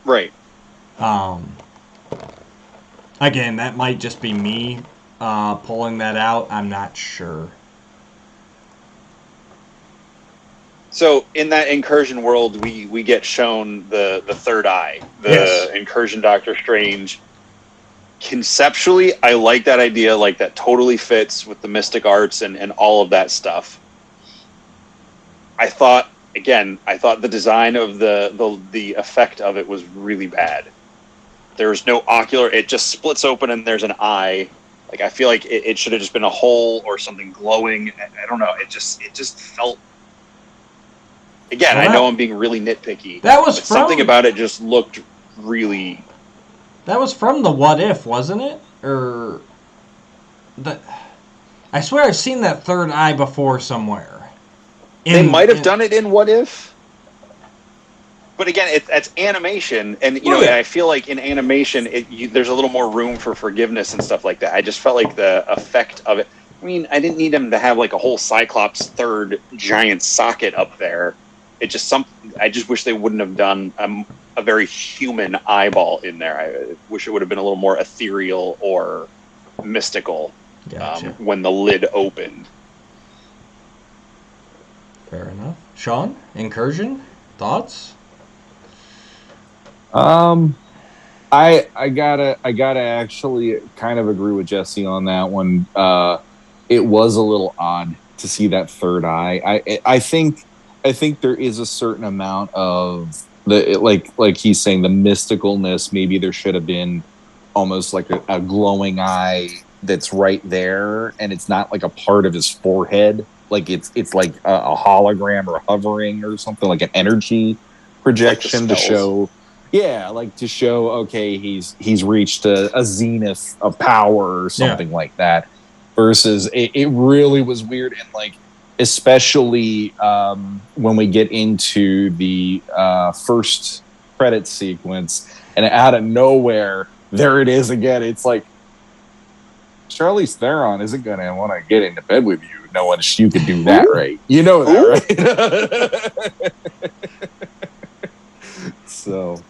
Right. Again, that might just be me pulling that out. I'm not sure. So in that incursion world, we get shown the third eye, the incursion Doctor Strange. Conceptually, I like that idea. Like, that totally fits with the mystic arts and all of that stuff. I thought the design of the effect of it was really bad. There's no ocular; it just splits open and there's an eye. Like, I feel like it should have just been a hole or something glowing. I don't know. It just felt. Again, I know I'm being really nitpicky. That was something about it just looked really. That was from the What If, wasn't it? I swear I've seen that third eye before somewhere. They might have done it in What If. But again, that's animation, and you know, I feel like in animation, there's a little more room for forgiveness and stuff like that. I just felt like the effect of it. I mean, I didn't need him to have like a whole Cyclops third giant socket up there. I just wish they wouldn't have done a very human eyeball in there. I wish it would have been a little more ethereal or mystical. Gotcha. When the lid opened. Fair enough. Sean, Incursion, thoughts? I gotta actually kind of agree with Jesse on that one. It was a little odd to see that third eye. I think there is a certain amount of like he's saying, the mysticalness. Maybe there should have been almost like a glowing eye that's right there, and it's not like a part of his forehead. Like it's like a hologram or hovering or something, like an energy projection to show. Yeah, like to show, okay, he's reached a zenith of power or something like that. Versus it really was weird, and like especially when we get into the first credit sequence, and out of nowhere, there it is again. It's like, Charlize Theron isn't going to want to get into bed with you knowing you could do that, right? You know that, right? So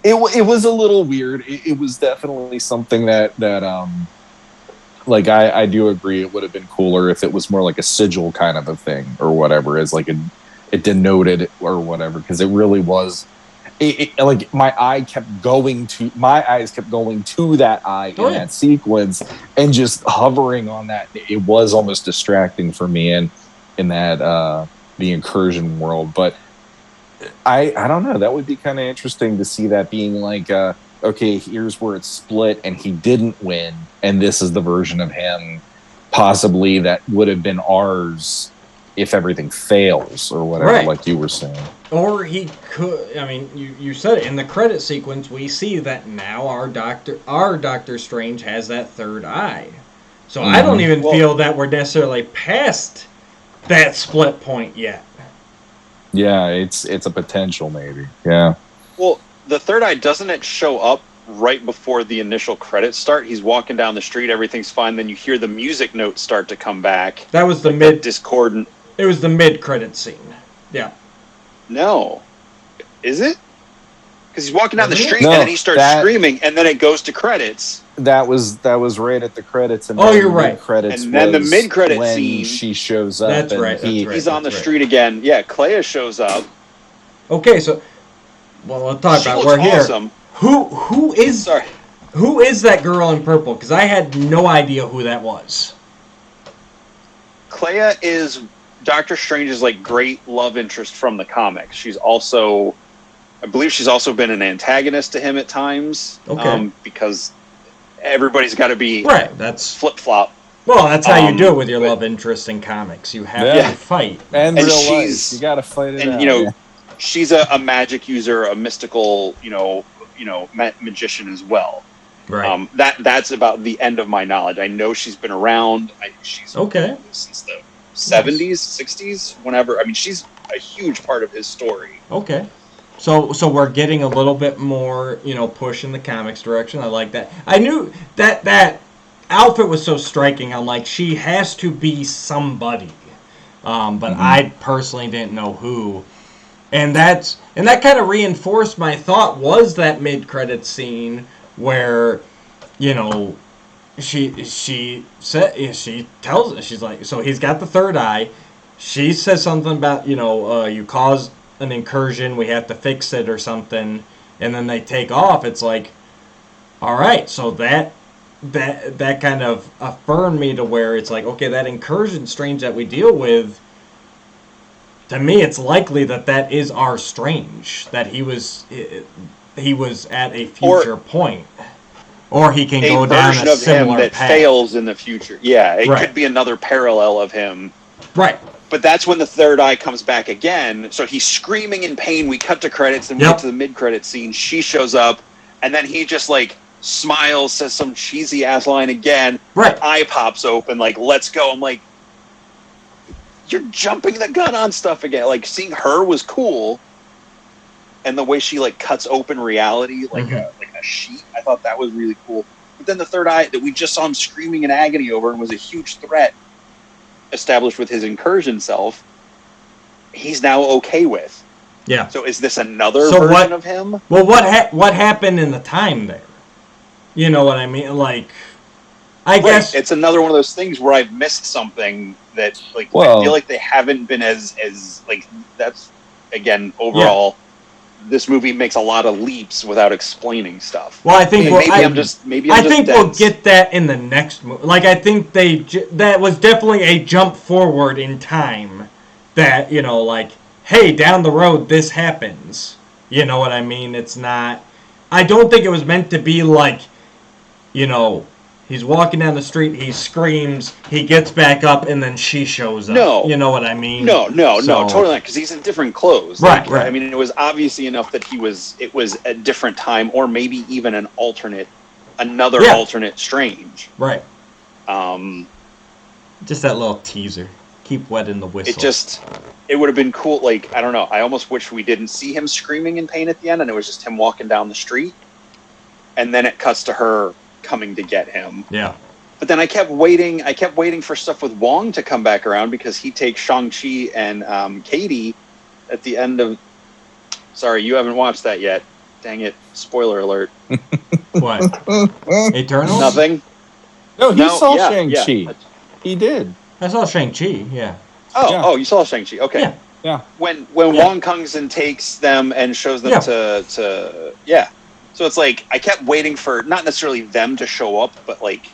it was a little weird. It was definitely something that like I do agree it would have been cooler if it was more like a sigil kind of a thing or whatever, as like it denoted or whatever, because it really was. Like my eyes kept going to that eye in that sequence, and just hovering on that. It was almost distracting for me in that the incursion world. But I don't know. That would be kind of interesting to see that being like, okay, here's where it's split, and he didn't win, and this is the version of him possibly that would have been ours if everything fails or whatever, like you were saying. Or he could. I mean, you said it in the credit sequence. We see that now our Doctor Strange has that third eye. So I don't even feel that we're necessarily past that split point yet. Yeah, it's a potential maybe. Yeah. Well, the third eye, doesn't it show up right before the initial credits start? He's walking down the street, everything's fine. Then you hear the music notes start to come back. That was the discordant. It was the mid-credit scene. Yeah. No. Is it? Because he's walking down the street and then he starts screaming, and then it goes to credits. That was right at the credits. And you're right. Credits, and then the mid-credit scene, she shows up. That's right. He's on the street again. Yeah, Clea shows up. Okay, so let's talk about we're awesome. Here. Who is that girl in purple? Because I had no idea who that was. Clea is Doctor Strange's like great love interest from the comics. She's also, I believe, she's also been an antagonist to him at times. Okay. Because everybody's got to be That's flip flop. Well, that's how you do it with your love interest in comics. You have to fight, and real life, you got to fight it. And out, you know, she's a magic user, a mystical, magician as well. Right. That's about the end of my knowledge. I know she's been around. She's okay since the 70s, 60s, whenever. I mean, she's a huge part of his story. Okay. So we're getting a little bit more, push in the comics direction. I like that. I knew that outfit was so striking. I'm like, she has to be somebody. But I personally didn't know who. And that kind of reinforced my thought was that mid-credit scene where, she tells us, she's like, so he's got the third eye. She says something about, you caused an incursion, we have to fix it or something, and then they take off. It's like, all right, so that kind of affirmed me to where it's like, okay, that incursion Strange that we deal with, to me, it's likely that is our Strange, that he was at a future point. Or he can go down a similar him that path. Fails in the future. Yeah, it right. could be another parallel of him. Right. But that's when the third eye comes back again. So he's screaming in pain. We cut to credits, and we get to the mid-credit scene. She shows up, and then he just, like, smiles, says some cheesy-ass line again. Right. Eye pops open, like, let's go. I'm like, you're jumping the gun on stuff again. Like, seeing her was cool. And the way she, like, cuts open reality, like a sheet, I thought that was really cool. But then the third eye that we just saw him screaming in agony over and was a huge threat established with his incursion self, he's now okay with. Yeah. So is this another version of him? Well, what happened in the time there? You know what I mean? Like, I guess it's another one of those things where I've missed something that, like, I feel like they haven't been as like, that's, again, overall... Yeah. This movie makes a lot of leaps without explaining stuff. Well, I think I think we'll get that in the next movie. Like, I think that was definitely a jump forward in time. That, like, hey, down the road this happens. You know what I mean? It's not. I don't think it was meant to be like, he's walking down the street, he screams, he gets back up, and then she shows up. No. You know what I mean? No, totally not, because he's in different clothes. Right, right. I mean, it was obviously enough that it was a different time, or maybe even another alternate Strange. Right. Just that little teaser. Keep wetting the whistle. It would have been cool, like, I don't know, I almost wish we didn't see him screaming in pain at the end, and it was just him walking down the street, and then it cuts to her coming to get him. Yeah. But then I kept waiting for stuff with Wong to come back around, because he takes Shang-Chi and Katie at the end of... Sorry, you haven't watched that yet. Dang it. Spoiler alert. What? Eternals? Nothing? No, he saw Shang-Chi. Yeah. He did. I saw Shang-Chi, yeah. Oh, you saw Shang-Chi. Okay. Yeah. When Wong comes and takes them and shows them to... Yeah. So it's like, I kept waiting for, not necessarily them to show up, but like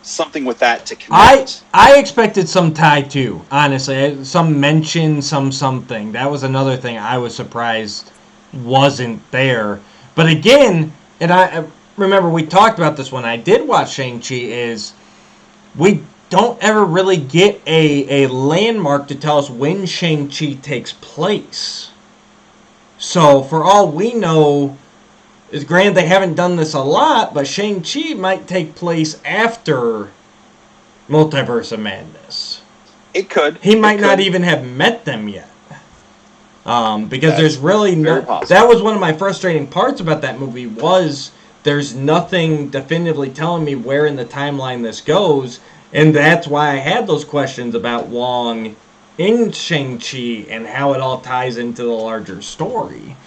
something with that to connect. I expected some tie too, honestly. Some mention, something. That was another thing I was surprised wasn't there. But again, and I remember we talked about this when I did watch Shang-Chi, is we don't ever really get a landmark to tell us when Shang-Chi takes place. So for all we know... Granted, they haven't done this a lot, but Shang-Chi might take place after Multiverse of Madness. It could. He might not even have met them yet. Because there's really no... That was one of my frustrating parts about that movie, was there's nothing definitively telling me where in the timeline this goes, and that's why I had those questions about Wong in Shang-Chi and how it all ties into the larger story.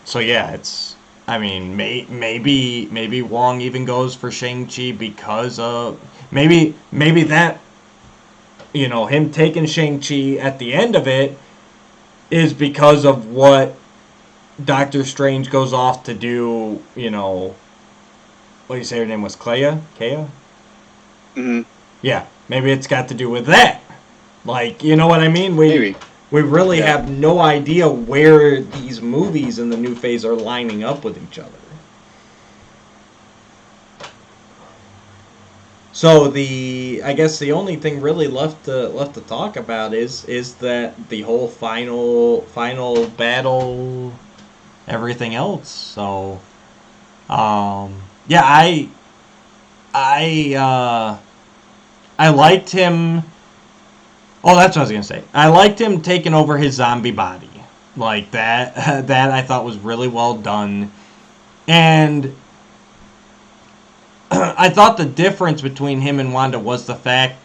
So yeah, it's... I mean, maybe Wong even goes for Shang-Chi because of... Maybe that... him taking Shang-Chi at the end of it is because of what Doctor Strange goes off to do, What do you say her name was? Kea? Mm-hmm. Yeah, maybe it's got to do with that. Like, you know what I mean? Maybe. We really have no idea where these movies in the new phase are lining up with each other. So I guess the only thing really left to talk about is that the whole final battle, everything else. So Yeah, I liked him. Oh, that's what I was gonna say. I liked him taking over his zombie body like that. That I thought was really well done, and I thought the difference between him and Wanda was the fact.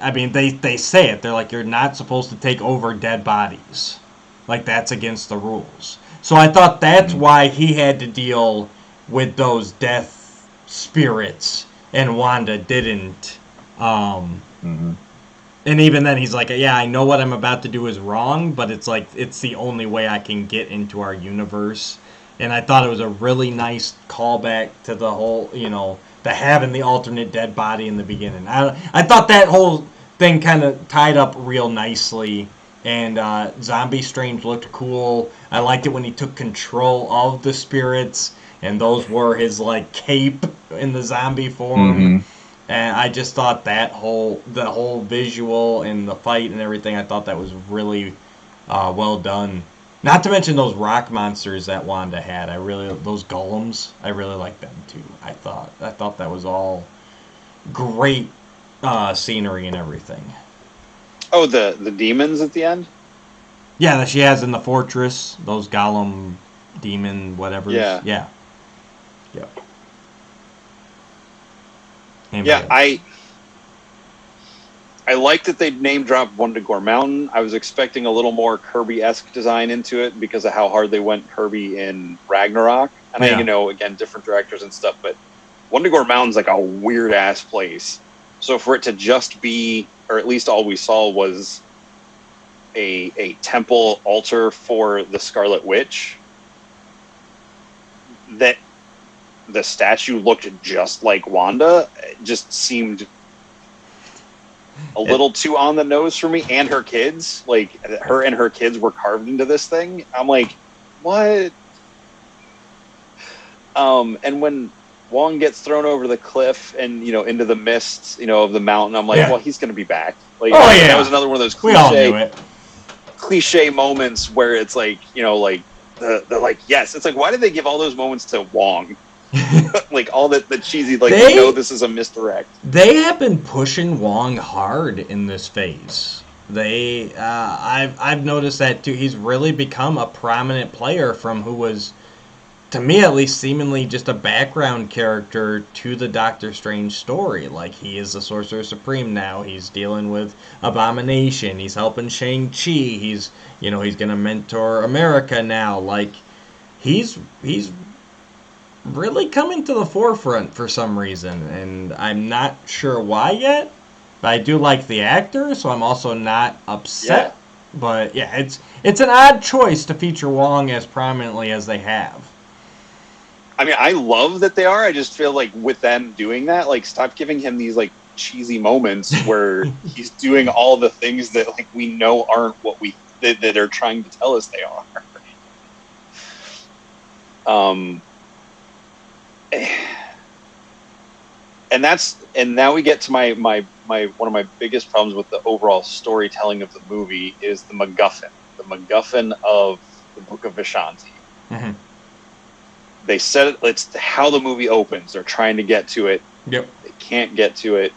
I mean, they say it. They're like, you're not supposed to take over dead bodies. Like, that's against the rules. So I thought that's why he had to deal with those death spirits, and Wanda didn't. And even then, he's like, yeah, I know what I'm about to do is wrong, but it's like, it's the only way I can get into our universe. And I thought it was a really nice callback to the whole, the having the alternate dead body in the beginning. I thought that whole thing kind of tied up real nicely. And Zombie Strange looked cool. I liked it when he took control of the spirits, and those were his like cape in the zombie form. And I just thought the whole visual and the fight and everything, I thought that was really well done. Not to mention those rock monsters that Wanda had. Those golems, I really liked them too. I thought that was all great scenery and everything. Oh, the demons at the end? Yeah, that she has in the fortress. Those golem demon whatever. Yeah. Yeah. Yeah, I like that they name dropped Wundagore Mountain. I was expecting a little more Kirby-esque design into it because of how hard they went Kirby in Ragnarok. And again, different directors and stuff, but Wundagore Mountain's like a weird-ass place. So for it to just be, or at least all we saw was a temple altar for the Scarlet Witch, that the statue looked just like Wanda. It just seemed a little too on the nose for me. And her kids, like her and her kids were carved into this thing. I'm like, what? And when Wong gets thrown over the cliff and into the mists of the mountain, I'm like, well, he's gonna be back. Like, that was another one of those cliche moments where it's like they're like, yes, it's like, why did they give all those moments to Wong? Like all the cheesy, like, this is a misdirect. They have been pushing Wong hard in this phase. I've noticed that too. He's really become a prominent player from who was, to me at least, seemingly just a background character to the Doctor Strange story. Like, he is the Sorcerer Supreme now. He's dealing with Abomination. He's helping Shang-Chi. He's gonna mentor America now. Like, he's really coming to the forefront for some reason, and I'm not sure why yet, but I do like the actor, so I'm also not upset. Yeah. But yeah, it's an odd choice to feature Wong as prominently as they have. I mean, I love that they are. I just feel like with them doing that, like, stop giving him these like cheesy moments where he's doing all the things that like we know aren't what that they're trying to tell us they are. And now we get to my one of my biggest problems with the overall storytelling of the movie is the MacGuffin of the Book of Vishanti. Mm-hmm. They said it's how the movie opens. They're trying to get to it. Yep. They can't get to it.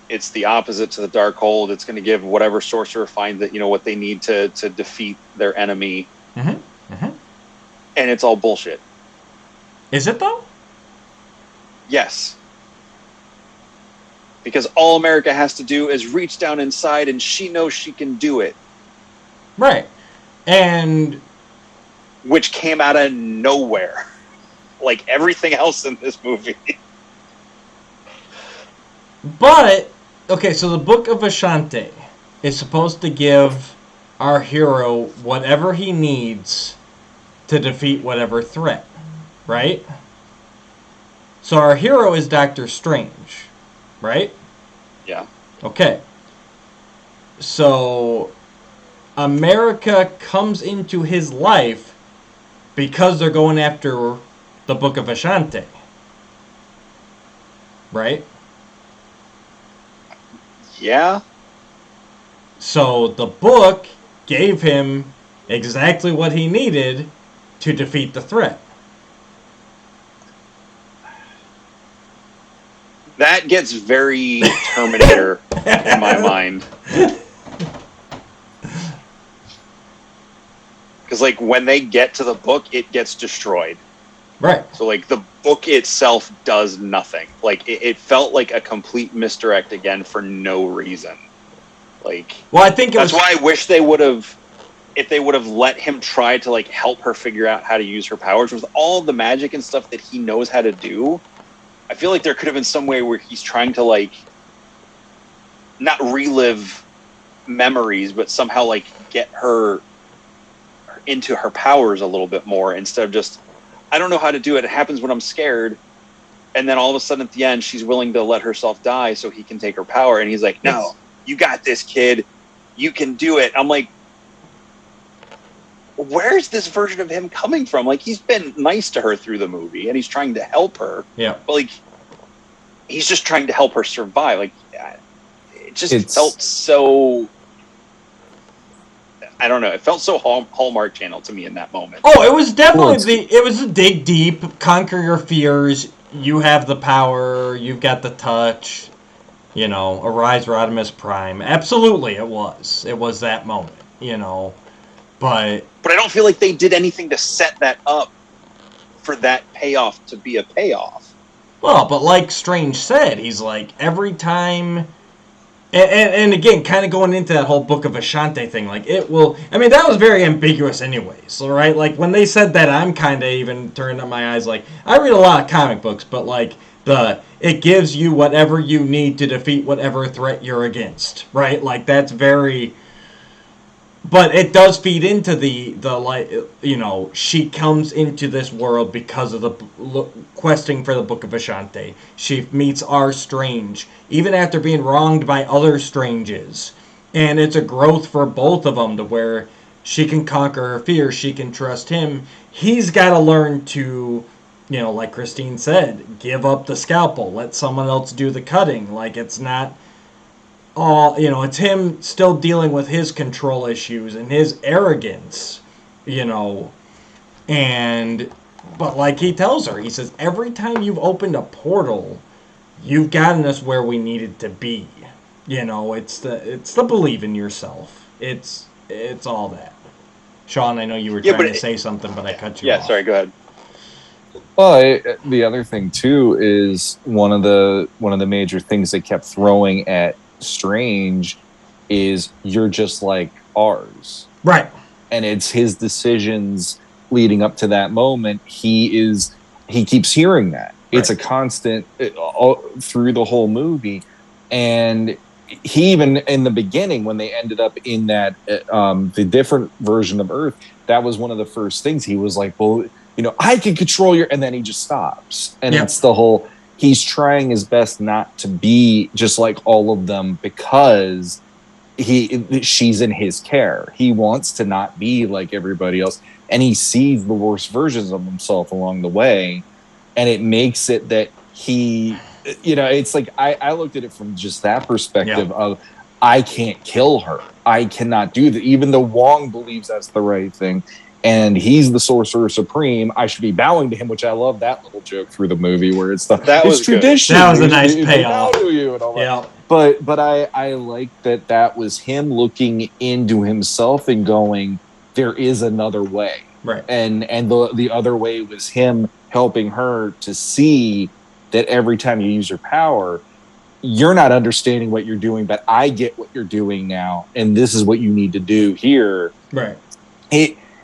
It's the opposite to the Darkhold. It's going to give whatever sorcerer finds it, what they need to defeat their enemy. Mm-hmm. Mm-hmm. And it's all bullshit. Is it though? Yes. Because all America has to do is reach down inside and she knows she can do it. Right. And which came out of nowhere. Like everything else in this movie. But, okay, so the Book of Vishanti is supposed to give our hero whatever he needs to defeat whatever threat. Right? So our hero is Doctor Strange, right? Yeah. Okay. So America comes into his life because they're going after the Book of Vishanti. Right? Yeah. So the book gave him exactly what he needed to defeat the threat. That gets very Terminator in my mind. Because, like, when they get to the book, it gets destroyed. Right. So, like, the book itself does nothing. Like, it felt like a complete misdirect again for no reason. Like, well, I think that's why I wish they would have, if they would have let him try to, like, help her figure out how to use her powers with all the magic and stuff that he knows how to do. I feel like there could have been some way where he's trying to, like, not relive memories, but somehow, like, get her into her powers a little bit more instead of just, I don't know how to do it. It happens when I'm scared. And then all of a sudden at the end, she's willing to let herself die so he can take her power. And he's like, no, you got this, kid. You can do it. I'm like, where's this version of him coming from? Like, he's been nice to her through the movie and he's trying to help her. Yeah. But, like, he's just trying to help her survive. Like, it just felt so, I don't know. It felt so Hallmark Channel to me in that moment. Oh, it was definitely it was a dig deep, conquer your fears. You have the power. You've got the touch. You know, arise, Rodimus Prime. Absolutely, it was. It was that moment. You know, but I don't feel like they did anything to set that up for that payoff to be a payoff. Well, but like Strange said, he's like every time. And again, kind of going into that whole Book of Ashante thing, like it will. I mean, that was very ambiguous, anyways. All right, like when they said that, I'm kind of even turning up my eyes. Like I read a lot of comic books, but like it gives you whatever you need to defeat whatever threat you're against, right? Like that's very. But it does feed into the like, you know, she comes into this world because of the questing for the Book of Ashante. She meets our Strange, even after being wronged by other Stranges. And it's a growth for both of them to where she can conquer her fear, she can trust him. He's got to learn to, you know, like Christine said, give up the scalpel, let someone else do the cutting. Like it's not... you know, it's him still dealing with his control issues and his arrogance, you know, but like he tells her, he says, every time you've opened a portal, you've gotten us where we needed to be. You know, it's the believe in yourself. It's all that. Sean, I know you were trying to say something, but I cut you off. Yeah, sorry, go ahead. Well, the other thing too is one of the major things they kept throwing at Strange is you're just like ours, right? And it's his decisions leading up to that moment. He keeps hearing that. Right. It's a constant through the whole movie. And he, even in the beginning when they ended up in that the different version of Earth, that was one of the first things he was like, well, you know, I can control your, and then he just stops. And it's the whole, he's trying his best not to be just like all of them because she's in his care. He wants to not be like everybody else. And he sees the worst versions of himself along the way. And it makes it that he, you know, it's like, I looked at it from just that perspective of, I can't kill her. I cannot do that. Even though Wong believes that's the right thing. And he's the Sorcerer Supreme. I should be bowing to him, which I love that little joke through the movie where it's it's tradition. That was a nice payoff. Bow to you and all that. But I like that was him looking into himself and going, there is another way. Right. And the other way was him helping her to see that every time you use your power, you're not understanding what you're doing, but I get what you're doing now, and this is what you need to do here. Right.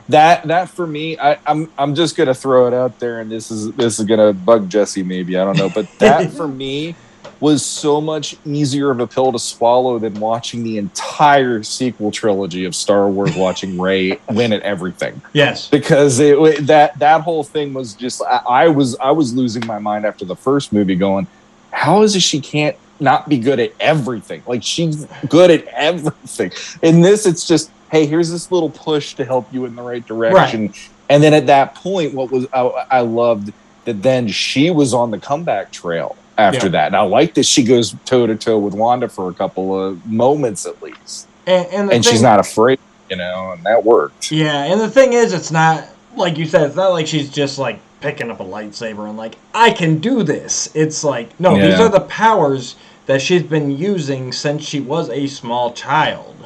That for me, I'm just gonna throw it out there, and this is gonna bug Jesse maybe, I don't know, but that for me was so much easier of a pill to swallow than watching the entire sequel trilogy of Star Wars, watching Rey win at everything. Yes, because that whole thing was just, I was losing my mind after the first movie, going, how is it she can't not be good at everything? Like, she's good at everything. In this, it's just, hey, here's this little push to help you in the right direction. Right. And then at that point, I loved that then she was on the comeback trail after that. And I like that she goes toe-to-toe with Wanda for a couple of moments at least. And she's not afraid, you know, and that worked. Yeah, and the thing is, it's not like you said, it's not like she's just like picking up a lightsaber and like, I can do this. It's like, no, these are the powers that she's been using since she was a small child.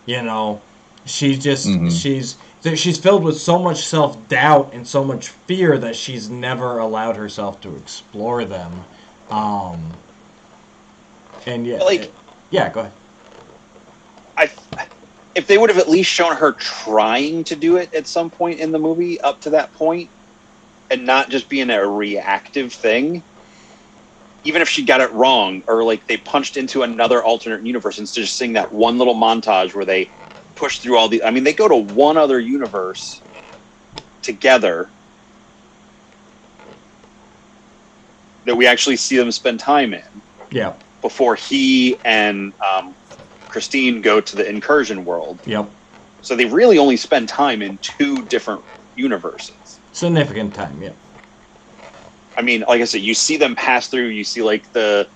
You know, she's just she's filled with so much self-doubt and so much fear that she's never allowed herself to explore them. And yeah, like, yeah, go ahead. If they would have at least shown her trying to do it at some point in the movie up to that point, and not just being a reactive thing, even if she got it wrong, or like they punched into another alternate universe instead of just seeing that one little montage where they push through all the, I mean, they go to one other universe together that we actually see them spend time in. Yeah. Before he and Christine go to the incursion world. Yep. So they really only spend time in 2 different universes. Significant time, yeah. I mean, like I said, you see them pass through. You see like them.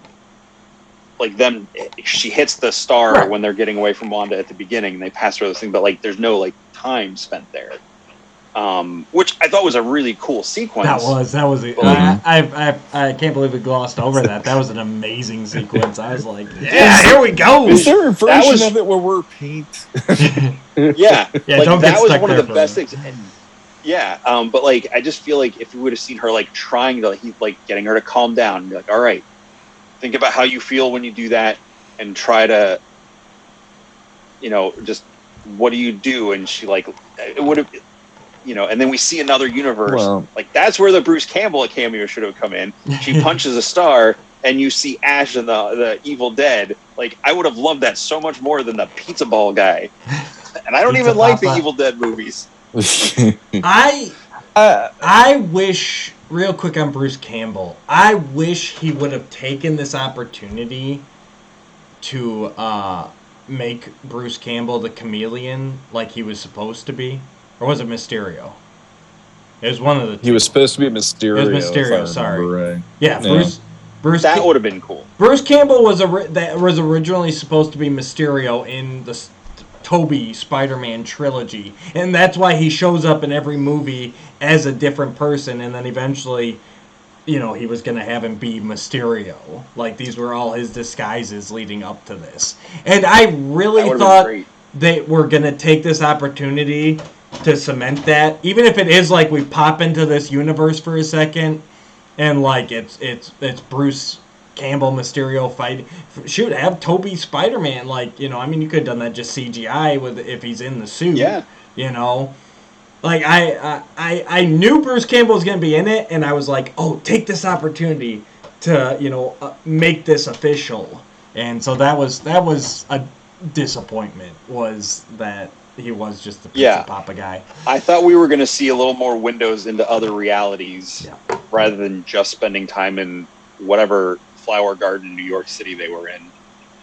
She hits the star when they're getting away from Wanda at the beginning, and they pass through this thing. But like, there's no like time spent there, which I thought was a really cool sequence. That was. I can't believe we glossed over that. That was an amazing sequence. I was like, yeah, here we go. Is there a version of it where we're paint? Yeah, like, don't that get was stuck one of there the best things. Yeah, but like, I just feel like if we would have seen her like trying to like getting her to calm down and be like, all right, think about how you feel when you do that, and try to, just what do you do? And she like, it would have, and then we see another universe. Well, like that's where the Bruce Campbell cameo should have come in. She punches a star, and you see Ash and the Evil Dead. Like, I would have loved that so much more than the pizza ball guy. And I don't even like the Evil Dead movies. I wish, real quick on Bruce Campbell, I wish he would have taken this opportunity to make Bruce Campbell the chameleon like he was supposed to be. Or was it Mysterio? It was one of the two. He was supposed to be Mysterio. It was Mysterio, sorry. Right. Yeah, Bruce. That would have been cool. Bruce Campbell was originally supposed to be Mysterio in the Tobey Spider-Man trilogy, and that's why he shows up in every movie as a different person, and then eventually, he was going to have him be Mysterio. Like, these were all his disguises leading up to this. And I really thought they were going to take this opportunity to cement that, even if it is like we pop into this universe for a second, and like it's Bruce Campbell Mysterio fight. Shoot, have Tobey Spider-Man, you could have done that just CGI with if he's in the suit. Yeah. Like I knew Bruce Campbell was gonna be in it, and I was like, oh, take this opportunity to make this official. And so that was a disappointment, was that he was just the Pizza Papa guy. I thought we were going to see a little more windows into other realities rather than just spending time in whatever flower garden New York City they were in.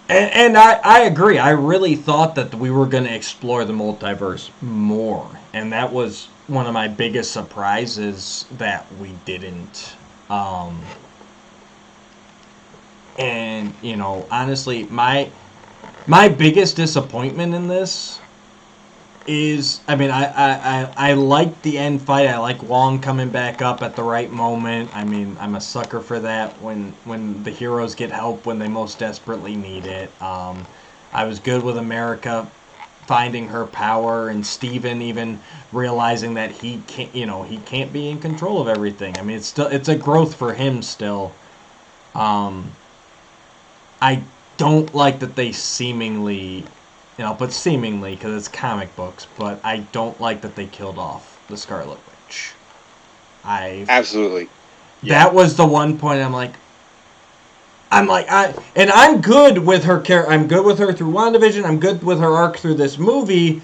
And I agree. I really thought that we were going to explore the multiverse more. And that was one of my biggest surprises that we didn't. And, honestly, my biggest disappointment in this is, I like the end fight. I like Wong coming back up at the right moment. I'm a sucker for that when the heroes get help when they most desperately need it. I was good with America finding her power, and Steven even realizing that he can't be in control of everything. It's a growth for him still. I don't like that they seemingly, but seemingly, because it's comic books, but I don't like that they killed off the Scarlet Witch. Absolutely. That was the one point I'm good with her character. I'm good with her through WandaVision. I'm good with her arc through this movie.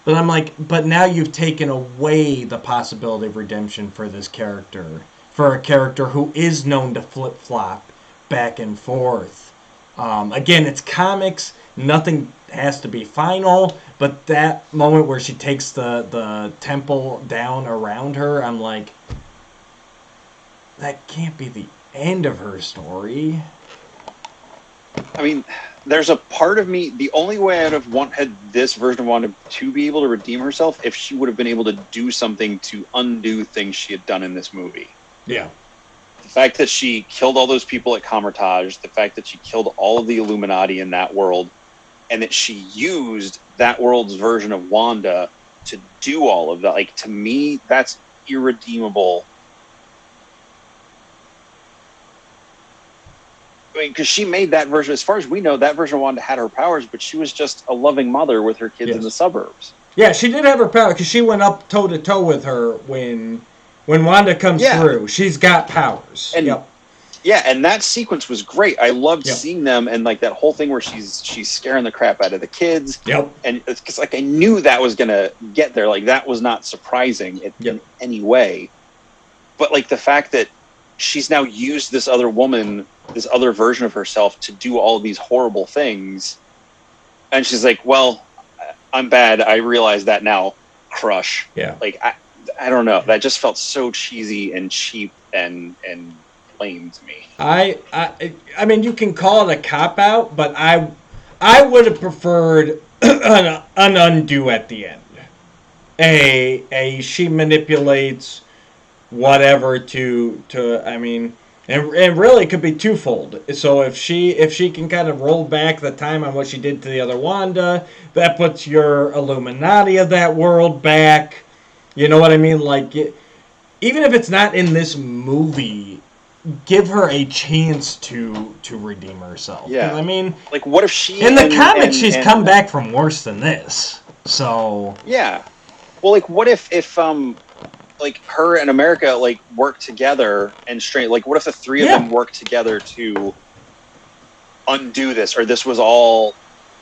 But I'm like, but now you've taken away the possibility of redemption for this character. For a character who is known to flip-flop back and forth. Again, it's comics. Nothing has to be final. But that moment where she takes the temple down around her, I'm like, that can't be the end of her story. I mean, there's a part of me. The only way I'd have had this version of Wanda to be able to redeem herself if she would have been able to do something to undo things she had done in this movie. Yeah. The fact that she killed all those people at Comertage, the fact that she killed all of the Illuminati in that world, and that she used that world's version of Wanda to do all of that. Like, to me, that's irredeemable. I mean, because she made that version, as far as we know, that version of Wanda had her powers, but she was just a loving mother with her kids in the suburbs. Yeah, she did have her power, because she went up toe-to-toe with her when Wanda comes through. She's got powers. And, yeah, and that sequence was great. I loved seeing them, and like that whole thing where she's scaring the crap out of the kids. Yep. And it's because like I knew that was gonna get there. Like that was not surprising in any way. But like the fact that she's now used this other woman, this other version of herself, to do all of these horrible things, and she's like, "Well, I'm bad. I realize that now." Crush. Yeah. Like I don't know. That just felt so cheesy and cheap and lame to me. I mean, you can call it a cop out, but I would have preferred an undo at the end. She manipulates whatever to I mean, and really it could be twofold. So if she can kind of roll back the time on what she did to the other Wanda, that puts your Illuminati of that world back. You know what I mean? Like, even if it's not in this movie, give her a chance to redeem herself. Yeah. I mean, like, what if she in the comics she's come back from worse than this? So yeah. Well, like, what if like her and America like work together and straight? Like, what if the three of them work together to undo this? Or this was all,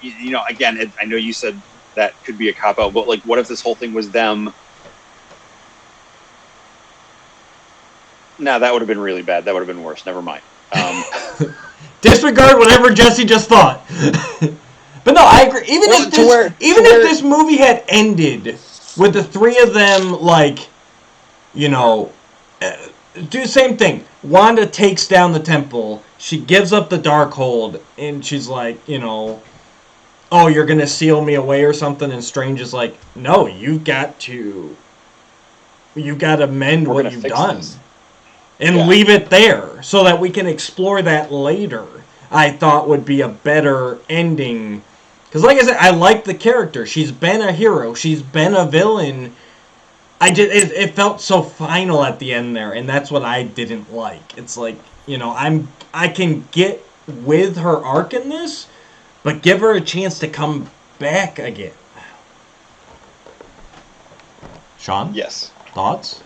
you know? Again, I know you said that could be a cop out, but like, what if this whole thing was them? No, that would have been really bad. That would have been worse. Never mind. Disregard whatever Jesse just thought. But no, I agree. Even if this movie had ended with the three of them, like, you know, do the same thing. Wanda takes down the temple. She gives up the Darkhold, and she's like, you know, "Oh, you're gonna seal me away or something." And Strange is like, "No, you've got to mend what you've done." This. And leave it there so that we can explore that later, I thought would be a better ending. Because like I said, I like the character. She's been a hero. She's been a villain. It felt so final at the end there, and that's what I didn't like. It's like, you know, I can get with her arc in this, but give her a chance to come back again. Sean? Yes. Thoughts?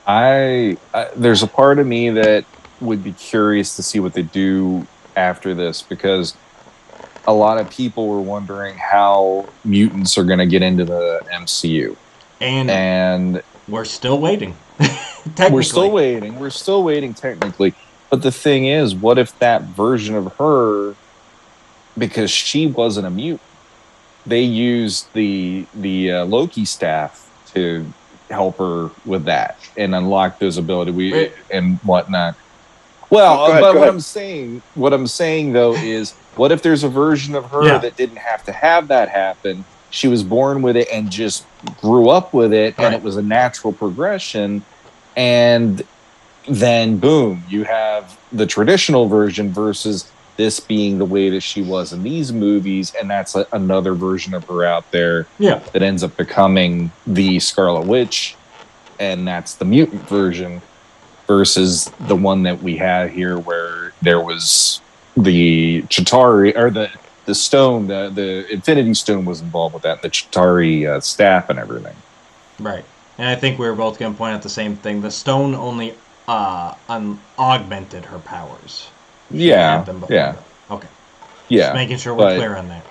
There's a part of me that would be curious to see what they do after this, because a lot of people were wondering how mutants are going to get into the MCU. And we're still waiting. We're still waiting technically. But the thing is, what if that version of her, because she wasn't a mutant, they used the Loki staff to help her with that and unlock those abilities and whatnot. Well, go ahead. What I'm saying though is, what if there's a version of her that didn't have to have that happen? She was born with it and just grew up with it, and it was a natural progression. And then boom, you have the traditional version versus this being the way that she was in these movies, and that's another version of her out there that ends up becoming the Scarlet Witch, and that's the mutant version versus the one that we had here where there was the Chitauri, or the stone, the Infinity Stone was involved with that, the Chitauri staff and everything. Right. And I think we were both going to point out the same thing. The stone only augmented her powers. Yeah. Okay. Yeah. Just making sure we're clear on that.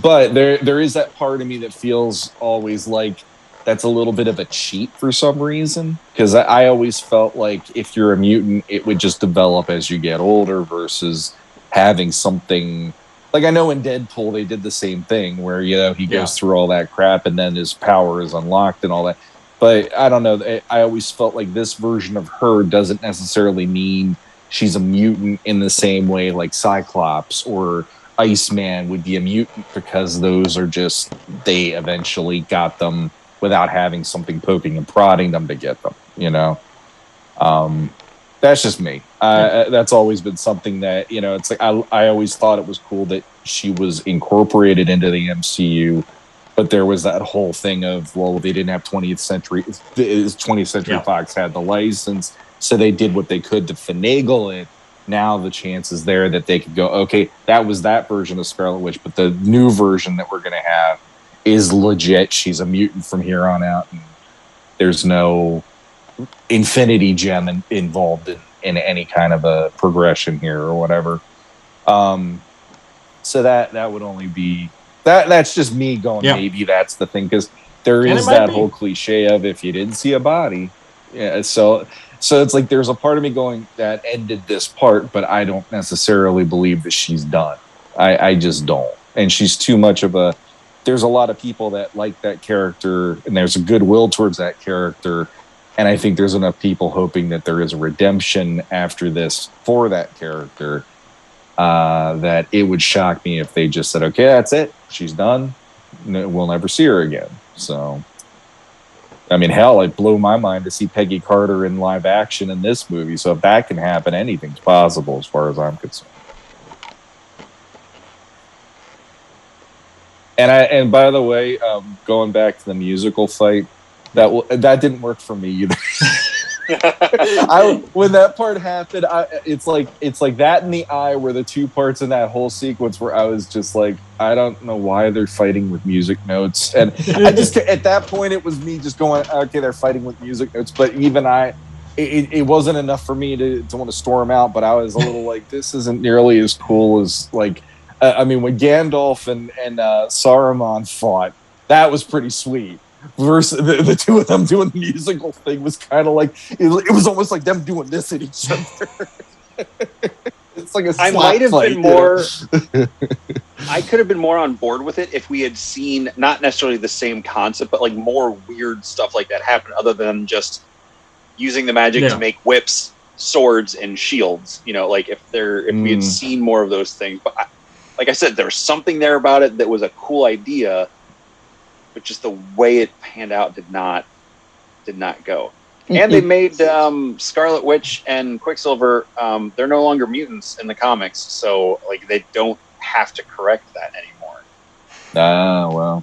But there is that part of me that feels always like that's a little bit of a cheat for some reason. Because I always felt like if you're a mutant, it would just develop as you get older versus having something. Like, I know in Deadpool they did the same thing where, you know, he goes through all that crap and then his power is unlocked and all that. But I don't know. I always felt like this version of her doesn't necessarily mean she's a mutant in the same way like Cyclops or Iceman would be a mutant, because those are just, they eventually got them without having something poking and prodding them to get them, you know. That's just me. That's always been something that, you know, it's like I always thought it was cool that she was incorporated into the MCU, but there was that whole thing of, well, they didn't have 20th Century Fox had the license, so they did what they could to finagle it. Now the chance is there that they could go, okay, that was that version of Scarlet Witch, but the new version that we're going to have is legit. She's a mutant from here on out, and there's no Infinity Gem involved in any kind of a progression here or whatever. So that would only be that's just me going, maybe that's the thing, because there is that whole cliche of, if you didn't see a body, so it's like there's a part of me going, that ended this part, but I don't necessarily believe that she's done. I just don't. And she's too much of a, there's a lot of people that like that character, and there's a goodwill towards that character. And I think there's enough people hoping that there is a redemption after this for that character, that it would shock me if they just said, okay, that's it, she's done, we'll never see her again. So, I mean, hell, it blew my mind to see Peggy Carter in live action in this movie. So if that can happen, anything's possible as far as I'm concerned. And by the way, going back to the musical fight, that didn't work for me either. When that part happened, it's like that and the eye were the two parts in that whole sequence where I was just like, I don't know why they're fighting with music notes. And I just, at that point, it was me just going, okay, they're fighting with music notes. But even it wasn't enough for me to want to storm out. But I was a little like, this isn't nearly as cool as, like, I mean, when Gandalf and Saruman fought, that was pretty sweet. Versus the two of them doing the musical thing was kind of like, it was almost like them doing this at each other. It's like a slap I might have fight, been more. I could have been more on board with it if we had seen not necessarily the same concept, but like more weird stuff like that happen, other than just using the magic to make whips, swords, and shields. You know, like if we had seen more of those things. But like I said, there was something there about it that was a cool idea. But just the way it panned out did not go. And they made Scarlet Witch and Quicksilver, they're no longer mutants in the comics, so like they don't have to correct that anymore. Well,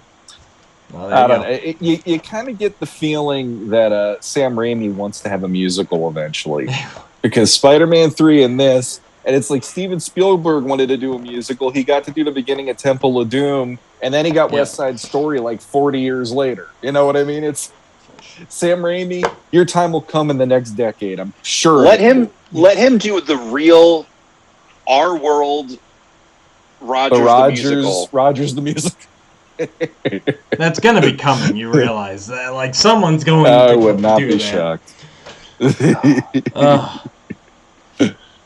I don't know. You kind of get the feeling that Sam Raimi wants to have a musical eventually, because Spider-Man 3 and this, and it's like Steven Spielberg wanted to do a musical. He got to do the beginning of Temple of Doom, and then he got West Side Story like 40 years later. You know what I mean? It's Sam Raimi. Your time will come in the next decade, I'm sure. Let him do the real Our World Rogers the musical. That's gonna be coming. You realize that, like, someone's going to I would not be that. shocked.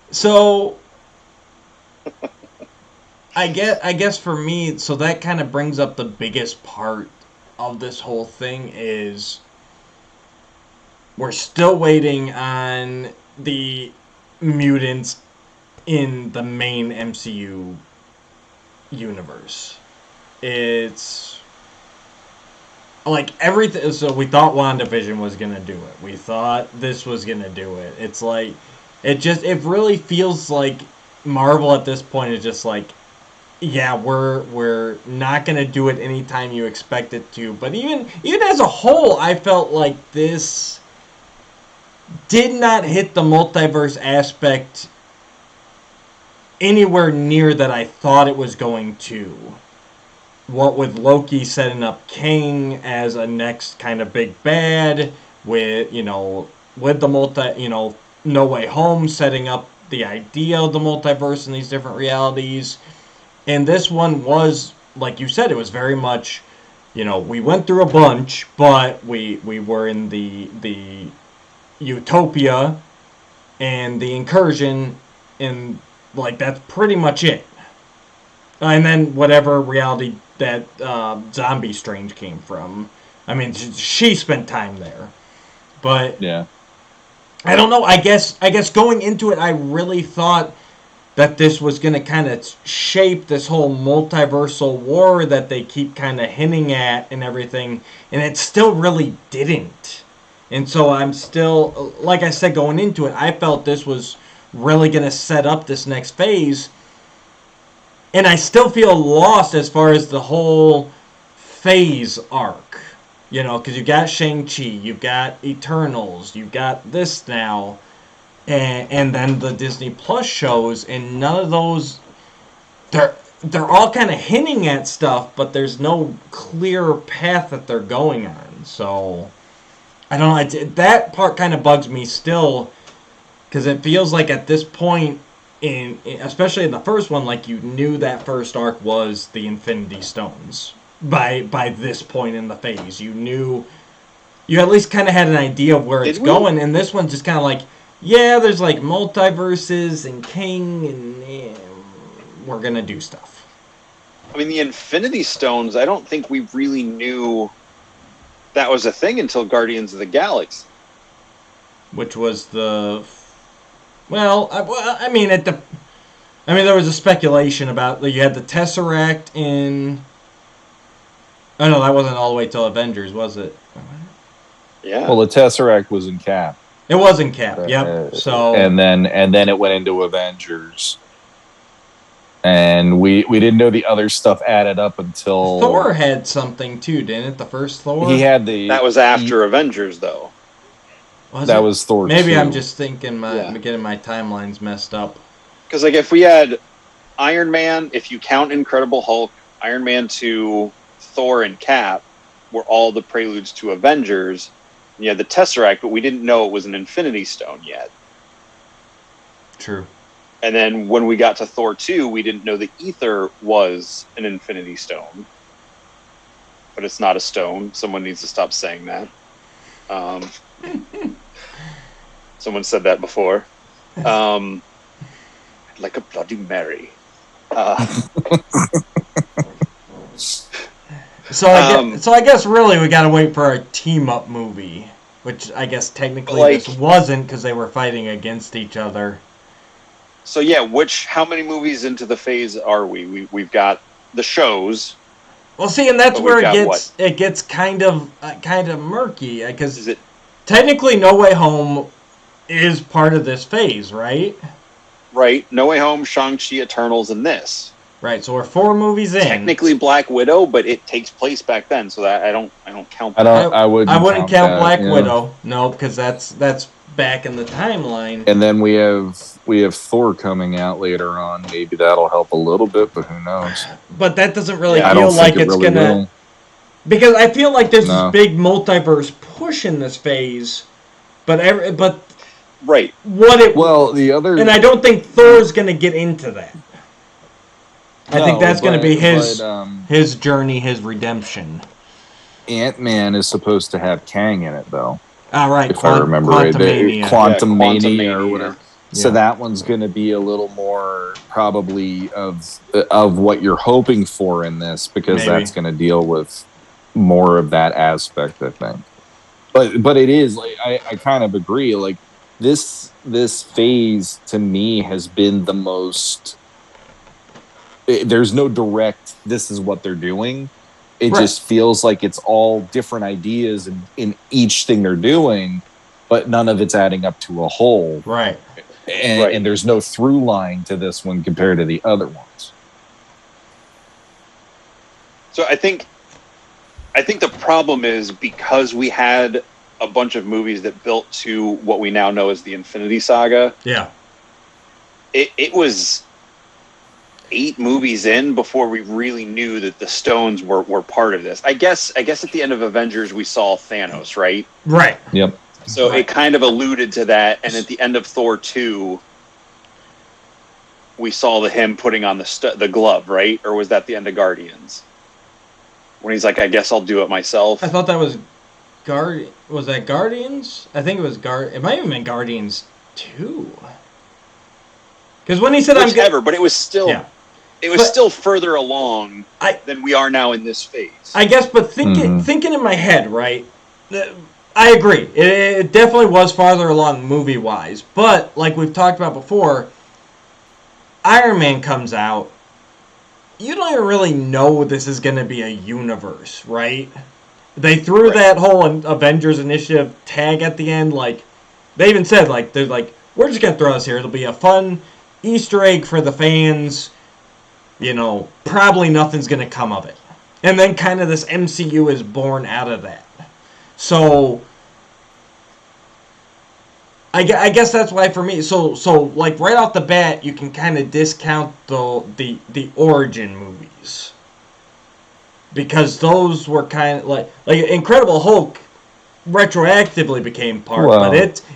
So, I guess for me, so that kind of brings up the biggest part of this whole thing is we're still waiting on the mutants in the main MCU universe. It's like everything. So we thought WandaVision was gonna do it. We thought this was gonna do it. It's like it really feels like Marvel at this point is just like, yeah, we're not gonna do it anytime you expect it to. But even as a whole, I felt like this did not hit the multiverse aspect anywhere near that I thought it was going to. What with Loki setting up King as a next kind of big bad, with the No Way Home setting up the idea of the multiverse and these different realities. And this one was, like you said, it was very much, we went through a bunch, but we were in the utopia and the incursion, and like that's pretty much it. And then whatever reality that Zombie Strange came from. I mean, she spent time there. But yeah. I don't know. I guess going into it, I really thought that this was going to kind of shape this whole multiversal war that they keep kind of hinting at and everything, and it still really didn't. And so I'm still, like I said, going into it, I felt this was really going to set up this next phase, and I still feel lost as far as the whole phase arc. You know, because you've got Shang-Chi, you've got Eternals, you've got this now, and then the Disney Plus shows, and none of those, they're all kind of hinting at stuff, but there's no clear path that they're going on. So, I don't know, that part kind of bugs me still, because it feels like at this point, especially in the first one, like you knew that first arc was the Infinity Stones. By this point in the phase, you at least kind of had an idea of where it's going, and this one's just kind of like, yeah, there's like multiverses and King, and we're gonna do stuff. I mean, the Infinity Stones, I don't think we really knew that was a thing until Guardians of the Galaxy. Which was the... Well, I mean, there was a speculation about... You had the Tesseract in... Oh, no, that wasn't all the way till Avengers, was it? Yeah. Well, the Tesseract was in Cap. It was in Cap, yep. So... And then it went into Avengers. And we didn't know the other stuff added up until... Thor had something, too, didn't it? The first Thor? He had the... That was after Avengers, though. Was Thor Maybe 2. I'm just thinking getting my timelines messed up. Because, like, if we had Iron Man, if you count Incredible Hulk, Iron Man 2, Thor, and Cap were all the preludes to Avengers. You had the Tesseract, but we didn't know it was an Infinity Stone yet. True. And then when we got to Thor 2, we didn't know the Ether was an Infinity Stone. But it's not a stone. Someone needs to stop saying that. Someone said that before. Like a Bloody Mary. So I guess really we gotta wait for a team-up movie. Which I guess technically this wasn't because they were fighting against each other. So yeah, how many movies into the phase are we? We've got the shows. Well, see, and that's where it gets kind of murky because technically No Way Home is part of this phase, right? Right. No Way Home, Shang-Chi, Eternals, and this. Right. So we're 4 movies in. Technically Black Widow, but it takes place back then, so that I don't count that. I wouldn't count Black Widow. No, because that's back in the timeline. And then we have Thor coming out later on. Maybe that'll help a little bit, but who knows? But that doesn't really feel like it's really gonna will. Because I feel like there's this big multiverse push in this phase, but right. And I don't think Thor's gonna get into that. I think that's going to be his journey, his redemption. Ant-Man is supposed to have Kang in it, though. All right, if I remember right, Quantumania or whatever. Yeah. So that one's going to be a little more probably of what you're hoping for in this, because that's going to deal with more of that aspect, I think. But it is like I kind of agree. Like this phase to me has been the most. There's no direct, this is what they're doing. It just feels like it's all different ideas in each thing they're doing, but none of it's adding up to a whole. Right. And there's no through line to this one compared to the other ones. So I think the problem is because we had a bunch of movies that built to what we now know as the Infinity Saga. Yeah. It was 8 movies in before we really knew that the stones were part of this. I guess at the end of Avengers we saw Thanos, right? Right. Yep. So it kind of alluded to that, and at the end of Thor 2 we saw him putting on the glove, right? Or was that the end of Guardians? When he's like, I guess I'll do it myself. I thought that was was that Guardians? I think it was it might have been Guardians 2. Because when he said but it was still still further along than we are now in this phase. I guess, but thinking in my head, right? I agree. It definitely was farther along movie-wise. But, like we've talked about before, Iron Man comes out. You don't even really know this is going to be a universe, right? They threw that whole Avengers Initiative tag at the end. Like, they even said, like, they're like, we're just going to throw this here. It'll be a fun Easter egg for the fans. You know, probably nothing's going to come of it. And then kind of this MCU is born out of that. So, I guess that's why for me. So like right off the bat, you can kind of discount the origin movies because those were kind of like Incredible Hulk retroactively became part,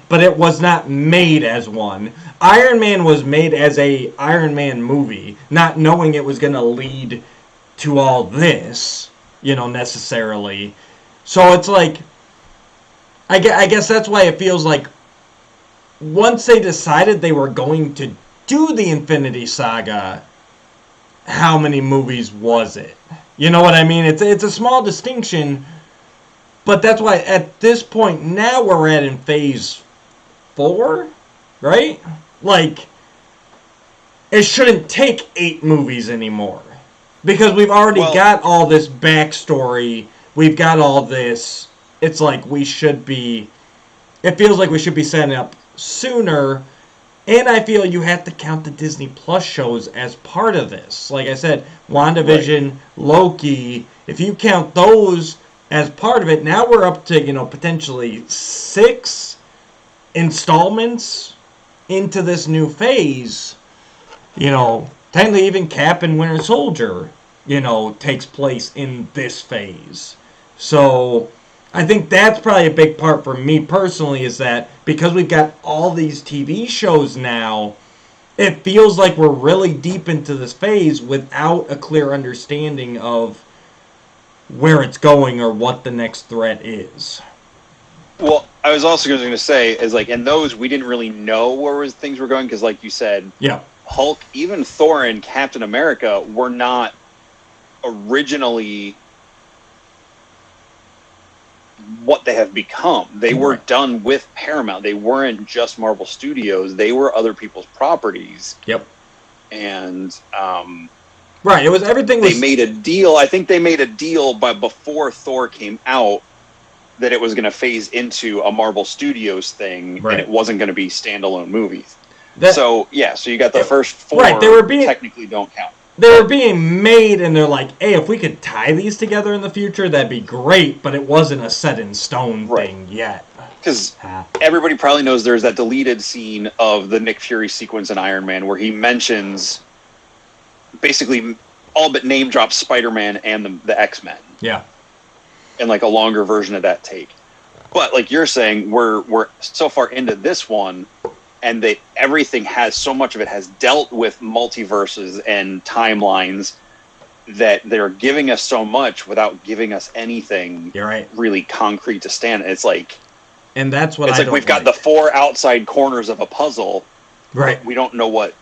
but it was not made as one. Iron Man was made as a Iron Man movie, not knowing it was going to lead to all this, necessarily. So it's like, I guess that's why it feels like once they decided they were going to do the Infinity Saga, how many movies was it? You know what I mean? It's a small distinction, but that's why at this point now we're at in phase 4, right? Like, it shouldn't take 8 movies anymore because we've already got all this backstory. We've got all this. It's like it feels like we should be setting up sooner, and I feel you have to count the Disney Plus shows as part of this. Like I said, WandaVision, Loki, if you count those as part of it, now we're up to, potentially 6 installments into this new phase. Technically even Cap and Winter Soldier, takes place in this phase. So I think that's probably a big part for me personally, is that because we've got all these TV shows now, it feels like we're really deep into this phase without a clear understanding of where it's going or what the next threat is. Well, I was also going to say, is like, in those, we didn't really know where things were going, because like you said, Hulk, even Thor and Captain America were not originally what they have become. They were done with Paramount. They weren't just Marvel Studios. They were other people's properties. Yep. And it was everything. They made a deal. I think they made a deal before Thor came out that it was going to phase into a Marvel Studios thing, and it wasn't going to be standalone movies. So you got the first 4. Technically don't count. They were being made, and they're like, hey, if we could tie these together in the future, that'd be great, but it wasn't a set-in-stone thing yet. Because everybody probably knows there's that deleted scene of the Nick Fury sequence in Iron Man where he mentions, basically, all but name drops Spider-Man and the X-Men. Yeah. And, like, a longer version of that take. But, like you're saying, we're so far into this one, and that everything so much of it has dealt with multiverses and timelines, that they're giving us so much without giving us anything really concrete to stand. It's like, and that's what it's like we've got the 4 outside corners of a puzzle, but we don't know what.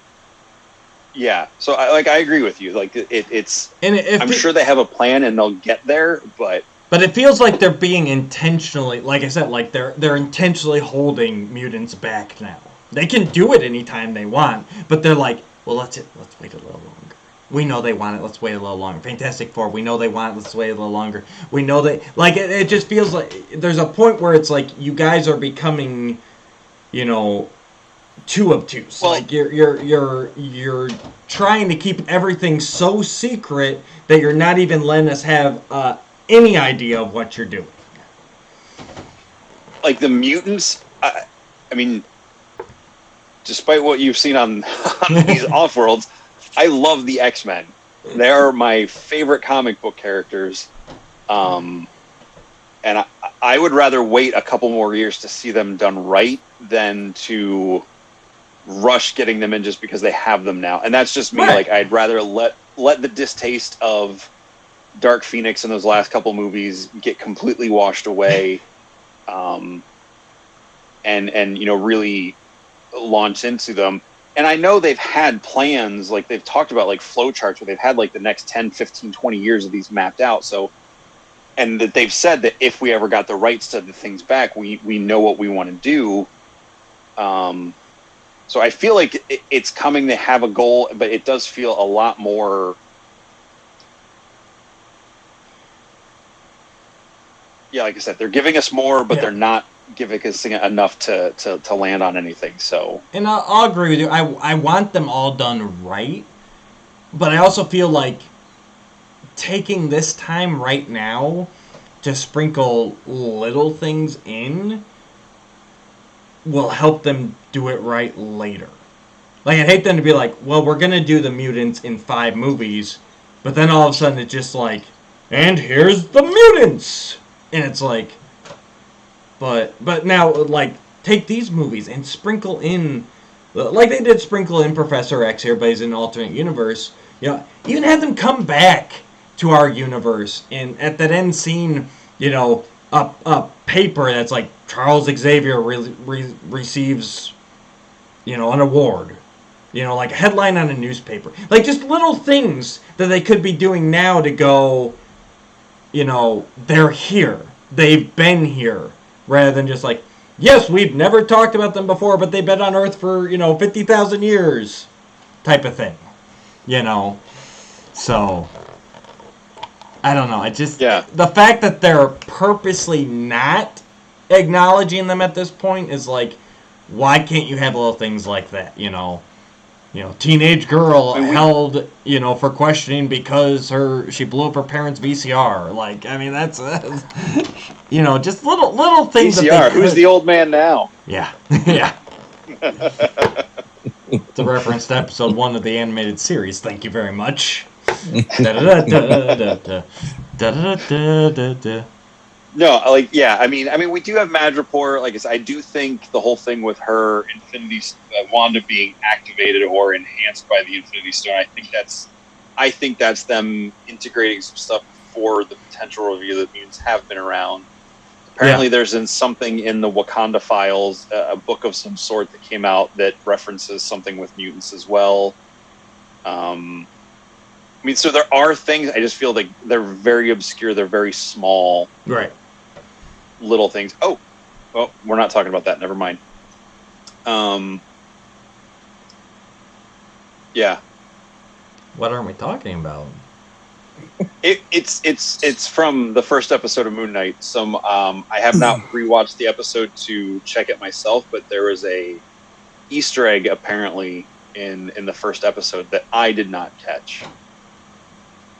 Yeah, so I agree with you. Like it's, and I'm sure they have a plan and they'll get there, but it feels like they're being intentionally, like I said, like they're intentionally holding mutants back now. They can do it anytime they want, but they're like, well, let's wait a little longer. We know they want it, let's wait a little longer. Fantastic Four, we know they want it, let's wait a little longer. We know they, like, it just feels like there's a point where it's like you guys are becoming, too obtuse. Well, like you're trying to keep everything so secret that you're not even letting us have any idea of what you're doing. Like the mutants, I mean, despite what you've seen on these OffWorlds, I love the X-Men. They are my favorite comic book characters. And I would rather wait a couple more years to see them done right than to rush getting them in just because they have them now. And that's just me. Like, I'd rather let the distaste of Dark Phoenix in those last couple movies get completely washed away. And really launch into them. And I know they've had plans, like they've talked about like flowcharts where they've had like the next 10, 15, 20 years of these mapped out. So and that they've said that if we ever got the rights to the things back, we know what we want to do. So I feel like it's coming to have a goal, but it does feel a lot more. Yeah, like I said, they're giving us more, but they're not giving us enough to land on anything. So, and I'll agree with you. I want them all done right, but I also feel like taking this time right now to sprinkle little things in will help them do it right later. Like, I'd hate them to be like, well, we're going to do the mutants in 5 movies, but then all of a sudden it's just like, and here's the mutants! And it's like, but now, like, take these movies and sprinkle in, like they did sprinkle in Professor X here, but he's in an alternate universe. You know, even have them come back to our universe, and at that end scene, you know, a paper that's like Charles Xavier receives, you know, an award, you know, like a headline on a newspaper, like just little things that they could be doing now to go, you know, they're here, they've been here, rather than just like, yes, we've never talked about them before, but they've been on Earth for, you know, 50,000 years, type of thing, you know, so. I don't know. The fact that they're purposely not acknowledging them at this point is like, why can't you have little things like that? You know, teenage girl held, you know, for questioning because she blew up her parents' VCR. Like, I mean, that's you know, just little things. VCR. Who's the old man now? Yeah, yeah. It's a reference to episode 1 of the animated series. Thank you very much. No, like, yeah, I mean, we do have Madripoor. Like I said, I do think the whole thing with her Infinity Wanda being activated or enhanced by the Infinity Stone, I think that's them integrating some stuff for the potential reveal that mutants have been around. Apparently, there's something in the Wakanda files, a book of some sort that came out that references something with mutants as well. I mean, so there are things, I just feel like they're very obscure, they're very small. Right. Little things. Oh, we're not talking about that, never mind. Yeah. What are we talking about? It's from the first episode of Moon Knight. I have not rewatched the episode to check it myself, but there was a Easter egg apparently in the first episode that I did not catch.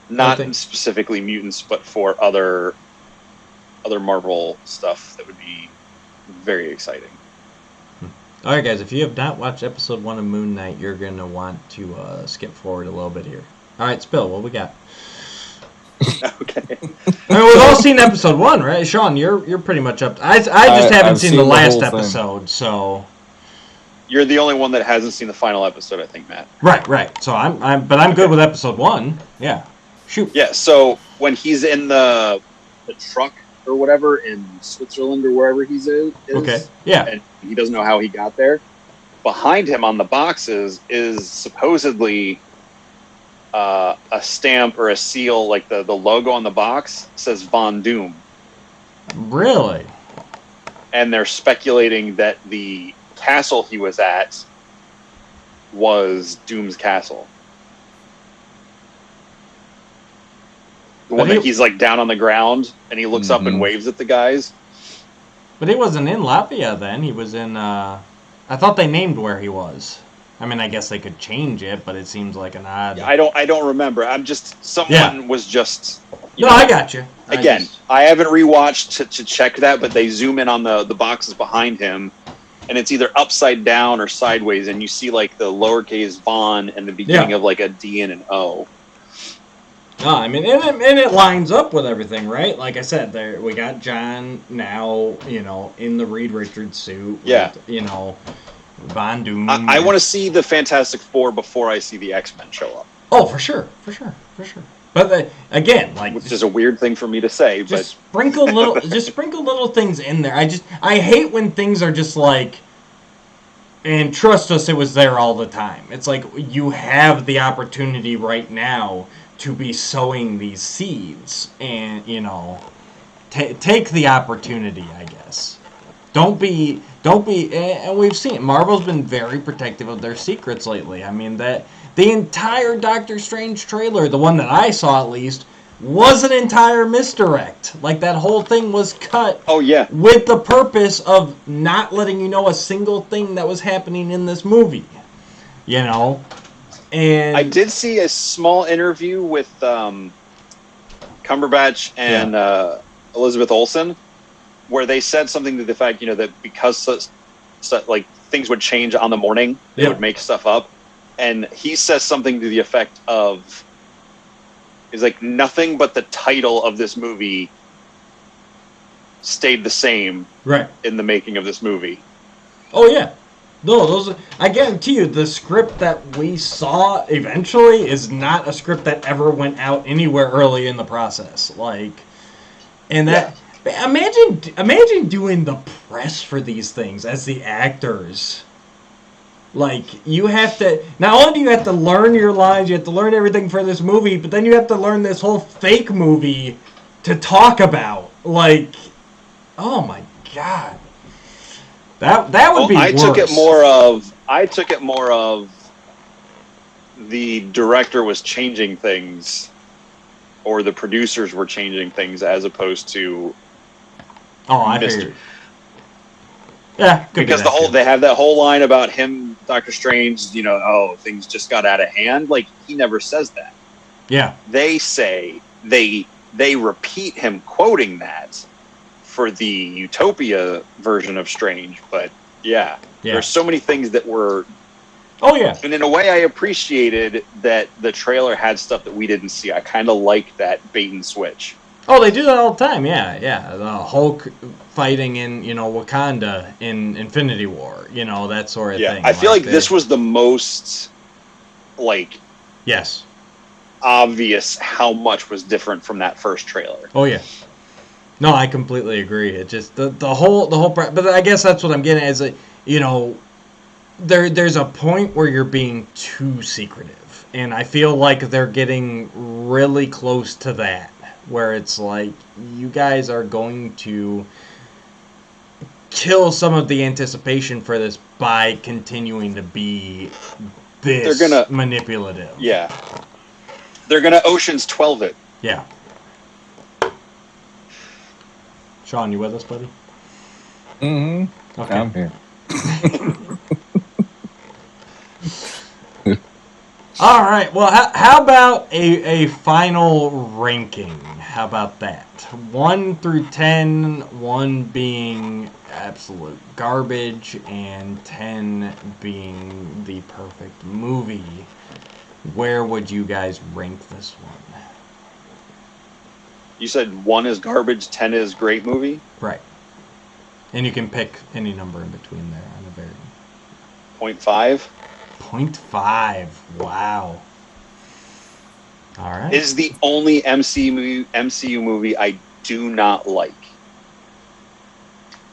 Not specifically mutants, but for other Marvel stuff that would be very exciting. All right, guys, if you have not watched episode 1 of Moon Knight, you're going to want to skip forward a little bit here. All right, Spill, what we got? Okay. I mean, we've all seen episode 1, right? Sean, you're pretty much up. I just haven't seen the last episode, so. You're the only one that hasn't seen the final episode, I think, Matt. Right. So I'm good with episode 1. Yeah. Shoot. Yeah. So when he's in the truck or whatever in Switzerland or wherever he's is, okay. Yeah. And he doesn't know how he got there. Behind him on the boxes is supposedly a stamp or a seal, like the logo on the box says Von Doom. Really? And they're speculating that the castle he was at was Doom's castle. The one that he's like down on the ground and he looks up and waves at the guys. But he wasn't in Latvia then. He was in I thought they named where he was. I mean, I guess they could change it, but it seems like an odd. I don't remember. I'm just was just. No, I got you. I haven't rewatched to check that, but they zoom in on the boxes behind him, and it's either upside down or sideways, and you see like the lowercase Von and the beginning of like a D and an O. No, I mean, and it lines up with everything, right? Like I said, we got John now, you know, in the Reed Richards suit. Yeah. With, you know, Von Doom. I want to see the Fantastic Four before I see the X-Men show up. Oh, for sure. But again, like, which is a weird thing for me to say, but sprinkle little things in there. I hate when things are just like, and trust us, it was there all the time. It's like you have the opportunity right now to be sowing these seeds, and you know. take the opportunity, I guess. Don't be, and we've seen Marvel's been very protective of their secrets lately. I mean, that the entire Doctor Strange trailer, the one that I saw at least, was an entire misdirect. Like, that whole thing was cut. Oh, yeah. With the purpose of not letting you know a single thing that was happening in this movie. You know? And I did see a small interview with Cumberbatch and Elizabeth Olsen, where they said something to the fact, that because like things would change on the morning, they would make stuff up, and he says something to the effect of, "Is like nothing but the title of this movie stayed the same, right, in the making of this movie." Oh yeah. No, I guarantee you, the script that we saw eventually is not a script that ever went out anywhere early in the process. Like, and that, imagine doing the press for these things as the actors. Like, you have to, not only do you have to learn your lines, you have to learn everything for this movie, but then you have to learn this whole fake movie to talk about. Like, oh my God. That would be worse. I took it more of the director was changing things, or the producers were changing things, as opposed to. Oh, I figured. Yeah, because they have that whole line about him, Doctor Strange. Things just got out of hand. Like, he never says that. Yeah. They say they repeat him quoting that for the Utopia version of Strange, but there's so many things that were. Oh yeah. And in a way, I appreciated that the trailer had stuff that we didn't see. I kind of like that bait and switch. Oh, they do that all the time. Yeah. The Hulk fighting in Wakanda in Infinity War. That sort of thing. I feel like this was the most yes, obvious how much was different from that first trailer. Oh yeah. No, I completely agree. It just the whole but I guess that's what I'm getting at, is that, there's a point where you're being too secretive, and I feel like they're getting really close to that, where it's like, you guys are going to kill some of the anticipation for this by continuing to be this manipulative. Yeah. They're gonna Ocean's 12 it. Yeah. Sean, you with us, buddy? Mm-hmm. Okay. I'm here. All right. Well, how about a final ranking? How about that? 1 through 10, 1 being absolute garbage and 10 being the perfect movie. Where would you guys rank this one? You said 1 is garbage, 10 is great movie? Right. And you can pick any number in between there on the very 0.5? 0.5. Wow. All right. Is the only MCU movie I do not like.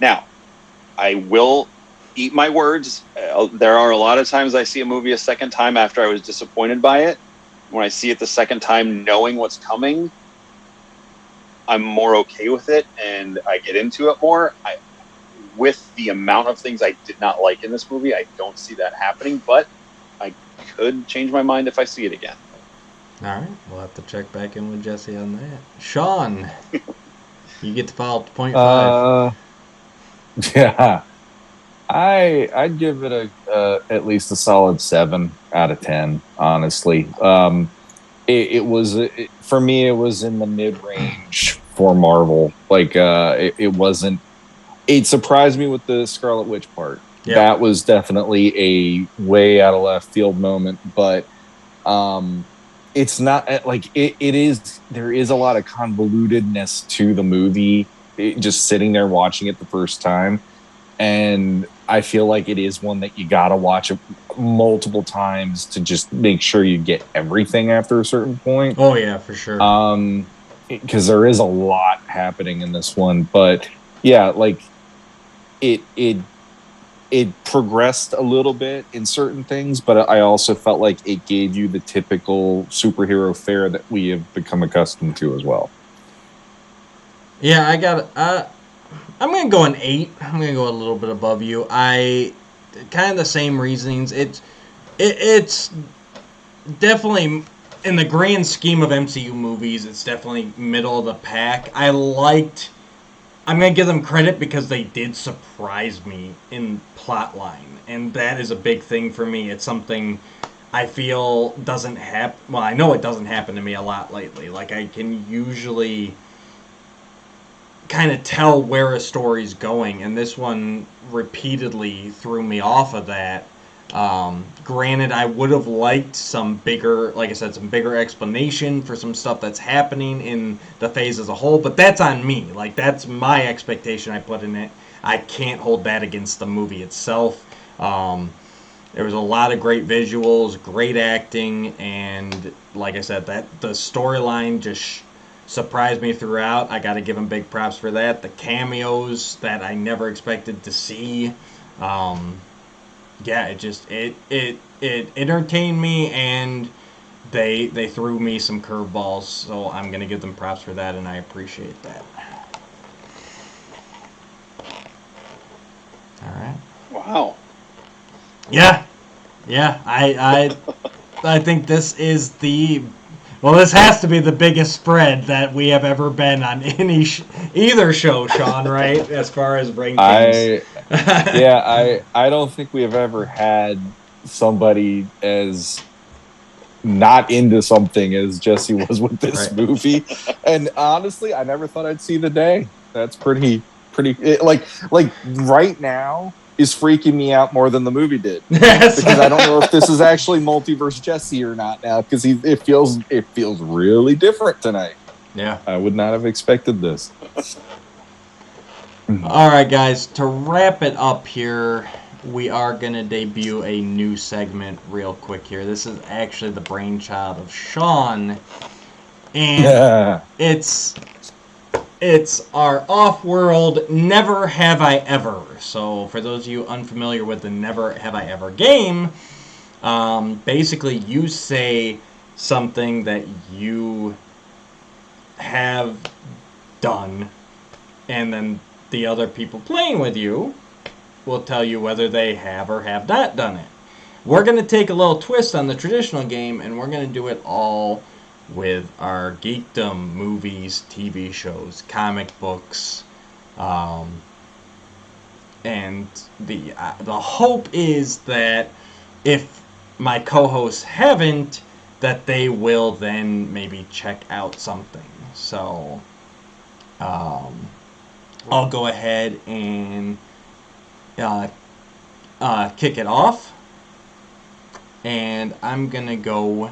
Now, I will eat my words. There are a lot of times I see a movie a second time after I was disappointed by it. When I see it the second time knowing what's coming, I'm more okay with it and I get into it more. With the amount of things I did not like in this movie, I don't see that happening, but I could change my mind if I see it again. All right, we'll have to check back in with Jesse on that. Sean, you get to follow up to 0.5. Yeah, I'd give it at least a solid 7 out of 10. Honestly, it was for me. It was in the mid-range for Marvel. Like it wasn't. It surprised me with the Scarlet Witch part. Yeah. That was definitely a way out of left field moment, but it's not like it is. There is a lot of convolutedness to the movie. Just sitting there watching it the first time, and I feel like it is one that you gotta watch it multiple times to just make sure you get everything after a certain point. Oh yeah, for sure. Because there is a lot happening in this one, but yeah, like it progressed a little bit in certain things, but I also felt like it gave you the typical superhero fare that we have become accustomed to as well. Yeah, I got. I'm gonna go an 8. I'm gonna go a little bit above you. I kind of the same reasonings. It's definitely in the grand scheme of MCU movies. It's definitely middle of the pack. I'm gonna give them credit because they did surprise me in plotline, and that is a big thing for me. It's something I feel doesn't happen. Well, I know it doesn't happen to me a lot lately. Like I can usually kind of tell where a story's going, and this one repeatedly threw me off of that. Granted, I would have liked some bigger, like I said, some bigger explanation for some stuff that's happening in the phase as a whole, but that's on me. Like, that's my expectation I put in it. I can't hold that against the movie itself. There was a lot of great visuals, great acting, and like I said, that the storyline just surprised me throughout. I got to give him big props for that. The cameos that I never expected to see. Yeah, it entertained me, and they threw me some curveballs. So I'm gonna give them props for that, and I appreciate that. All right. Wow. Yeah, yeah. I think this is this has to be the biggest spread that we have ever been on either show, Sean. Right, as far as rankings. I don't think we have ever had somebody as not into something as Jesse was with this movie. And honestly, I never thought I'd see the day. That's pretty like right now is freaking me out more than the movie did. Because I don't know if this is actually Multiverse Jesse or not now, because it feels really different tonight. Yeah. I would not have expected this. All right, guys, to wrap it up here, we are going to debut a new segment real quick here. This is actually the brainchild of Sean, and it's our OffWorld Never Have I Ever. So for those of you unfamiliar with the Never Have I Ever game, basically you say something that you have done, and then the other people playing with you will tell you whether they have or have not done it. We're going to take a little twist on the traditional game, and we're going to do it all with our geekdom, movies, TV shows, comic books, and the hope is that if my co-hosts haven't, that they will then maybe check out something. So I'll go ahead and kick it off, and I'm gonna go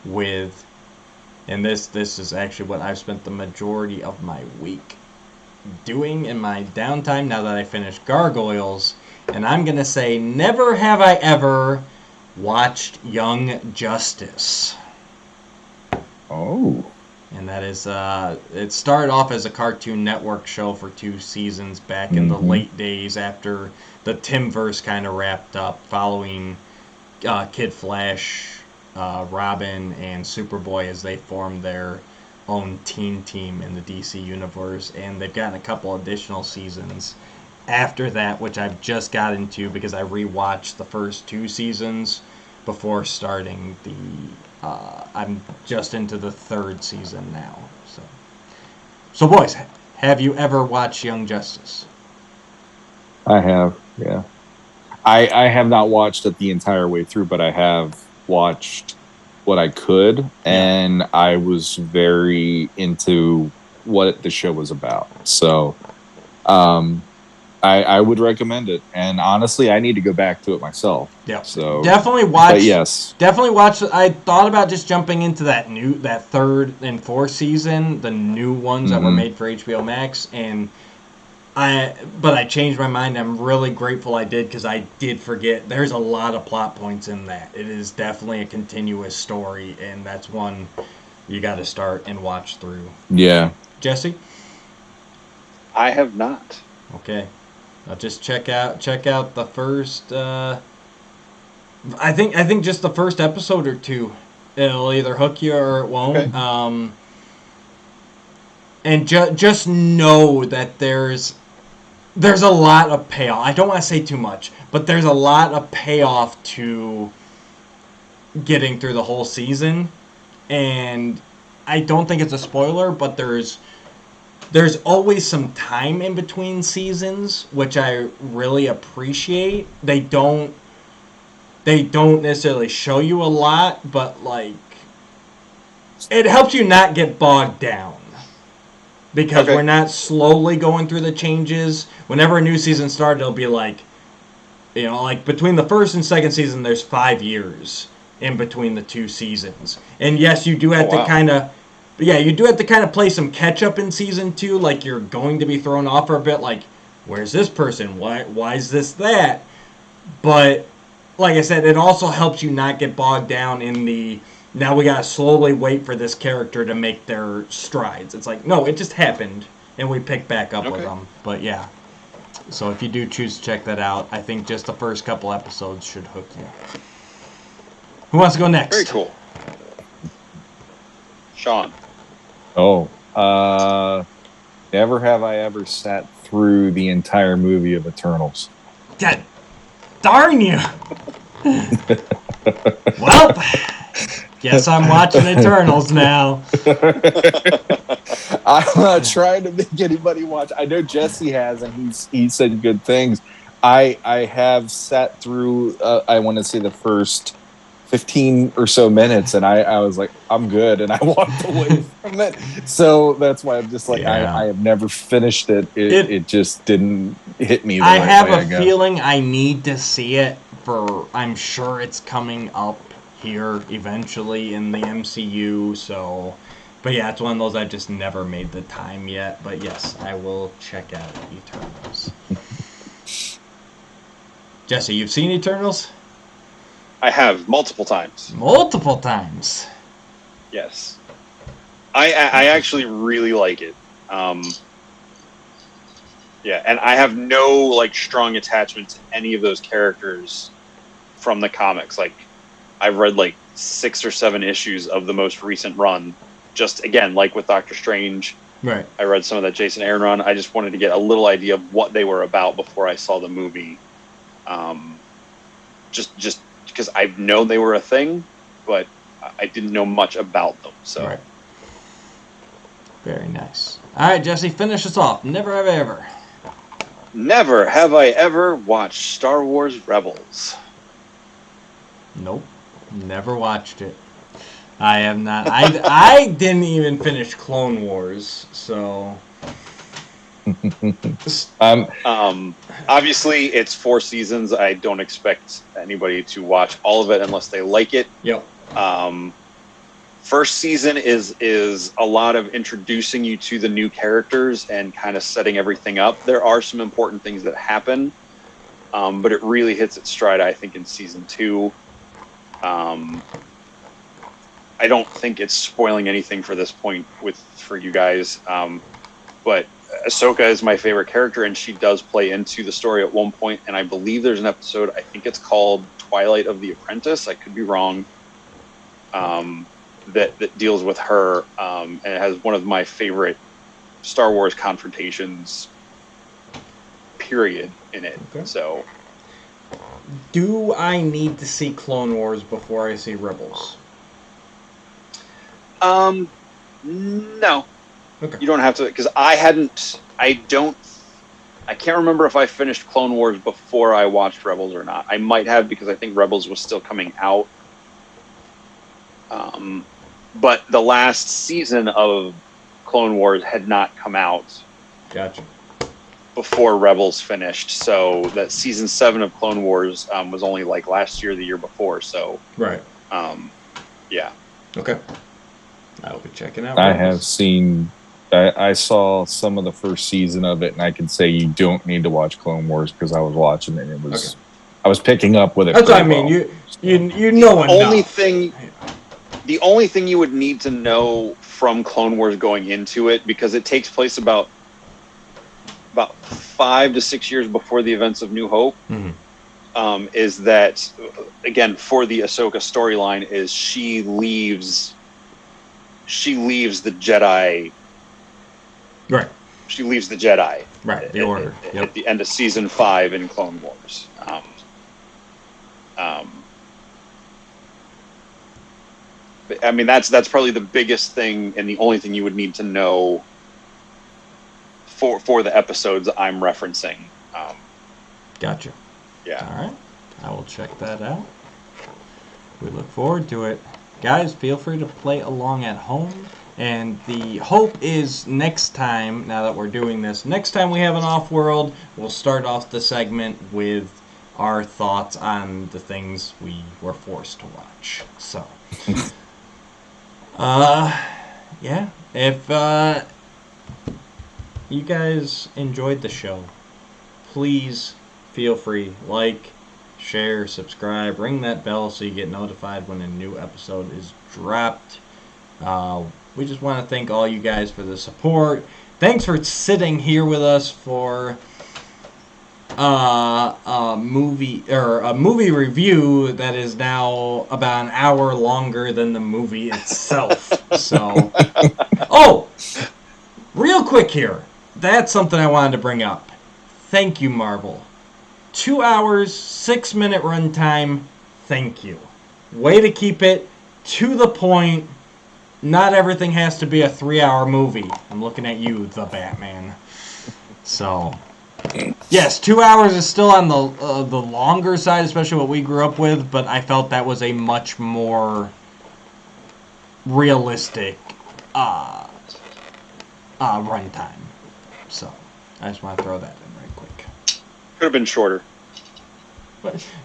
with, and this is actually what I've spent the majority of my week doing in my downtime now that I finished Gargoyles, and I'm gonna say never have I ever watched Young Justice. Oh. And that is, it started off as a Cartoon Network show for 2 seasons back in the late days after the Timverse kind of wrapped up, following Kid Flash, Robin, and Superboy as they formed their own teen team in the DC universe. And they've gotten a couple additional seasons after that, which I've just got into because I rewatched the first 2 seasons before starting the I'm just into the 3rd season now. So boys, have you ever watched Young Justice? I have, yeah. I have not watched it the entire way through, but I have watched what I could, and I was very into what the show was about. So I would recommend it, and honestly, I need to go back to it myself. Yeah. So definitely watch. But yes, definitely watch. I thought about just jumping into that 3rd and 4th season, the new ones that were made for HBO Max, but I changed my mind. I'm really grateful I did, because I did forget. There's a lot of plot points in that. It is definitely a continuous story, and that's one you got to start and watch through. Yeah. Jesse? I have not. Okay. I'll just check out the first. I think just the first episode or 2. It'll either hook you or it won't. Okay. And just know that there's a lot of payoff. I don't want to say too much, but there's a lot of payoff to getting through the whole season. And I don't think it's a spoiler, but there's always some time in between seasons, which I really appreciate. They don't necessarily show you a lot, but like it helps you not get bogged down. Because we're not slowly going through the changes. Whenever a new season starts, it'll be like, like between the first and second season, there's 5 years in between the two seasons. And yes, you do have to kind of, play some catch up in season 2. Like you're going to be thrown off for a bit. Like, where's this person? Why is this that? But like I said, it also helps you not get bogged down in the. Now we gotta slowly wait for this character to make their strides. It's like, no, it just happened, and we pick back up with them. But yeah, so if you do choose to check that out, I think just the first couple episodes should hook you. Who wants to go next? Very cool. Sean. Oh, never have I ever sat through the entire movie of Eternals. God darn you! Well. Guess I'm watching Eternals now. I'm not trying to make anybody watch. I know Jesse has, and he said good things. I have sat through, I want to say the first 15 or so minutes, and I was like, I'm good, and I walked away from it. So that's why I'm just like, I have never finished it. It just didn't hit me. I have a feeling I need to see it I'm sure it's coming up here eventually in the MCU, so but yeah, it's one of those I've just never made the time yet. But yes, I will check out Eternals. Jesse, you've seen Eternals? I have multiple times. Multiple times. Yes. I actually really like it. Yeah, and I have no like strong attachment to any of those characters from the comics. Like I've read like 6 or 7 issues of the most recent run. Just again, like with Doctor Strange. Right. I read some of that Jason Aaron run. I just wanted to get a little idea of what they were about before I saw the movie. Just because I've known they were a thing, but I didn't know much about them. So. Right. Very nice. All right, Jesse, finish us off. Never have I ever. Never have I ever watched Star Wars Rebels. Nope. Never watched it. I have not. I didn't even finish Clone Wars, so. Obviously, it's 4 seasons. I don't expect anybody to watch all of it unless they like it. Yep. First season is a lot of introducing you to the new characters and kind of setting everything up. There are some important things that happen, but it really hits its stride, I think, in season 2. I don't think it's spoiling anything for this point for you guys, but Ahsoka is my favorite character, and she does play into the story at one point, and I believe there's an episode, I think it's called Twilight of the Apprentice, I could be wrong, that deals with her, and it has one of my favorite Star Wars confrontations, period, in it. Okay. So, do I need to see Clone Wars before I see Rebels? No. Okay. You don't have to, because I can't remember if I finished Clone Wars before I watched Rebels or not. I might have, because I think Rebels was still coming out. But the last season of Clone Wars had not come out. Gotcha. Before Rebels finished, so that season 7 of Clone Wars was only like last year, the year before. So right. Yeah. Okay. I will be checking out. I have seen. I saw some of the first season of it, and I can say you don't need to watch Clone Wars because I was watching it. And it was. Okay. I was picking up with it. That's what I mean. You know enough. The only thing you would need to know from Clone Wars going into it, because it takes place about 5 to 6 years before the events of New Hope, is that, again, for the Ahsoka storyline, is she leaves the Jedi Right. She leaves the Jedi. Right. The Order. At the end of season 5 in Clone Wars. I mean, that's probably the biggest thing and the only thing you would need to know for the episodes I'm referencing. Gotcha. Yeah. All right. I will check that out. We look forward to it. Guys, feel free to play along at home. And the hope is next time, now that we're doing this, next time we have an Off-World, we'll start off the segment with our thoughts on the things we were forced to watch. So, yeah. If you guys enjoyed the show, please feel free, like, share, subscribe, ring that bell so you get notified when a new episode is dropped. We just want to thank all you guys for the support. Thanks for sitting here with us for a movie review that is now about an hour longer than the movie itself. So, oh, real quick here. That's something I wanted to bring up. Thank you, Marvel. 2 hours, 6-minute runtime. Thank you. Way to keep it to the point. Not everything has to be a 3-hour movie. I'm looking at you, the Batman. So, yes, 2 hours is still on the longer side, especially what we grew up with. But I felt that was a much more realistic runtime. So, I just want to throw that in right quick. Could have been shorter.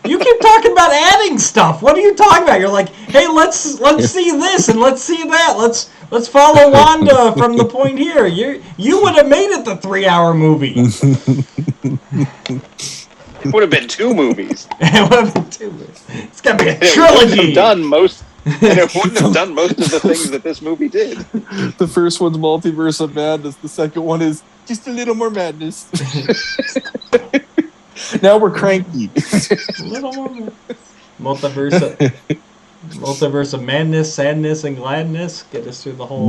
You keep talking about adding stuff. What are you talking about? You're like, hey, let's see this and let's see that. Let's follow Wanda from the point here. You would have made it the 3-hour movie. It would have been 2 movies. It would have been 2 movies. It's got to be a trilogy. It wouldn't have done most of the things that this movie did. The first one's Multiverse of Madness. The second one is just a little more madness. Now we're cranky. A little more. Multiverse of Madness, Sadness, and Gladness. Get us through the whole...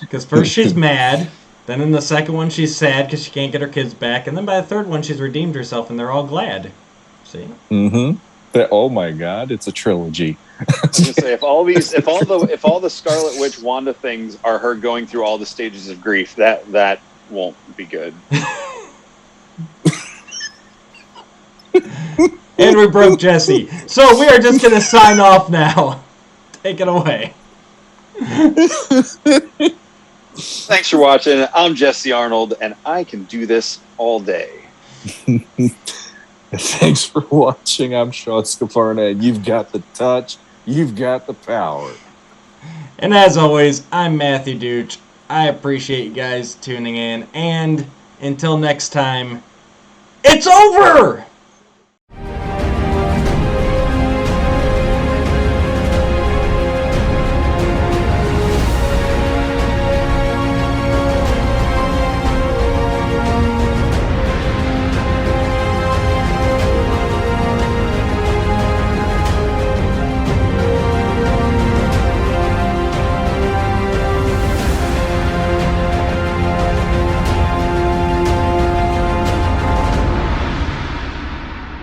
Because first she's mad, then in the second one she's sad because she can't get her kids back, and then by the third one she's redeemed herself and they're all glad. See? Mm-hmm. Oh my God, it's a trilogy. I was gonna say if all the Scarlet Witch Wanda things are her going through all the stages of grief, that won't be good. And we broke Jesse. So we are just going to sign off now. Take it away. Thanks for watching. I'm Jesse Arnold, and I can do this all day. Thanks for watching. I'm Sean Scafarna, and you've got the touch. You've got the power. And as always, I'm Matthew Dooch. I appreciate you guys tuning in. And until next time, it's over!